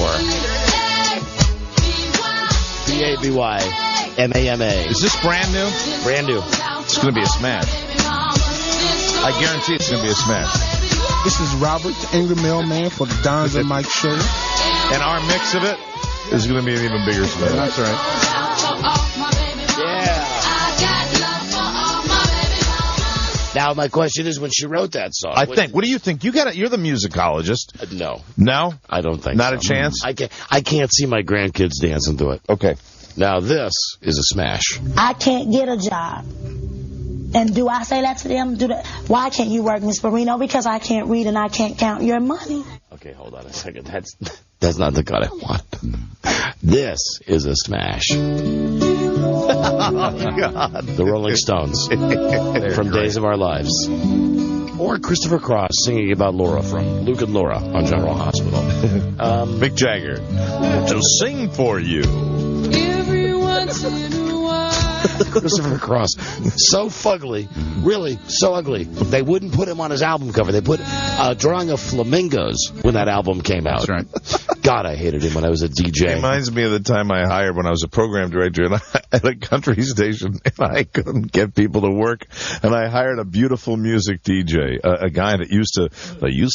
Baby-mama. Is this brand new? Brand new. It's going to be a smash. I guarantee it's going to be a smash. This is Robert, the Anger Mailman for the Dons and Mike Show. And our mix of it is going to be an even bigger smash. That's right. Yeah. Now, my question is, when she wrote that song... What do you think? You're the musicologist. No. No? I don't think Not a chance? I can't see my grandkids dancing to it. Okay. Now, this is a smash. I can't get a job. And do I say that to them? Why can't you work, Miss Marino? Because I can't read and I can't count your money. Okay, hold on a second. That's not the cut I want. This is a smash. Oh, God. The Rolling Stones from Days of Our Lives. Or Christopher Cross singing about Laura from Luke and Laura on General Hospital. Mick Jagger, to sing for you. Every once in a while. Christopher Cross. So fugly. Really, so ugly. They wouldn't put him on his album cover. They put a drawing of flamingos when that album came out. That's right. God, I hated him when I was a DJ. It reminds me of the time I hired when I was a program director, and at a country station, and I couldn't get people to work, and I hired a beautiful music DJ, a guy that used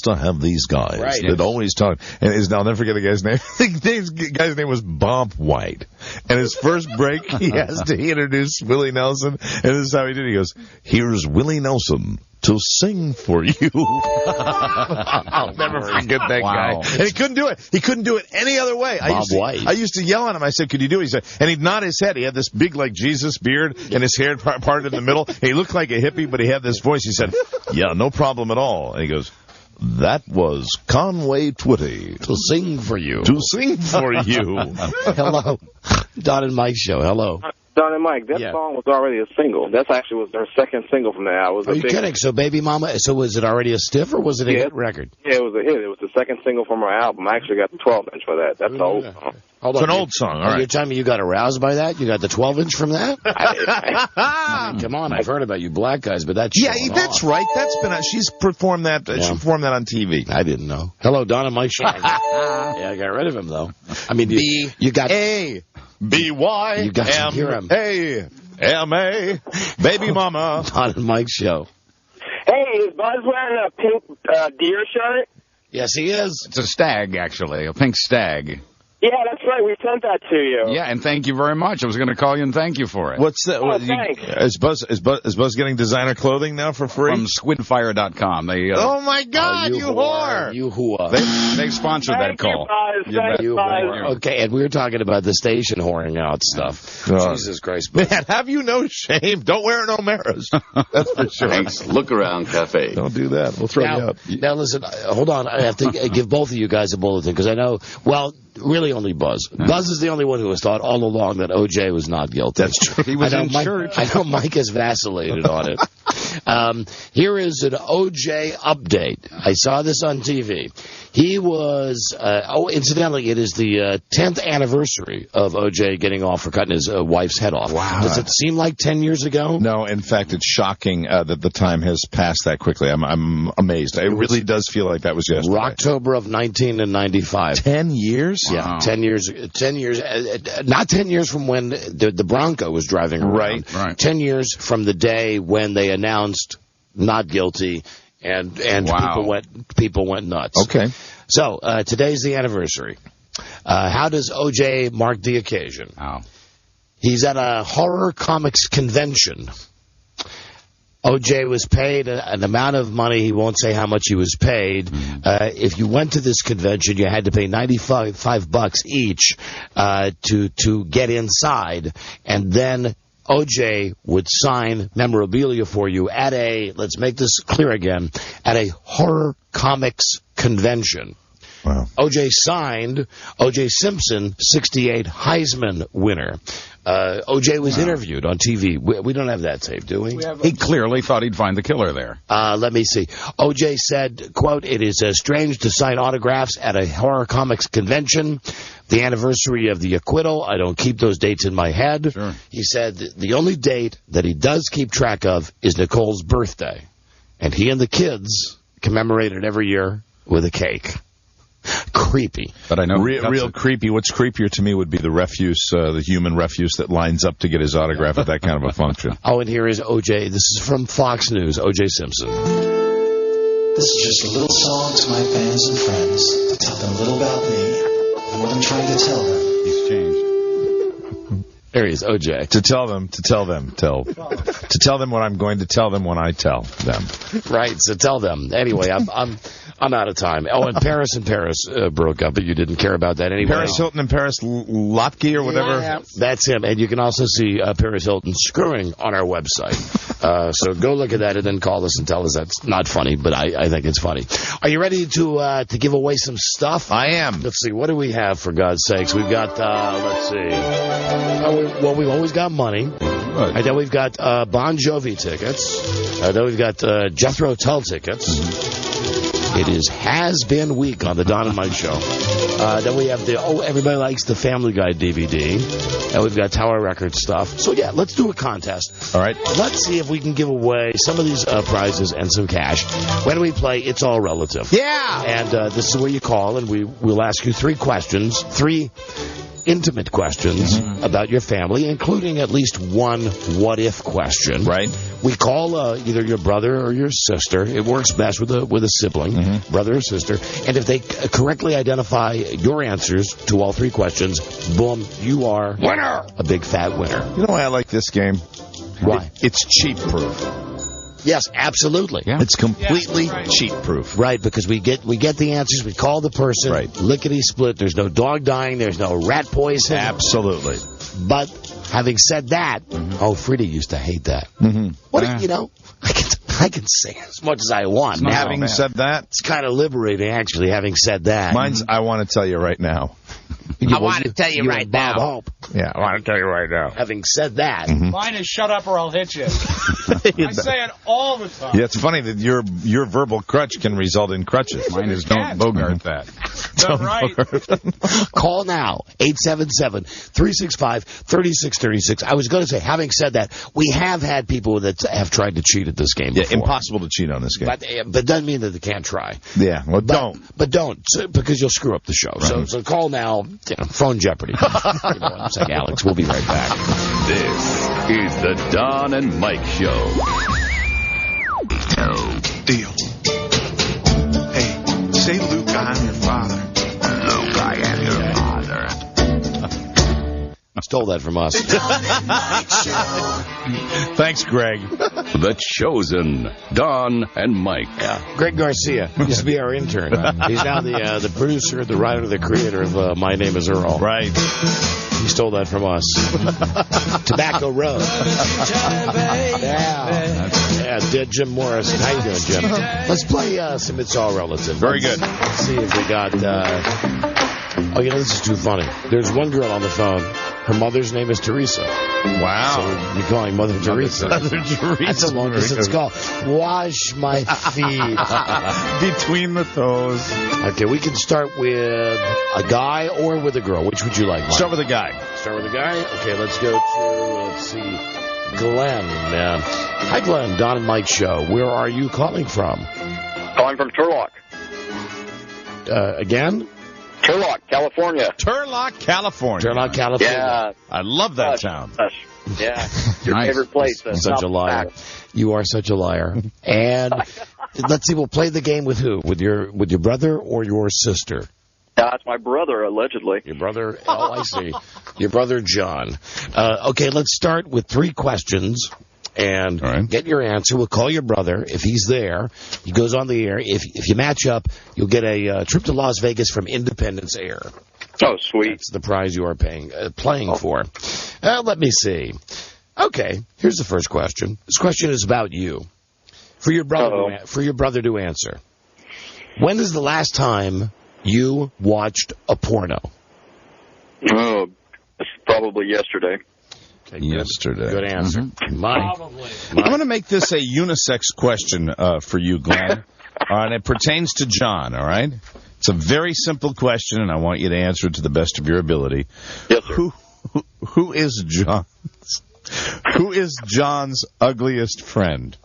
to have these guys that always talk, and I'll never forget the guy's name. The guy's name was Bob White, and his first break, he has to introduce Willie Nelson, and this is how he did it. He goes, "Here's Willie Nelson to sing for you." I'll never forget that guy. And he couldn't do it. He couldn't do it any other way. I used to yell at him. I said, "Could you do it?" He said, and he'd nod his head. He had this big, like, Jesus beard, and his hair parted in the middle. And he looked like a hippie, but he had this voice. He said, "Yeah, no problem at all." And he goes, "That was Conway Twitty to sing for you." To sing for you. Hello. Don and Mike show. Hello. Don and Mike, that song was already a single. That actually was their second single from the album. Are you kidding? So Baby Mama, so was it already a stiff or was it a hit record? Yeah, it was a hit. It was the second single from our album. I actually got the 12-inch for that. That's the old song. It's an old song, all right. You're telling me you got aroused by that? You got the 12-inch from that? I mean, come on, I've heard about you black guys, but that's that's right. That's been she's performed that. She performed that on TV. I didn't know. Hello, Don and Mike show. Yeah, I got rid of him though. I mean, you got B-Y-M-A, you got to hear him. M-A, Baby Mama. Don and Mike show. Hey, is Buzz wearing a pink deer shirt? Yes, he is. It's a stag, actually, a pink stag. Yeah, that's right. We sent that to you. Yeah, and thank you very much. I was going to call you and thank you for it. What's that? Thanks. Is Buzz getting designer clothing now for free? From squidfire.com. They, oh, my God, you whore. You whore. They sponsored that call. You whore. Okay, and we were talking about the station whoring out stuff. Jesus Christ. Man, have you no shame? Don't wear no mirrors. That's for sure. Thanks. Look Around Cafe. Don't do that. We'll throw you out. Now, listen, hold on. I have to give both of you guys a bulletin because I know, well, really only Buzz. Buzz is the only one who has thought all along that O.J. was not guilty. That's true. He was in church. I know Mike has vacillated on it. Here is an O.J. update. I saw this on TV. He was, incidentally, it is the 10th anniversary of O.J. getting off for cutting his wife's head off. Wow. Does it seem like 10 years ago? No, in fact, it's shocking that the time has passed that quickly. I'm amazed. It really does feel like that was yesterday. October of 1995. 10 years? Yeah, wow. 10 years. 10 years. Not 10 years from when the Bronco was driving around. Right. 10 years from the day when they announced not guilty, and people went nuts. Okay. So today's the anniversary. How does O.J. mark the occasion? Oh. He's at a horror comics convention. O.J. was paid an amount of money. He won't say how much he was paid. If you went to this convention, you had to pay $95 each to get inside, and then O.J. would sign memorabilia for you at let's make this clear again, at a horror comics convention. Wow. O.J. signed O.J. Simpson, 68 Heisman winner. O.J. was interviewed on TV. We don't have that tape, do we? He clearly thought he'd find the killer there. Let me see. O.J. said, quote, "It is strange to sign autographs at a horror comics convention. The anniversary of the acquittal, I don't keep those dates in my head." Sure. He said the only date that he does keep track of is Nicole's birthday. And he and the kids commemorate it every year with a cake. Creepy. But I know real creepy. What's creepier to me would be the refuse, the human refuse that lines up to get his autograph at that kind of a function. Oh, and here is O.J. This is from Fox News, O.J. Simpson. This is just a little song to my fans and friends to tell them a little about me and what I'm trying to tell them. He's changed. There he is, O.J. To tell them what I'm going to tell them when I tell them. Right, so tell them. Anyway, I'm out of time. Oh, and Paris broke up, but you didn't care about that anyway. Paris Hilton and Paris Lotke or whatever. Yeah, that's him. And you can also see Paris Hilton screwing on our website. So go look at that and then call us and tell us that's not funny, but I think it's funny. Are you ready to give away some stuff? I am. Let's see. What do we have, for God's sakes? We've got, let's see. Well, we've always got money. Right. And then we've got Bon Jovi tickets. Then we've got Jethro Tull tickets. It is Has Been Week on the Don and Mike Show. Then we have everybody likes the Family Guy DVD. And we've got Tower Records stuff. So, yeah, let's do a contest. All right. Let's see if we can give away some of these prizes and some cash. When we play, it's all relative. Yeah. And this is where you call, and we'll ask you 3 questions. 3 intimate questions about your family, including at least one what-if question. Right. We call either your brother or your sister. It works best with a sibling, brother or sister. And if they correctly identify your answers to all 3 questions, boom, you are winner. A big fat winner. You know why I like this game? Why? It's cheat-proof. Yes, absolutely. Yeah. It's completely cheat-proof. Right, because we get the answers, we call the person, lickety-split, there's no dog dying, there's no rat poison. Absolutely. But having said that, Frida used to hate that. What, you know, I can say as much as I want. Having said that, it's kind of liberating, actually, having said that. Mine's I want to tell you right now. I want to tell you right now. Hope. Yeah, I want to tell you right now. Having said that. Mine is shut up or I'll hit you. I say it all the time. Yeah, it's funny that your verbal crutch can result in crutches. Mine is don't bogart that. That's right. Call now, 877-365-3636. I was going to say, having said that, we have had people that have tried to cheat at this game before. Impossible to cheat on this game. But doesn't mean that they can't try. Yeah, well, don't. But don't, because you'll screw up the show. Right. So call now, phone Jeopardy. It's like Alex. We'll be right back. This is the Don and Mike Show. Deal. Hey, say Luke, I am your father. Luke, I am your father. Stole that from us. Thanks, Greg. The Chosen, Don and Mike. Yeah, Greg Garcia used to be our intern. He's now the producer, the writer, the creator of My Name is Earl. Right. He stole that from us. Tobacco Road. Yeah, Jim Morrison. How you doing, Jim? Let's play some It's All Relative. Very good. Let's see if we got... this is too funny. There's one girl on the phone. Her mother's name is Teresa. Wow. So we're calling Mother Teresa. Mother Teresa. That's a long distance call. Wash my feet. Between the toes. Okay, we can start with a guy or with a girl. Which would you like, Mike? Start with a guy. Start with a guy? Okay, let's go to, Glenn. Hi, Glenn. Don and Mike Show. Where are you calling from? Calling from Turlock. Again? Turlock, California. Turlock, California. Turlock, California. Yeah. I love that town. Yeah. Your favorite place. Such a liar. You are such a liar. And let's see, we'll play the game with who? With your brother or your sister? That's my brother, allegedly. Your brother? Oh, I see. Your brother, John. Okay, let's start with 3 questions. And get your answer. We'll call your brother. If he's there, he goes on the air. If you match up, you'll get a trip to Las Vegas from Independence Air. Oh, sweet. That's the prize you are playing for. Let me see. Okay, here's the first question. This question is about you. For your brother to answer. When is the last time you watched a porno? Oh, it's probably yesterday. Yesterday. Good answer. Mike. I'm going to make this a unisex question for you, Glenn. All right, it pertains to John, all right? It's a very simple question, and I want you to answer it to the best of your ability. Yes, sir. Who is John's ugliest friend?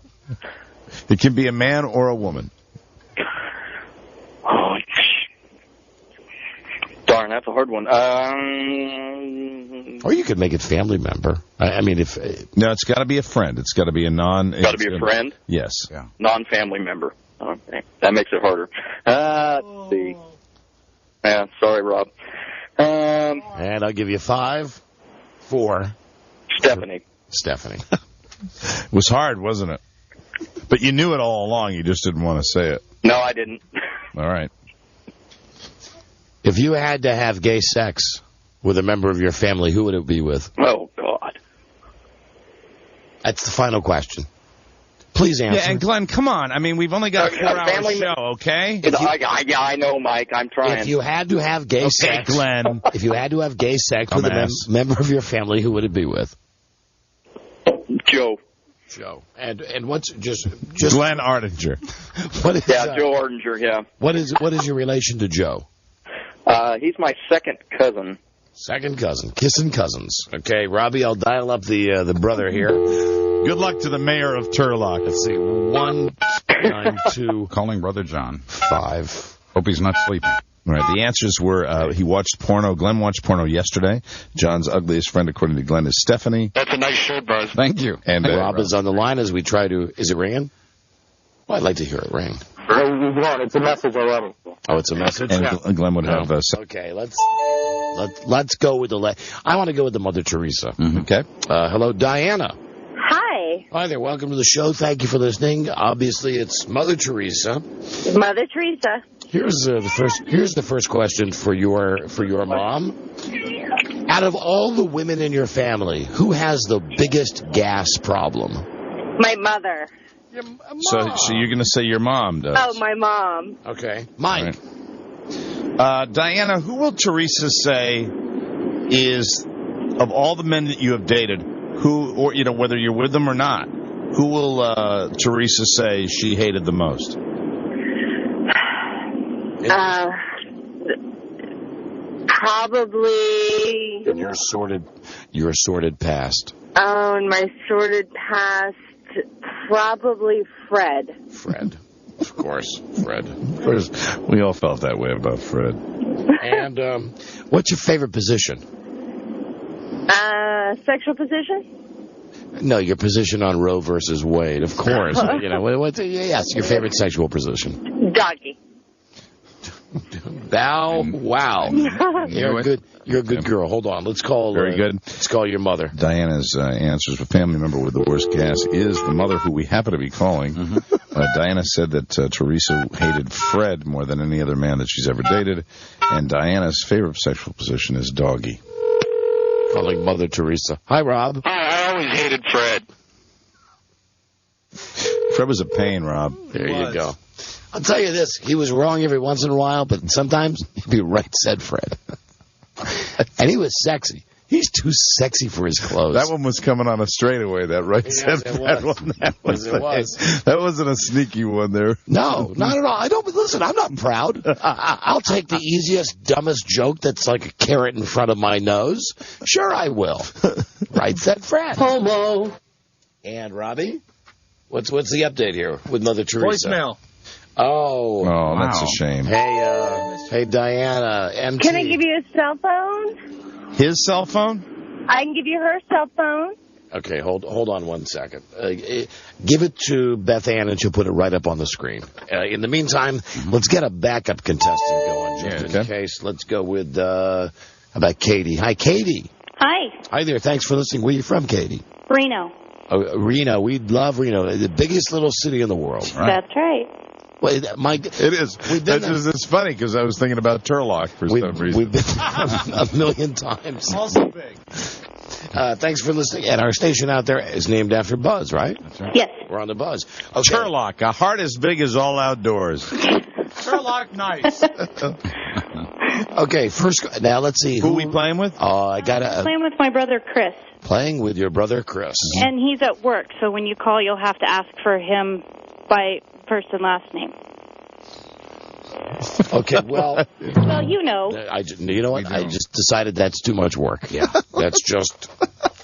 It can be a man or a woman. Oh, darn, that's a hard one. Or you could make it family member. I mean, if no, it's got to be a friend. It's got to be a non. Got to be a friend. Yes. Yeah. Non-family member. Okay, that makes it harder. Let's see. Yeah, sorry, Rob. And I'll give you 5, 4. Stephanie. It was hard, wasn't it? But you knew it all along. You just didn't want to say it. No, I didn't. All right. If you had to have gay sex with a member of your family, who would it be with? Oh, God. That's the final question. Please answer. Yeah, and Glenn, come on. I mean, we've only got a 4-hour show, okay? I know, Mike. I'm trying. If you had to have gay sex, Glenn. If you had to have gay sex with a member of your family, who would it be with? Joe. And what's just Glenn Ardinger. What is, Joe Ardinger. Yeah. What is your relation to Joe? He's my second cousin. Second cousin, kissing cousins. Okay, Robbie, I'll dial up the brother here. Good luck to the mayor of Turlock. Let's see, 1, 9, 2. Calling brother John. 5. Hope he's not sleeping. All right, the answers were he watched porno. Glenn watched porno yesterday. John's ugliest friend, according to Glenn, is Stephanie. That's a nice shirt, Buzz. Thank you. And Rob is on the line as we try to... Is it ringing? Well, I'd like to hear it ring. It's a message already. Oh, it's a message? And Glenn would have... Okay, let's go with the... I want to go with the Mother Teresa. Mm-hmm. Okay. Hello, Diana. Hi. Hi there. Welcome to the show. Thank you for listening. Obviously, it's Mother Teresa. Mother Teresa. Here's the first question for your mom. Out of all the women in your family, who has the biggest gas problem? My mother. So you're going to say your mom does? Oh, my mom. Okay. Mike. Right. Diana, who will Teresa say is, of all the men that you have dated, who, or whether you're with them or not, who will Teresa say she hated the most? Probably. In your sordid past. Oh, in my sordid past, probably Fred. Fred. Of course, Fred. Of course, we all felt that way about Fred. And what's your favorite position? Sexual position? No, your position on Roe versus Wade, of course. Yes, your favorite sexual position. Doggy. Wow. You're a good girl. Hold on. Let's call Let's call your mother. Diana's answers. A family member with the worst gas is the mother who we happen to be calling. Mm-hmm. Diana said that Teresa hated Fred more than any other man that she's ever dated, and Diana's favorite sexual position is doggy. Calling Mother Teresa. Hi, Rob. I always hated Fred. Fred was a pain, Rob. There you go. I'll tell you this, he was wrong every once in a while, but sometimes he'd be right, said Fred. And he was sexy. He's too sexy for his clothes. That one was coming on a straightaway, that right said Fred one. That wasn't a sneaky one there. No, not at all. I'm not proud. I'll take the easiest, dumbest joke that's like a carrot in front of my nose. Sure, I will. Right said Fred. Homo. And Robbie, what's the update here with Mother Teresa? Voicemail. Oh, wow. That's a shame. Hey, Diana. MT. Can I give you a cell phone? His cell phone? I can give you her cell phone. Okay, hold on 1 second. Give it to Beth Anne, and she'll put it right up on the screen. In the meantime, let's get a backup contestant going, just in case. Let's go with, how about Katie? Hi, Katie. Hi. Hi there. Thanks for listening. Where are you from, Katie? Reno. Oh, Reno. We love Reno. The biggest little city in the world. Right? That's right. Well, it is. It's funny because I was thinking about Turlock for some reason. We've been a million times. Also big. Thanks for listening. And our station out there is named after Buzz, right? That's right. Yes. We're on the Buzz. Okay. Turlock, a heart as big as all outdoors. Turlock, nice. Okay, first, now let's see. Who are we playing with? I'm playing with my brother, Chris. Playing with your brother, Chris. And he's at work, so when you call, you'll have to ask for him by first and last name. Okay, well... Well, you know. You know what? I just decided that's too much work. Yeah. That's just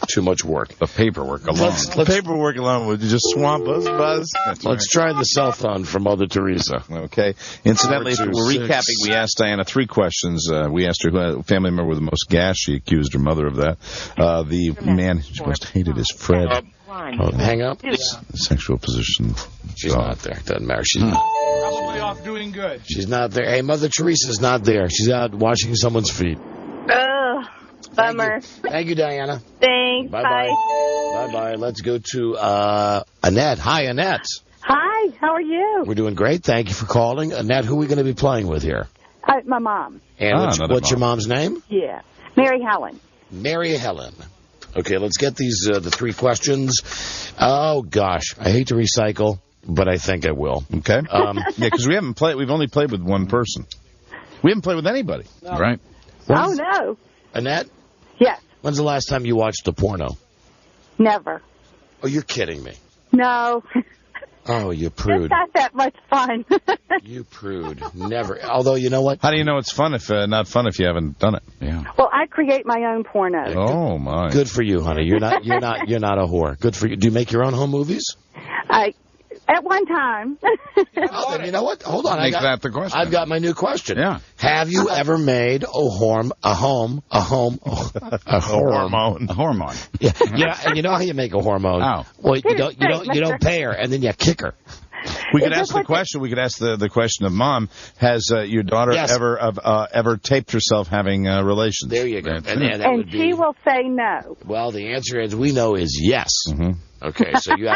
too much work. The paperwork alone. The paperwork alone would just swamp us, Buzz. Let's try the cell phone for Mother Teresa. Okay. Incidentally, if we're recapping, we asked Diana 3 questions. We asked her who family member with the most gas. She accused her mother of that. The man she most hated is Fred. Hang up. Sexual position. She's not there. Doesn't matter. She's not. Probably off doing good. She's not there. Hey, Mother Teresa's not there. She's out washing someone's feet. Ugh. Bummer. Thank you, Diana. Thanks. Bye-bye. Bye-bye. Let's go to Annette. Hi, Annette. Hi. How are you? We're doing great. Thank you for calling. Annette, who are we going to be playing with here? My mom. And what's your mom's name? Yeah. Mary Helen. Mary Helen. Okay, let's get these the 3 questions. Oh, gosh. I hate to recycle, but I think I will. Okay. Yeah, because we've only played with one person. We haven't played with anybody. No. Right. Oh, no. Annette? Yes. When's the last time you watched a porno? Never. Oh, you're kidding me. No. Oh, you prude. It's not that much fun. You prude. Never. Although, you know what? How do you know it's fun if not fun if you haven't done it? Yeah. Well, I create my own porno. Oh, my. Good for you, honey. You're not a whore. Good for you. Do you make your own home movies? At one time. Oh, then you know what? Hold on. Make that the question. I've got my new question. Yeah. Have you ever made a hormone? A hormone. Yeah. And you know how you make a hormone? How? Well, you don't pay her, and then you kick her. We could ask the question. We could ask the question of Mom. Has your daughter ever taped herself having relations? There you go. And she will say no. Well, the answer, as we know, is yes. Mm-hmm. Okay, so you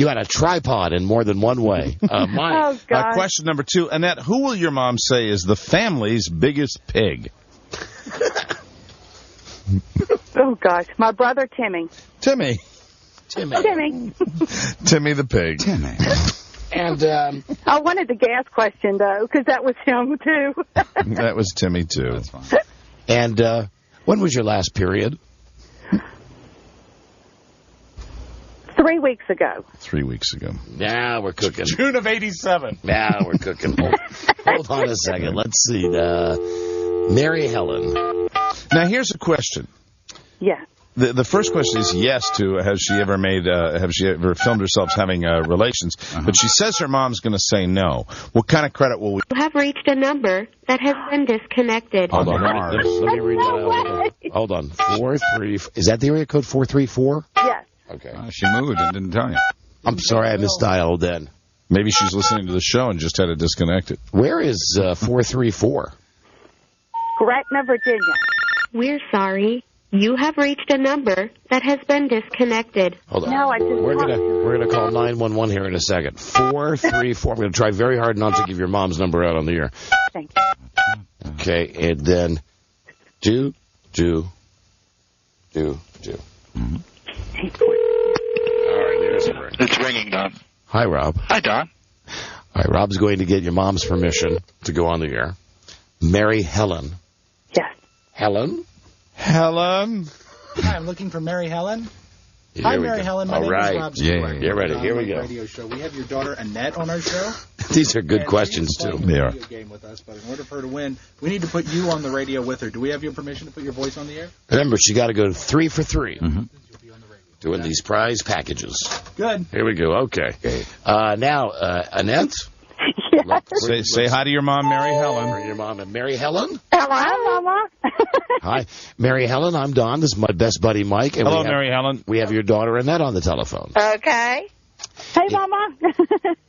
had a tripod in more than one way. Mike. Question number 2, Annette. Who will your mom say is the family's biggest pig? Oh, gosh. My brother, Timmy. Timmy. Timmy. Timmy the pig. Timmy. And I wanted the gas question, though, because that was him, too. That was Timmy, too. That's fine. And when was your last period? 3 weeks ago. 3 weeks ago. Now we're cooking. June of '87. Now we're cooking. Hold on a second. Let's see. Mary Helen. Now, here's a question. Yeah. The first question is yes to has she ever filmed herself having relations? But she says her mom's going to say no. What kind of credit will we? You have reached a number that has been disconnected. Hold on. Let me read that. Hold on. 43. Is that the area code 434? Yes. Okay. She moved and didn't tell you. I'm sorry I misdialed then. Maybe she's listening to the show and just had it disconnected. Where is 434? Gretna, Virginia. We're sorry. You have reached a number that has been disconnected. Hold on. No, I just We're gonna call 911 here in a second. 434. I'm gonna try very hard not to give your mom's number out on the air. Thank you. Okay, and then do. Mm-hmm. All right, there's a ring. It's ringing, Don. Hi, Rob. Hi, Don. All right, Rob's going to get your mom's permission to go on the air. Mary Helen. Yes. Helen? Helen? Hi, I'm looking for Mary Helen. Here Hi, we Mary go. Helen. My All name right. is Rob Stewart. Get ready. Here we go. Radio show. We have your daughter Annette on our show. These are good questions, She's too. playing a video game with us, but in order for her to win, we need to put you on the radio with her. Do we have your permission to put your voice on the air? Remember, she got to go 3 for 3. Mm-hmm. Doing these prize packages. Good. Here we go. Okay. Now, Annette? Yes. Say hi to your mom, Mary Helen. Bring your mom and Mary Helen. Hello, Mama. Hi. Mary Helen, I'm Don. This is my best buddy, Mike. And Hello, Mary Helen. We have your daughter Annette on the telephone. Okay. Hey, Mama.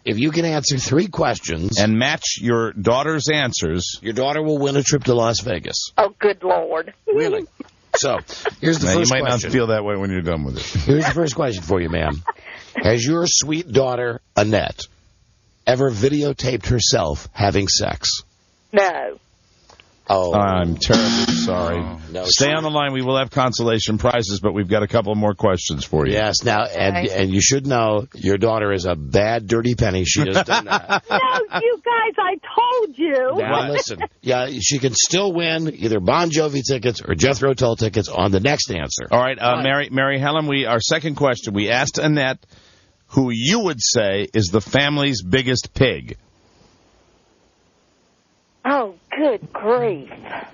If you can answer 3 questions and match your daughter's answers, your daughter will win a trip to Las Vegas. Oh, good Lord. Really? So, here's the first you might question. not feel that way when you're done with it. Here's the first question for you, ma'am. Has your sweet daughter, Annette, ever videotaped herself having sex? No. Oh. I'm terribly sorry. No, Stay on the line. We will have consolation prizes, but we've got a couple more questions for you. Yes, now, and you should know your daughter is a bad, dirty penny. She has done that. No, you guys, I told you. Now, listen. Yeah, she can still win either Bon Jovi tickets or Jethro Tull tickets on the next answer. All right, Mary Helen, our second question. We asked Annette who you would say is the family's biggest pig. Oh, good grief.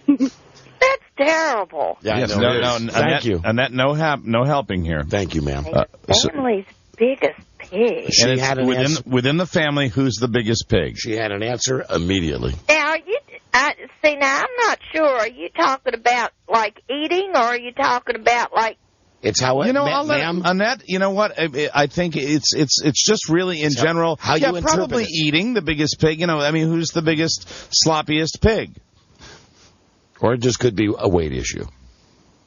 That's terrible. Yeah, yes, no, Annette, thank you. Annette, no helping here. Thank you, ma'am. Family's biggest pig. She had an answer. Within the family, who's the biggest pig? She had an answer immediately. Now, see, now I'm not sure. Are you talking about, like, eating, or are you talking about, like... It's how it, ma'am. Annette, you know what? I think it's just really in general. How you interpret probably it. Eating the biggest pig. You know, I mean, who's the biggest, sloppiest pig? Or it just could be a weight issue.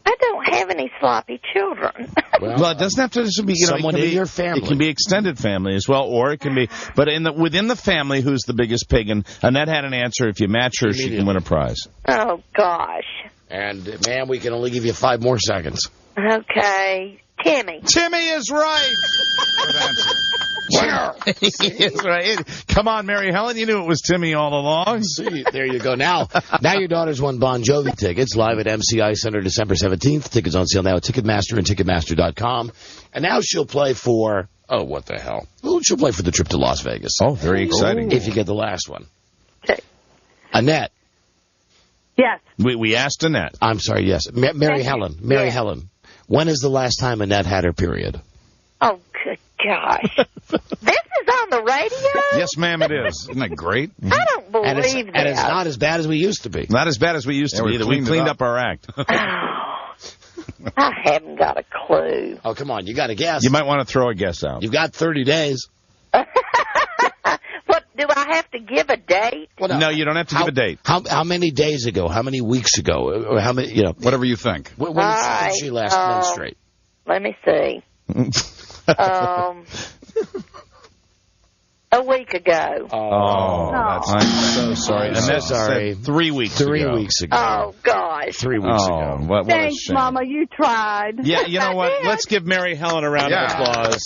I don't have any sloppy children. Well, it doesn't have to just be someone in your family. It can be extended family as well, or it can be. But within the family, who's the biggest pig? And Annette had an answer. If you match her, she can win a prize. Oh gosh. And ma'am, we can only give you 5 more seconds. Okay, Timmy. Timmy is right. Good answer. Wow. That's right. Come on, Mary Helen. You knew it was Timmy all along. See, there you go. Now your daughter's won Bon Jovi tickets live at MCI Center December 17th. Tickets on sale now at Ticketmaster and Ticketmaster.com. And now she'll play for, oh, what the hell? Well, she'll play for the trip to Las Vegas. Oh, very exciting. If you get the last one. Okay. Annette. Yes. We asked Annette. I'm sorry, yes. Mary Helen. Mary Helen. When is the last time Annette had her period? Oh, good gosh. This is on on the radio? Yes, ma'am, it is. Isn't that great? I don't believe that. And it's not as bad as we used to be. Not as bad as we used to be. We cleaned up our act. I haven't got a clue. Oh, come on. You got to guess. You might want to throw a guess out. You've got 30 days. What, do I have to give a date? Well, no, you don't have to give a date. How many days ago? How many weeks ago? Or how many? Whatever you think. When did she last menstruate? Let me see. A week ago. I'm so sorry. I'm And so that's sorry. 3 weeks ago. 3 weeks ago. Oh, gosh. 3 weeks ago. What a Thanks, shame. Mama. You tried. Yeah, you know what? Let's give Mary Helen a round of applause.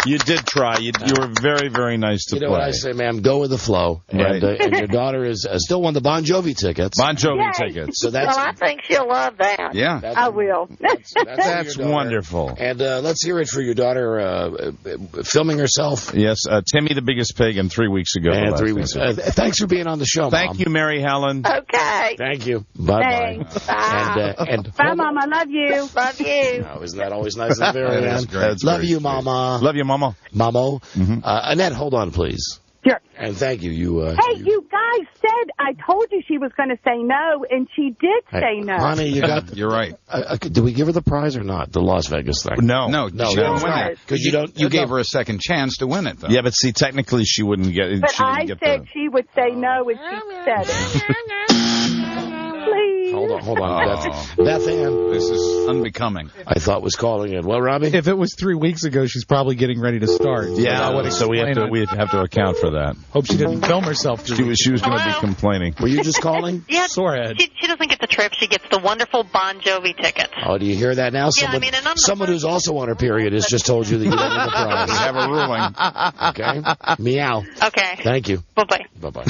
You did try. You were very, very nice to You know play. what I say, ma'am? Go with the flow. Right. And your daughter is still won the Bon Jovi tickets. Bon Jovi Yay. tickets. So that's Well, I think she'll love that. Yeah. I will. That's wonderful. And let's hear it for your daughter filming herself. Yes, Timmy the Biggest Pig and 3 weeks ago. And 3 weeks. Thanks for being on the show, Mom. Thank you, Mary Helen. Okay. Thank you. Bye-bye. Thanks. Bye. And Bye, Mama. Love you. Love you. Oh, isn't that always nice and very That is great. Love you, Mama. Love you, Mama. Mamo. Annette, hold on, please. Sure. And thank you. Hey, you guys said I told you she was going to say no, and she did say no. Honey, you got. You're right. Did we give her the prize or not? The Las Vegas thing. No. No, No, she that didn't was win right. it. Because you don't. You gave her a second chance to win it, though. Yeah, but see, technically she wouldn't get it. But She I didn't said get she would say no, and she said it. Please. Hold on. Beth Anne. This is unbecoming. I thought was calling in. Well, Robbie? If it was 3 weeks ago, she's probably getting ready to start. Yeah, so we have to account for that. Hope she didn't film herself. She was going to be complaining. Were you just calling? Yeah, Sorehead. she doesn't get the trip. She gets the wonderful Bon Jovi tickets. Oh, do you hear that now? Yeah, I mean, and I'm Someone who's also on her period has just told you that you don't win the prize. We have a ruling. Okay? Meow. Okay. Thank you. Bye-bye. Bye-bye.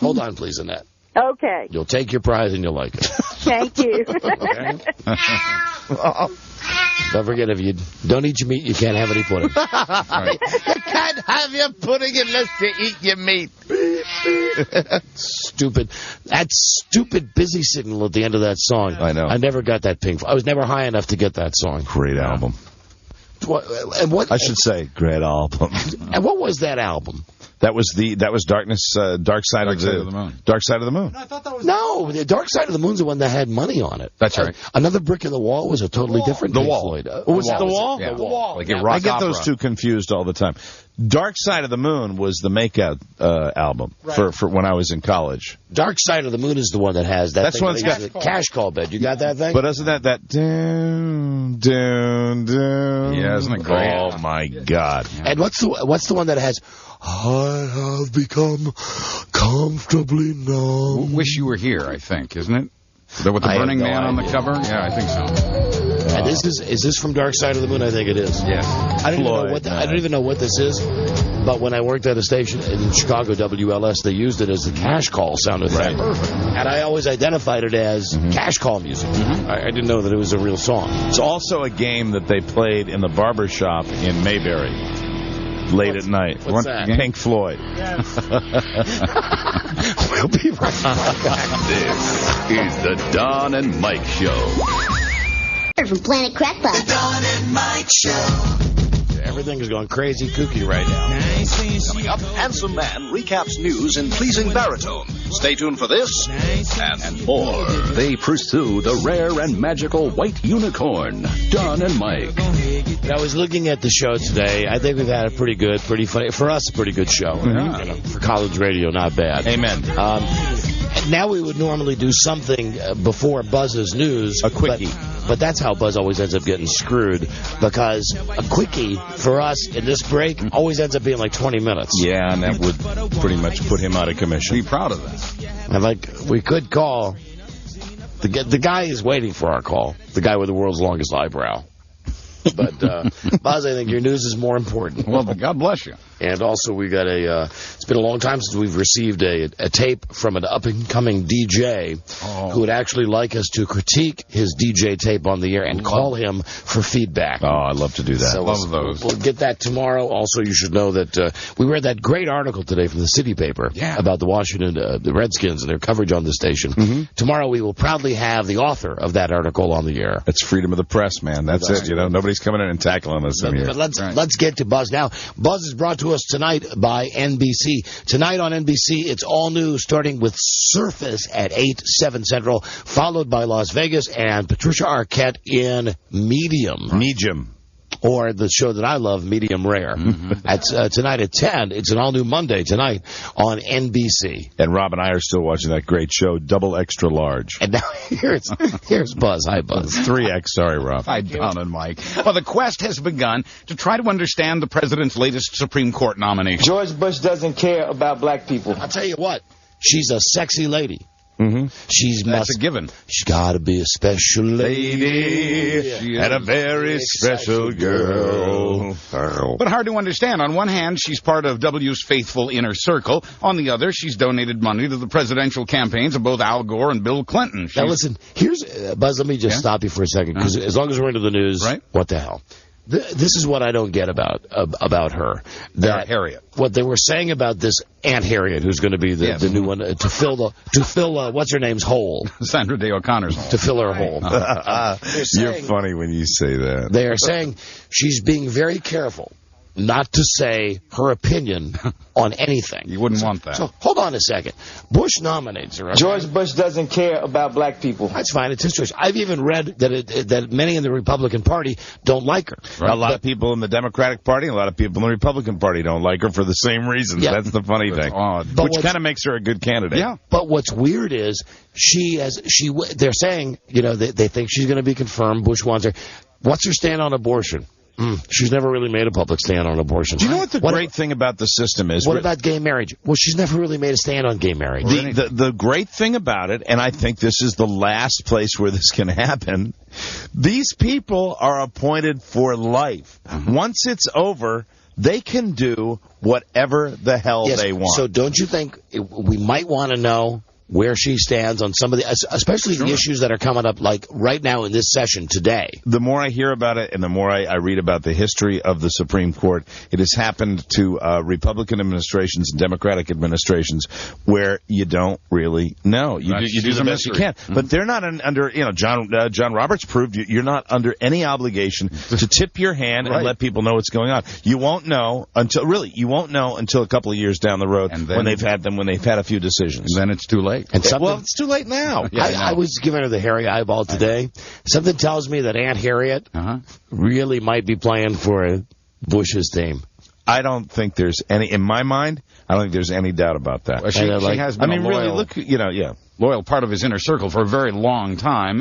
Hold on, please, Annette. Okay. You'll take your prize and you'll like it. Thank you. Okay? Don't forget, if you don't eat your meat, you can't have any pudding. Right. You can't have your pudding unless you eat your meat. Stupid. That stupid busy signal at the end of that song. I know. I never got that pink. I was never high enough to get that song. Great album. What I should say, great album. And what was that album? That was Dark Side of the Moon. Dark Side of the Moon. No, the Dark Side of the Moon's the one that had money on it. That's right. Another Brick in the Wall was a totally different The Pink Wall. Floyd. Was it The Wall? Yeah. The Wall. Like a Yeah. rock I get opera. those two confused all the time. Dark Side of the Moon was the Makeout album for when I was in college. Dark Side of the Moon is the one that has that. That's thing one's that got the cash call bed. You got that thing? But isn't that down, down, down? Yeah, isn't it great? Oh my God! And what's the one that has? I have become comfortably numb. Wish You Were Here, I think, isn't it? With the I have Burning no Man on the idea. cover? Yeah, I think so. And is this from Dark Side of the Moon? I think it is. Yes. I don't even know what this is. But when I worked at a station in Chicago, WLS, they used it as the cash call sound effect. Perfect. And I always identified it as cash call music. I didn't know that it was a real song. It's also a game that they played in the barber shop in Mayberry late at night. What's that? Pink Floyd. We'll be right back. This is the Don and Mike Show. From Planet Crackpot. The Don and Mike Show. Everything is going crazy kooky right now. Coming up, handsome man recaps news in pleasing baritone. Stay tuned for this and more. They pursue the rare and magical white unicorn, Don and Mike. I was looking at the show today. I think we've had a pretty good, pretty funny, for us, a pretty good show. Yeah. You know, for college radio, not bad. Amen. Now we would normally do something before Buzz's news. A quickie. But that's how Buzz always ends up getting screwed, because a quickie for us in this break always ends up being like 20 minutes. Yeah, and that would pretty much put him out of commission. Be proud of that. And like, we could call, the guy is waiting for our call, the guy with the world's longest eyebrow. But, Buzz, I think your news is more important. Well, God bless you. And also, we got it's been a long time since we've received a tape from an up-and-coming DJ who would actually like us to critique his DJ tape on the air and call him for feedback. Oh, I'd love to do that. So Love those. We'll get that tomorrow. Also, you should know that we read that great article today from the City Paper about the Washington the Redskins and their coverage on the station. Tomorrow, we will proudly have the author of that article on the air. That's freedom of the press, man. That's it. You know, nobody's coming in and tackling us in here. But let's get to Buzz now. Buzz is brought to to us tonight by NBC. Tonight on NBC, it's all new, starting with Surface at 8, 7 Central, followed by Las Vegas and Patricia Arquette in Medium. Or the show that I love, Medium Rare. That's tonight at 10. It's an all-new Monday tonight on NBC. And Rob and I are still watching that great show, Double Extra Large. And now here's Buzz. Hi, Buzz. 3X. Sorry, Rob. Hi, Don and Mike. Well, the quest has begun to try to understand the president's latest Supreme Court nomination. George Bush doesn't care about black people. I'll tell you what. She's a sexy lady. That's a given. She's got to be a special lady and a very special girl. But hard to understand. On one hand, she's part of W's faithful inner circle. On the other, she's donated money to the presidential campaigns of both Al Gore and Bill Clinton. Now listen, here's Buzz. Let me just stop you for a second, because as long as we're into the news, what the hell? This is what I don't get about her. That Harriet. What they were saying about this Aunt Harriet, who's going to be the new one to fill what's her name's hole. Sandra Day O'Connor's hole. To fill her hole. You're funny when you say that. They are saying she's being very careful not to say her opinion on anything. You wouldn't want that. So hold on a second. Bush nominates her. George Bush doesn't care about black people. That's fine. It's his choice. I've even read that many in the Republican Party don't like her. Right. A lot of people in the Democratic Party, a lot of people in the Republican Party don't like her for the same reasons. Yeah. That's the funny thing. Odd. Which kind of makes her a good candidate. Yeah. But what's weird is they're saying, they think she's going to be confirmed. Bush wants her. What's her stand on abortion? She's never really made a public stand on abortion. Do you know what the great thing about the system is? What about gay marriage? Well, she's never really made a stand on gay marriage. The great thing about it, and I think this is the last place where this can happen, these people are appointed for life. Once it's over, they can do whatever the hell they want. So don't you think we might want to know where she stands on some of the, especially the issues that are coming up, like right now in this session today? The more I hear about it and the more I read about the history of the Supreme Court, it has happened to Republican administrations and Democratic administrations where you don't really know. You do the best you can. But they're not under, John Roberts proved you're not under any obligation to tip your hand and let people know what's going on. You won't know until a couple of years down the road when they've had a few decisions. And then it's too late. Well, it's too late now. I was giving her the hairy eyeball today. Something tells me that Aunt Harriet really might be playing for Bush's team. I don't think there's any, in my mind, I don't think there's any doubt about that. Well, she has been loyal part of his inner circle for a very long time,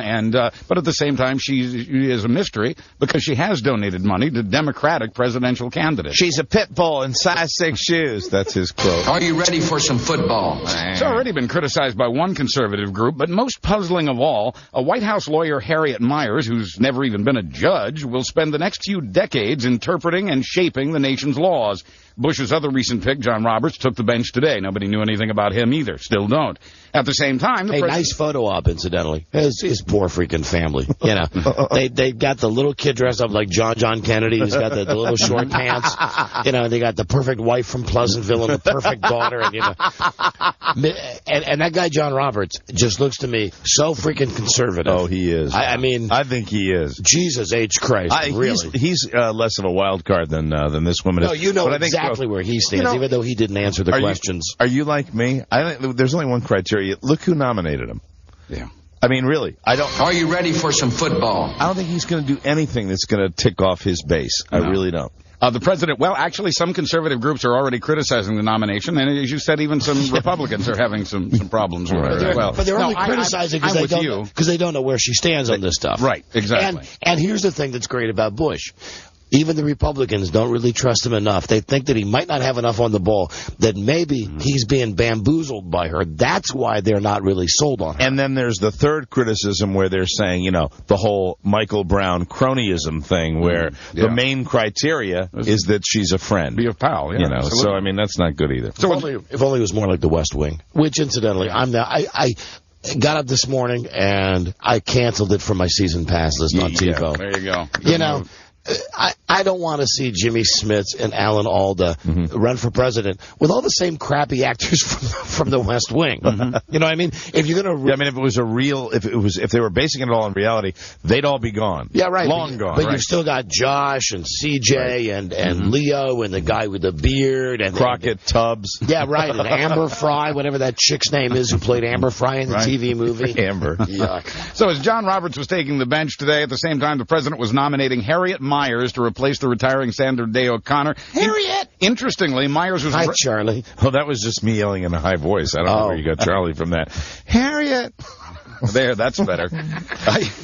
but at the same time, she is a mystery because she has donated money to Democratic presidential candidates. She's a pit bull in size 6 shoes. That's his quote. Are you ready for some football? It's already been criticized by one conservative group, but most puzzling of all, a White House lawyer, Harriet Miers, who's never even been a judge, will spend the next few decades interpreting and shaping the nation's laws. Bush's other recent pick, John Roberts, took the bench today. Nobody knew anything about him either. Still don't. At the same time, nice photo op, incidentally. His poor freaking family. They got the little kid dressed up like John Kennedy. He's got the little short pants. They got the perfect wife from Pleasantville and the perfect daughter. And that guy John Roberts just looks to me so freaking conservative. Oh, he is. I think he is. Jesus H. Christ, really. He's less of a wild card than this woman is. No, you know exactly where he stands, even though he didn't answer the questions. Are you like me? I think there's only one criteria. Look who nominated him. Yeah. I mean, really, I don't... Are you ready for some football? I don't think he's going to do anything that's going to tick off his base. No. I really don't. The president, actually, some conservative groups are already criticizing the nomination, and as you said, even some Republicans are having some problems with it as well. But they're only criticizing because they don't know where she stands on this stuff. Right, exactly. And here's the thing that's great about Bush. Even the Republicans don't really trust him enough. They think that he might not have enough on the ball, that maybe he's being bamboozled by her. That's why they're not really sold on her. And then there's the third criticism where they're saying, the whole Michael Brown cronyism thing, where the main criteria is that she's a friend. Be a pal, yeah. So, I mean, that's not good either. So if only it was more like the West Wing, which, incidentally, I got up this morning and I canceled it for my season pass list on TiVo. There you go. I don't want to see Jimmy Smits and Alan Alda run for president with all the same crappy actors from The West Wing. You know what I mean? If you're gonna, I mean, if it was a real, if they were basing it all on reality, they'd all be gone. Yeah, right. Long gone. But you've still got Josh and CJ and Leo and the guy with the beard and Crockett Tubbs. Yeah, right. And Amber Fry, whatever that chick's name is who played Amber Fry in the TV movie. Amber. Yeah. So as John Roberts was taking the bench today, at the same time the president was nominating Harriet Myers to replace the retiring Sandra Day O'Connor. Harriet! Interestingly, Myers was... Hi, Charlie. Oh, that was just me yelling in a high voice. I don't know where you got Charlie from that. Harriet! There, that's better.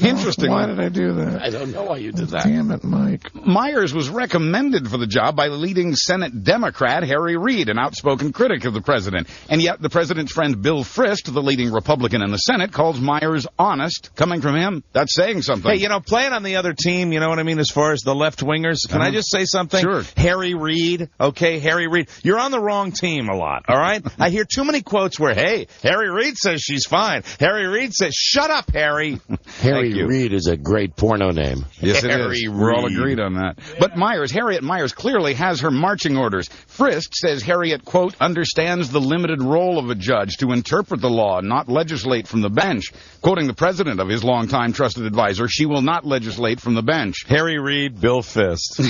Interestingly. Why did I do that? I don't know why you did that. Damn it, Mike. Myers was recommended for the job by leading Senate Democrat Harry Reid, an outspoken critic of the president. And yet the president's friend Bill Frist, the leading Republican in the Senate, calls Myers honest. Coming from him, that's saying something. Hey, playing on the other team, you know what I mean, as far as the left-wingers? Can I just say something? Sure. Harry Reid, okay, Harry Reid. You're on the wrong team a lot, all right? I hear too many quotes where, hey, Harry Reid says she's fine. Harry Reid says, shut up, Harry. Harry Reid is a great porno name. Yes, it Harry is. We're all Reid. agreed on that. But Harriet Myers clearly has her marching orders. Frist says Harriet, quote, understands the limited role of a judge to interpret the law and not legislate from the bench. Quoting the president of his longtime trusted advisor, she will not legislate from the bench. Harry Reid, Bill Fist.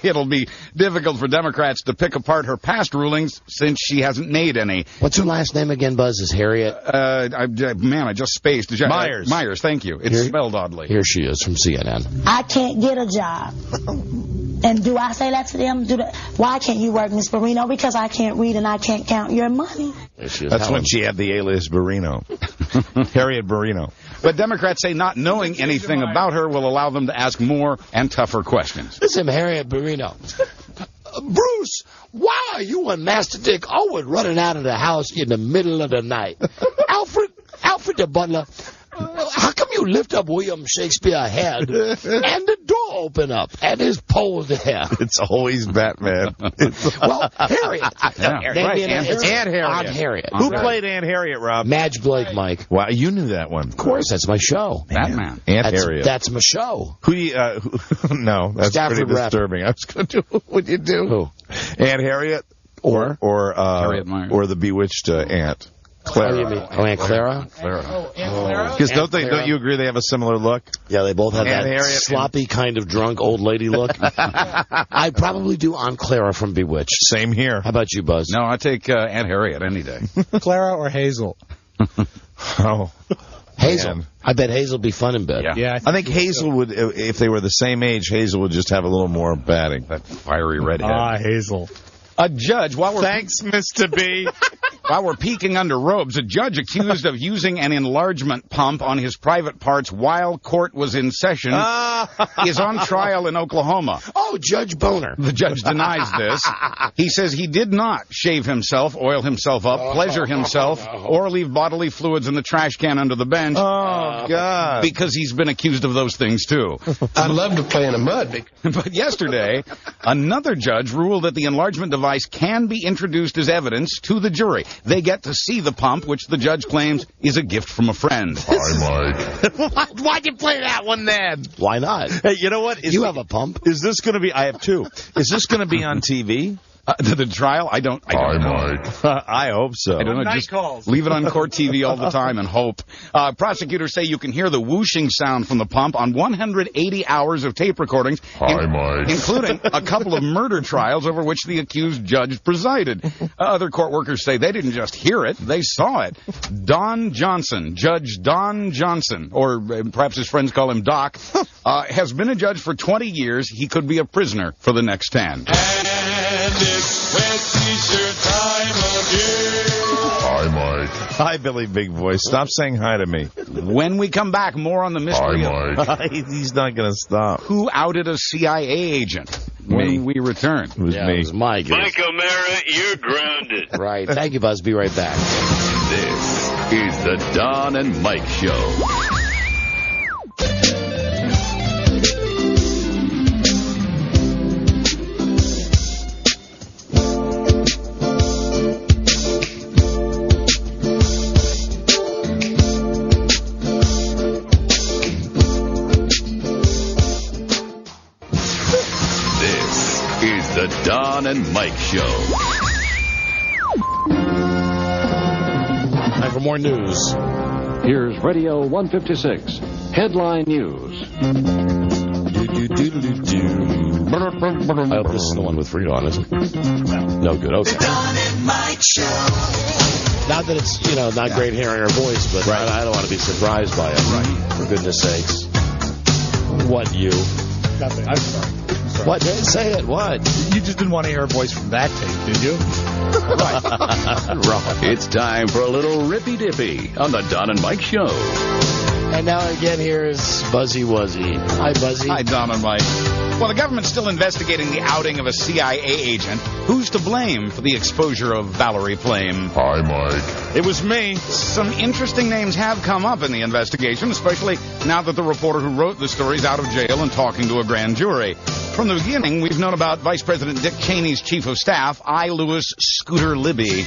It'll be difficult for Democrats to pick apart her past rulings since she hasn't made any. What's her last name again, Buzz? Is Harriet? I just spaced. Myers. Myers, thank you. It's spelled oddly. Here she is from CNN. I can't get a job. And do I say that to them? Why can't you work, Miss Barino? Because I can't read and I can't count your money. That's when she had the alias Barino. Harriet Barino. But Democrats say not knowing anything about her will allow them to ask more and tougher questions. Listen, Harriet Barino. Bruce, why are you and Master Dick always running out of the house in the middle of the night? Alfred the butler, how come you lift up William Shakespeare's head and the door open up and his pole there? It's always Batman. Well, Harriet. Right. Aunt Harriet. Who played Aunt Harriet, Rob? Madge Blake, Mike. Wow, you knew that one. Of course, that's my show. Batman. Aunt Harriet. That's my show. No, that's Stafford pretty disturbing. I was going to do, what would you do? Who? Aunt Harriet? Or Harriet Myers. Or the bewitched aunt. Clara. Oh, you mean, Aunt Clara? Because don't you agree they have a similar look? Yeah, they both have Aunt that Harriet sloppy kind of drunk old lady look. I'd probably do Aunt Clara from Bewitched. Same here. How about you, Buzz? No, I take Aunt Harriet any day. Clara or Hazel? Oh. Hazel. Man. I bet Hazel would be fun in bed. Yeah, I think Hazel would, if they were the same age, Hazel would just have a little more batting. That fiery redhead. Hazel. A judge, Thanks, Mr. B. While we're peeking under robes, a judge accused of using an enlargement pump on his private parts while court was in session is on trial in Oklahoma. Oh, Judge Boner. The judge denies this. He says he did not shave himself, oil himself up, pleasure himself, or leave bodily fluids in the trash can under the bench. Oh, God. Because he's been accused of those things, too. I'd love to play in the mud. But yesterday, another judge ruled that the enlargement device can be introduced as evidence to the jury. They get to see the pump, which the judge claims is a gift from a friend. Hi, Mike. Why'd you play that one then? Why not? Hey, you know what? You have a pump? Is this going to be... I have two. Is this going to be on TV? The trial? I don't know. I hope so. I don't know. Just leave it on court TV all the time and hope. Prosecutors say you can hear the whooshing sound from the pump on 180 hours of tape recordings, including a couple of murder trials over which the accused judge presided. Other court workers say they didn't just hear it, they saw it. Don Johnson, Judge Don Johnson, or perhaps his friends call him Doc, has been a judge for 20 years. He could be a prisoner for the next 10. Hi, Mike. Hi, Billy Big Voice. Stop saying hi to me. When we come back, more on the mystery of He's not going to stop. who outed a CIA agent when we return. It was me. It was Mike. Mike O'Mara, you're grounded. Right. Thank you, Buzz. Be right back. This is the Don and Mike Show. Don and Mike Show. Time for more news. Here's Radio 156. Headline News. I hope this is the one with Frito on, isn't it? No good. Okay. Don and Mike Show. Not that it's, not great hearing her voice, but right. I don't want to be surprised by it. Right. For goodness sakes. What, you? Nothing. I'm sorry. What? Say it. What? You just didn't want to hear her voice from that tape, did you? Right. Wrong. It's time for a little Rippy Dippy on the Don and Mike Show. And now again, here's Buzzy Wuzzy. Hi, Buzzy. Hi, Don and Mike. Well, the government's still investigating the outing of a CIA agent. Who's to blame for the exposure of Valerie Plame? Hi, Mike. It was me. Some interesting names have come up in the investigation, especially now that the reporter who wrote the story is out of jail and talking to a grand jury. From the beginning, we've known about Vice President Dick Cheney's chief of staff, I. Lewis Scooter Libby.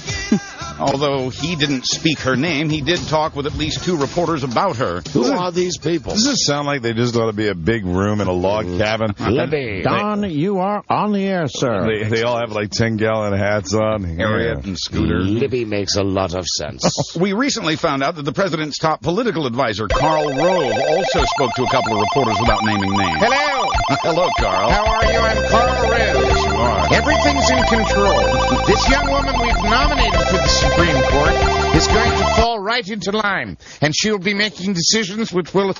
Although he didn't speak her name, he did talk with at least 2 reporters about her. Who are these people? Does this sound like they just ought to be a big room in a log cabin? Libby. Don, you are on the air, sir. They all have like 10-gallon hats on. Harriet and Scooter. Libby makes a lot of sense. We recently found out that the president's top political advisor, Karl Rove, also spoke to a couple of reporters without naming names. Hello. Hello, Carl. How are you? I'm Karl Rove. Everything's in control. This young woman we've nominated for the Supreme Court is going to fall right into line, and she'll be making decisions which will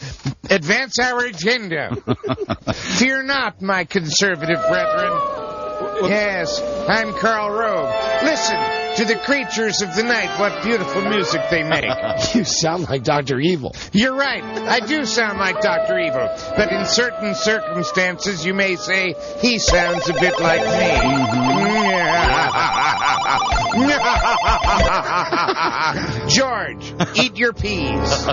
advance our agenda. Fear not, my conservative brethren. Yes, I'm Karl Rove. Listen to the creatures of the night, what beautiful music they make. You sound like Dr. Evil. You're right. I do sound like Dr. Evil. But in certain circumstances, you may say he sounds a bit like me. George, eat your peas.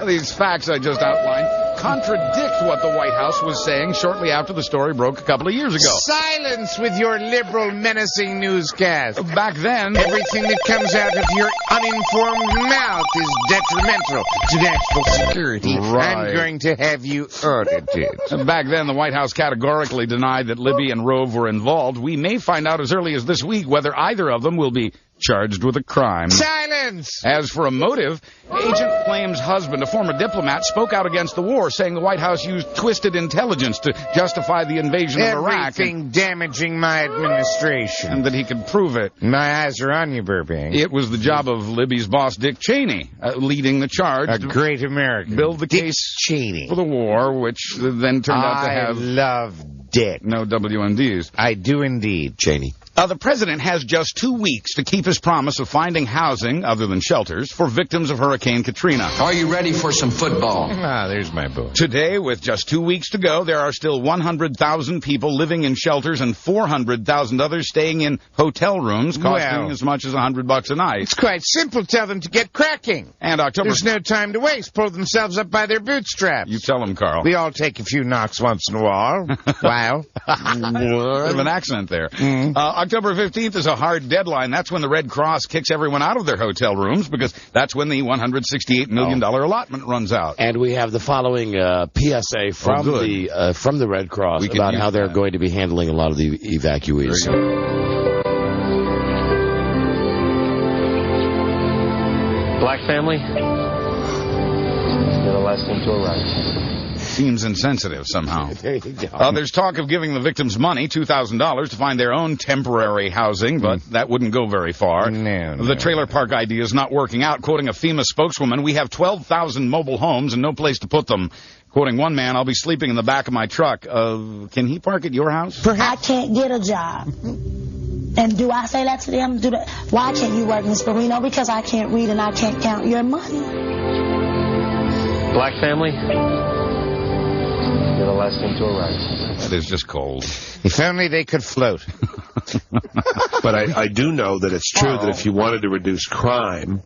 These facts I just outlined contradict what the White House was saying shortly after the story broke a couple of years ago. Silence with your liberal, menacing newscast. Back then, everything that comes out of your uninformed mouth is detrimental to national security. Right. I'm going to have you audited. Back then, the White House categorically denied that Libby and Rove were involved. We may find out as early as this week whether either of them will be charged with a crime. Silence! As for a motive, Agent Plame's husband, a former diplomat, spoke out against the war, saying the White House used twisted intelligence to justify the invasion of Iraq. Everything damaging my administration. And that he could prove it. My eyes are on you, Burbank. It was the job of Libby's boss, Dick Cheney, leading the charge. A great American. Build the Dick case Cheney. for the war, which then turned out to have... I love Dick. No WMDs. I do indeed. Cheney. The president has just 2 weeks to keep his promise of finding housing, other than shelters, for victims of Hurricane Katrina. Are you ready for some football? There's my book. Today, with just 2 weeks to go, there are still 100,000 people living in shelters and 400,000 others staying in hotel rooms, costing as much as $100 a night. It's quite simple. Tell them to get cracking. And October... There's no time to waste. Pull themselves up by their bootstraps. You tell them, Carl. We all take a few knocks once in a while. Wow. Bit of an accent there. October 15th is a hard deadline. That's when the Red Cross kicks everyone out of their hotel rooms, because that's when the $168 million allotment runs out. And we have the following PSA from the Red Cross about how they're going to be handling a lot of the evacuees. Black family, you're the last thing to arrive. Seems insensitive somehow. There you go. There's talk of giving the victims money, $2,000, to find their own temporary housing, but that wouldn't go very far. The trailer park idea is not working out. Quoting a FEMA spokeswoman, we have 12,000 mobile homes and no place to put them. Quoting one man, I'll be sleeping in the back of my truck. Can he park at your house? I can't get a job. And do I say that to them? Why can't you work, Miss Marino? Because I can't read and I can't count your money. Black family, you're the last thing to arrive. That is just cold. If only they could float. But I do know that it's true that if you wanted to reduce crime,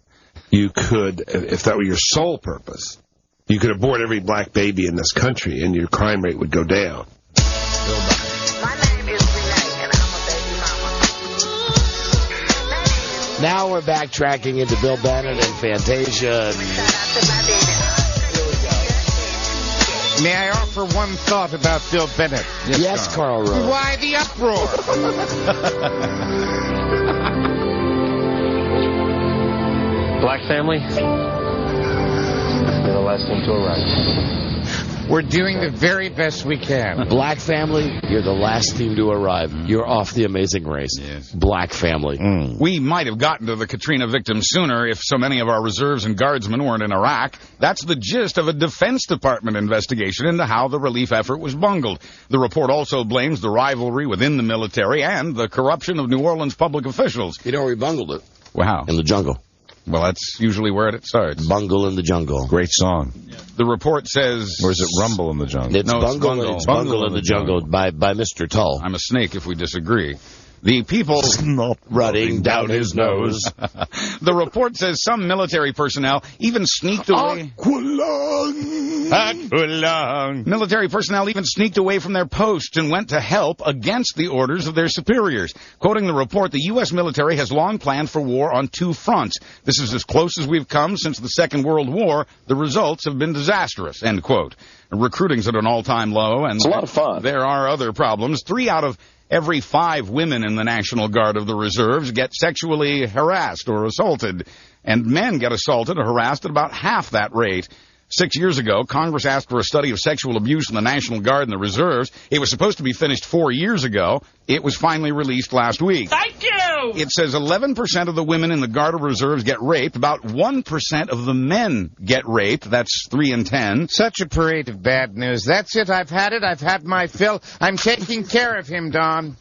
you could, if that were your sole purpose, you could abort every black baby in this country and your crime rate would go down. Now we're backtracking into Bill Bennett and Fantasia. And... May I offer one thought about Phil Bennett? Yes, Carl Rove. Why the uproar? Black family? You're the last one to arrive. We're doing the very best we can. Black family, you're the last team to arrive. You're off the Amazing Race. Yes. Black family. We might have gotten to the Katrina victims sooner if so many of our reserves and guardsmen weren't in Iraq. That's the gist of a Defense Department investigation into how the relief effort was bungled. The report also blames the rivalry within the military and the corruption of New Orleans public officials. You know where we bungled it? Wow. In the jungle. Well, that's usually where it starts. Bungle in the jungle. Great song. The report says... Or is it Rumble in the Jungle? It's Bungle in the jungle by Mr. Tull. I'm a snake if we disagree. The people not running down his nose. The report says some military personnel even sneaked away. Aqualung. Military personnel even sneaked away from their posts and went to help against the orders of their superiors. Quoting the report, the U.S. military has long planned for war on two fronts. This is as close as we've come since the Second World War. The results have been disastrous, end quote. Recruiting's at an all-time low, and it's a lot of fun. There are other problems. 3 out of every 5 women in the National Guard of the Reserves get sexually harassed or assaulted, and men get assaulted or harassed at about half that rate. 6 years ago, Congress asked for a study of sexual abuse in the National Guard and the Reserves. It was supposed to be finished 4 years ago. It was finally released last week. Thank you! It says 11% of the women in the Guard of Reserves get raped. About 1% of the men get raped. That's 3 in 10. Such a parade of bad news. That's it. I've had it. I've had my fill. I'm taking care of him, Don.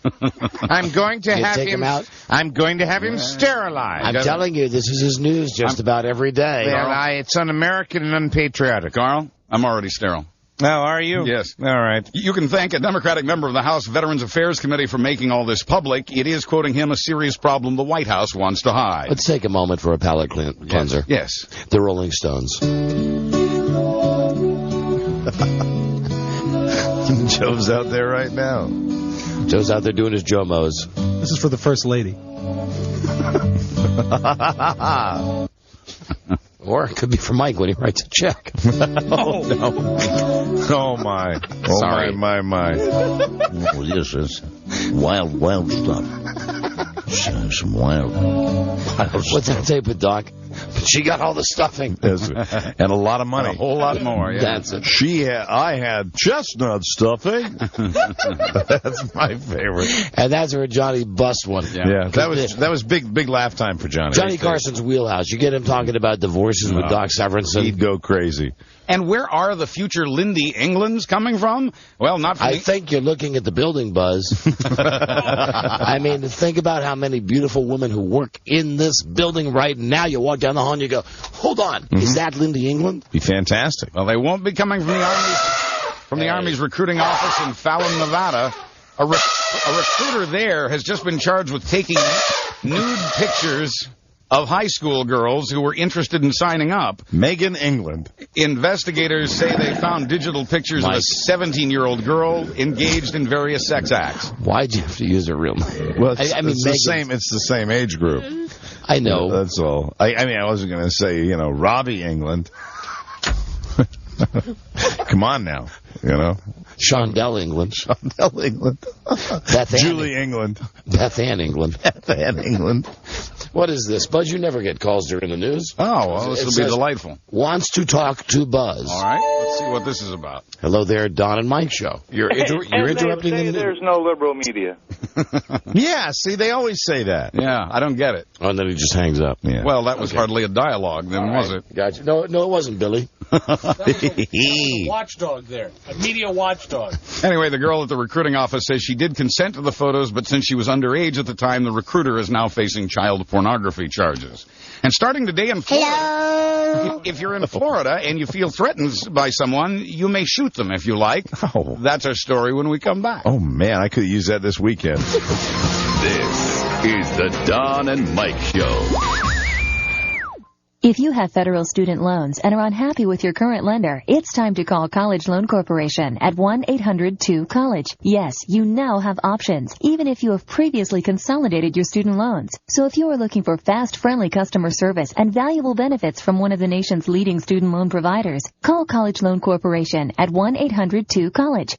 I'm going to have him out. I'm going to have him sterilized. I'm telling you, this is his news just about every day. Well, it's un-American and unpatriotic. Carl, I'm already sterile. Oh, are you? Yes. All right. You can thank a Democratic member of the House Veterans Affairs Committee for making all this public. It is, quoting him, a serious problem the White House wants to hide. Let's take a moment for a palate cleanser. Yes. The Rolling Stones. Joe's out there right now. Joe's out there doing his Joe-Mos. This is for the First Lady. Or it could be for Mike when he writes a check. Oh, no. Oh, my. Oh, sorry. My. Well, this is wild stuff. Some wild What's that tape with Doc? But she got all the stuffing. And a lot of money. And a whole lot more, yeah. That's it. I had chestnut stuffing. That's my favorite. And that's where Johnny bust one. Yeah, that was big laugh time for Johnny. Johnny Carson's wheelhouse. You get him talking about divorces with Doc Severinsen. He'd go crazy. And where are the future Lindy Englands coming from? Well, not from I think you're looking at the building, Buzz. I mean, think about how many beautiful women who work in this building right now. You walk down the hall and you go, hold on, is that Lindy England? Be fantastic. Well, they won't be coming from the Army's recruiting office in Fallon, Nevada. A recruiter there has just been charged with taking nude pictures of high school girls who were interested in signing up. Megan England. Investigators say they found digital pictures of a 17-year-old girl engaged in various sex acts. Why'd you have to use her real name? Well, it's the same age group. I know. That's all. I mean, I wasn't going to say, Robbie England. Come on now, Shondell England. Shondell England. Beth Anne. Julie England. Beth Anne England. Beth Anne England. What is this? Buzz, you never get calls during the news. Oh, well, this will be delightful. Wants to talk to Buzz. All right, let's see what this is about. Hello there, Don and Mike show. You're interrupting the news. There's no liberal media. Yeah, see, they always say that. Yeah, I don't get it. Oh, and then he just hangs up. Yeah. Well, that was hardly a dialogue then, was it? Gotcha. No, it wasn't, Billy. Watchdog there. A media watchdog. Anyway, the girl at the recruiting office says she did consent to the photos, but since she was underage at the time, the recruiter is now facing child pornography charges. And starting today in Florida, if you're in Florida and you feel threatened by someone, you may shoot them if you like. Oh. That's our story when we come back. Oh, man, I could use that this weekend. This is the Don and Mike Show. If you have federal student loans and are unhappy with your current lender, it's time to call College Loan Corporation at 1-800-2-COLLEGE. Yes, you now have options, even if you have previously consolidated your student loans. So if you are looking for fast, friendly customer service and valuable benefits from one of the nation's leading student loan providers, call College Loan Corporation at 1-800-2-COLLEGE.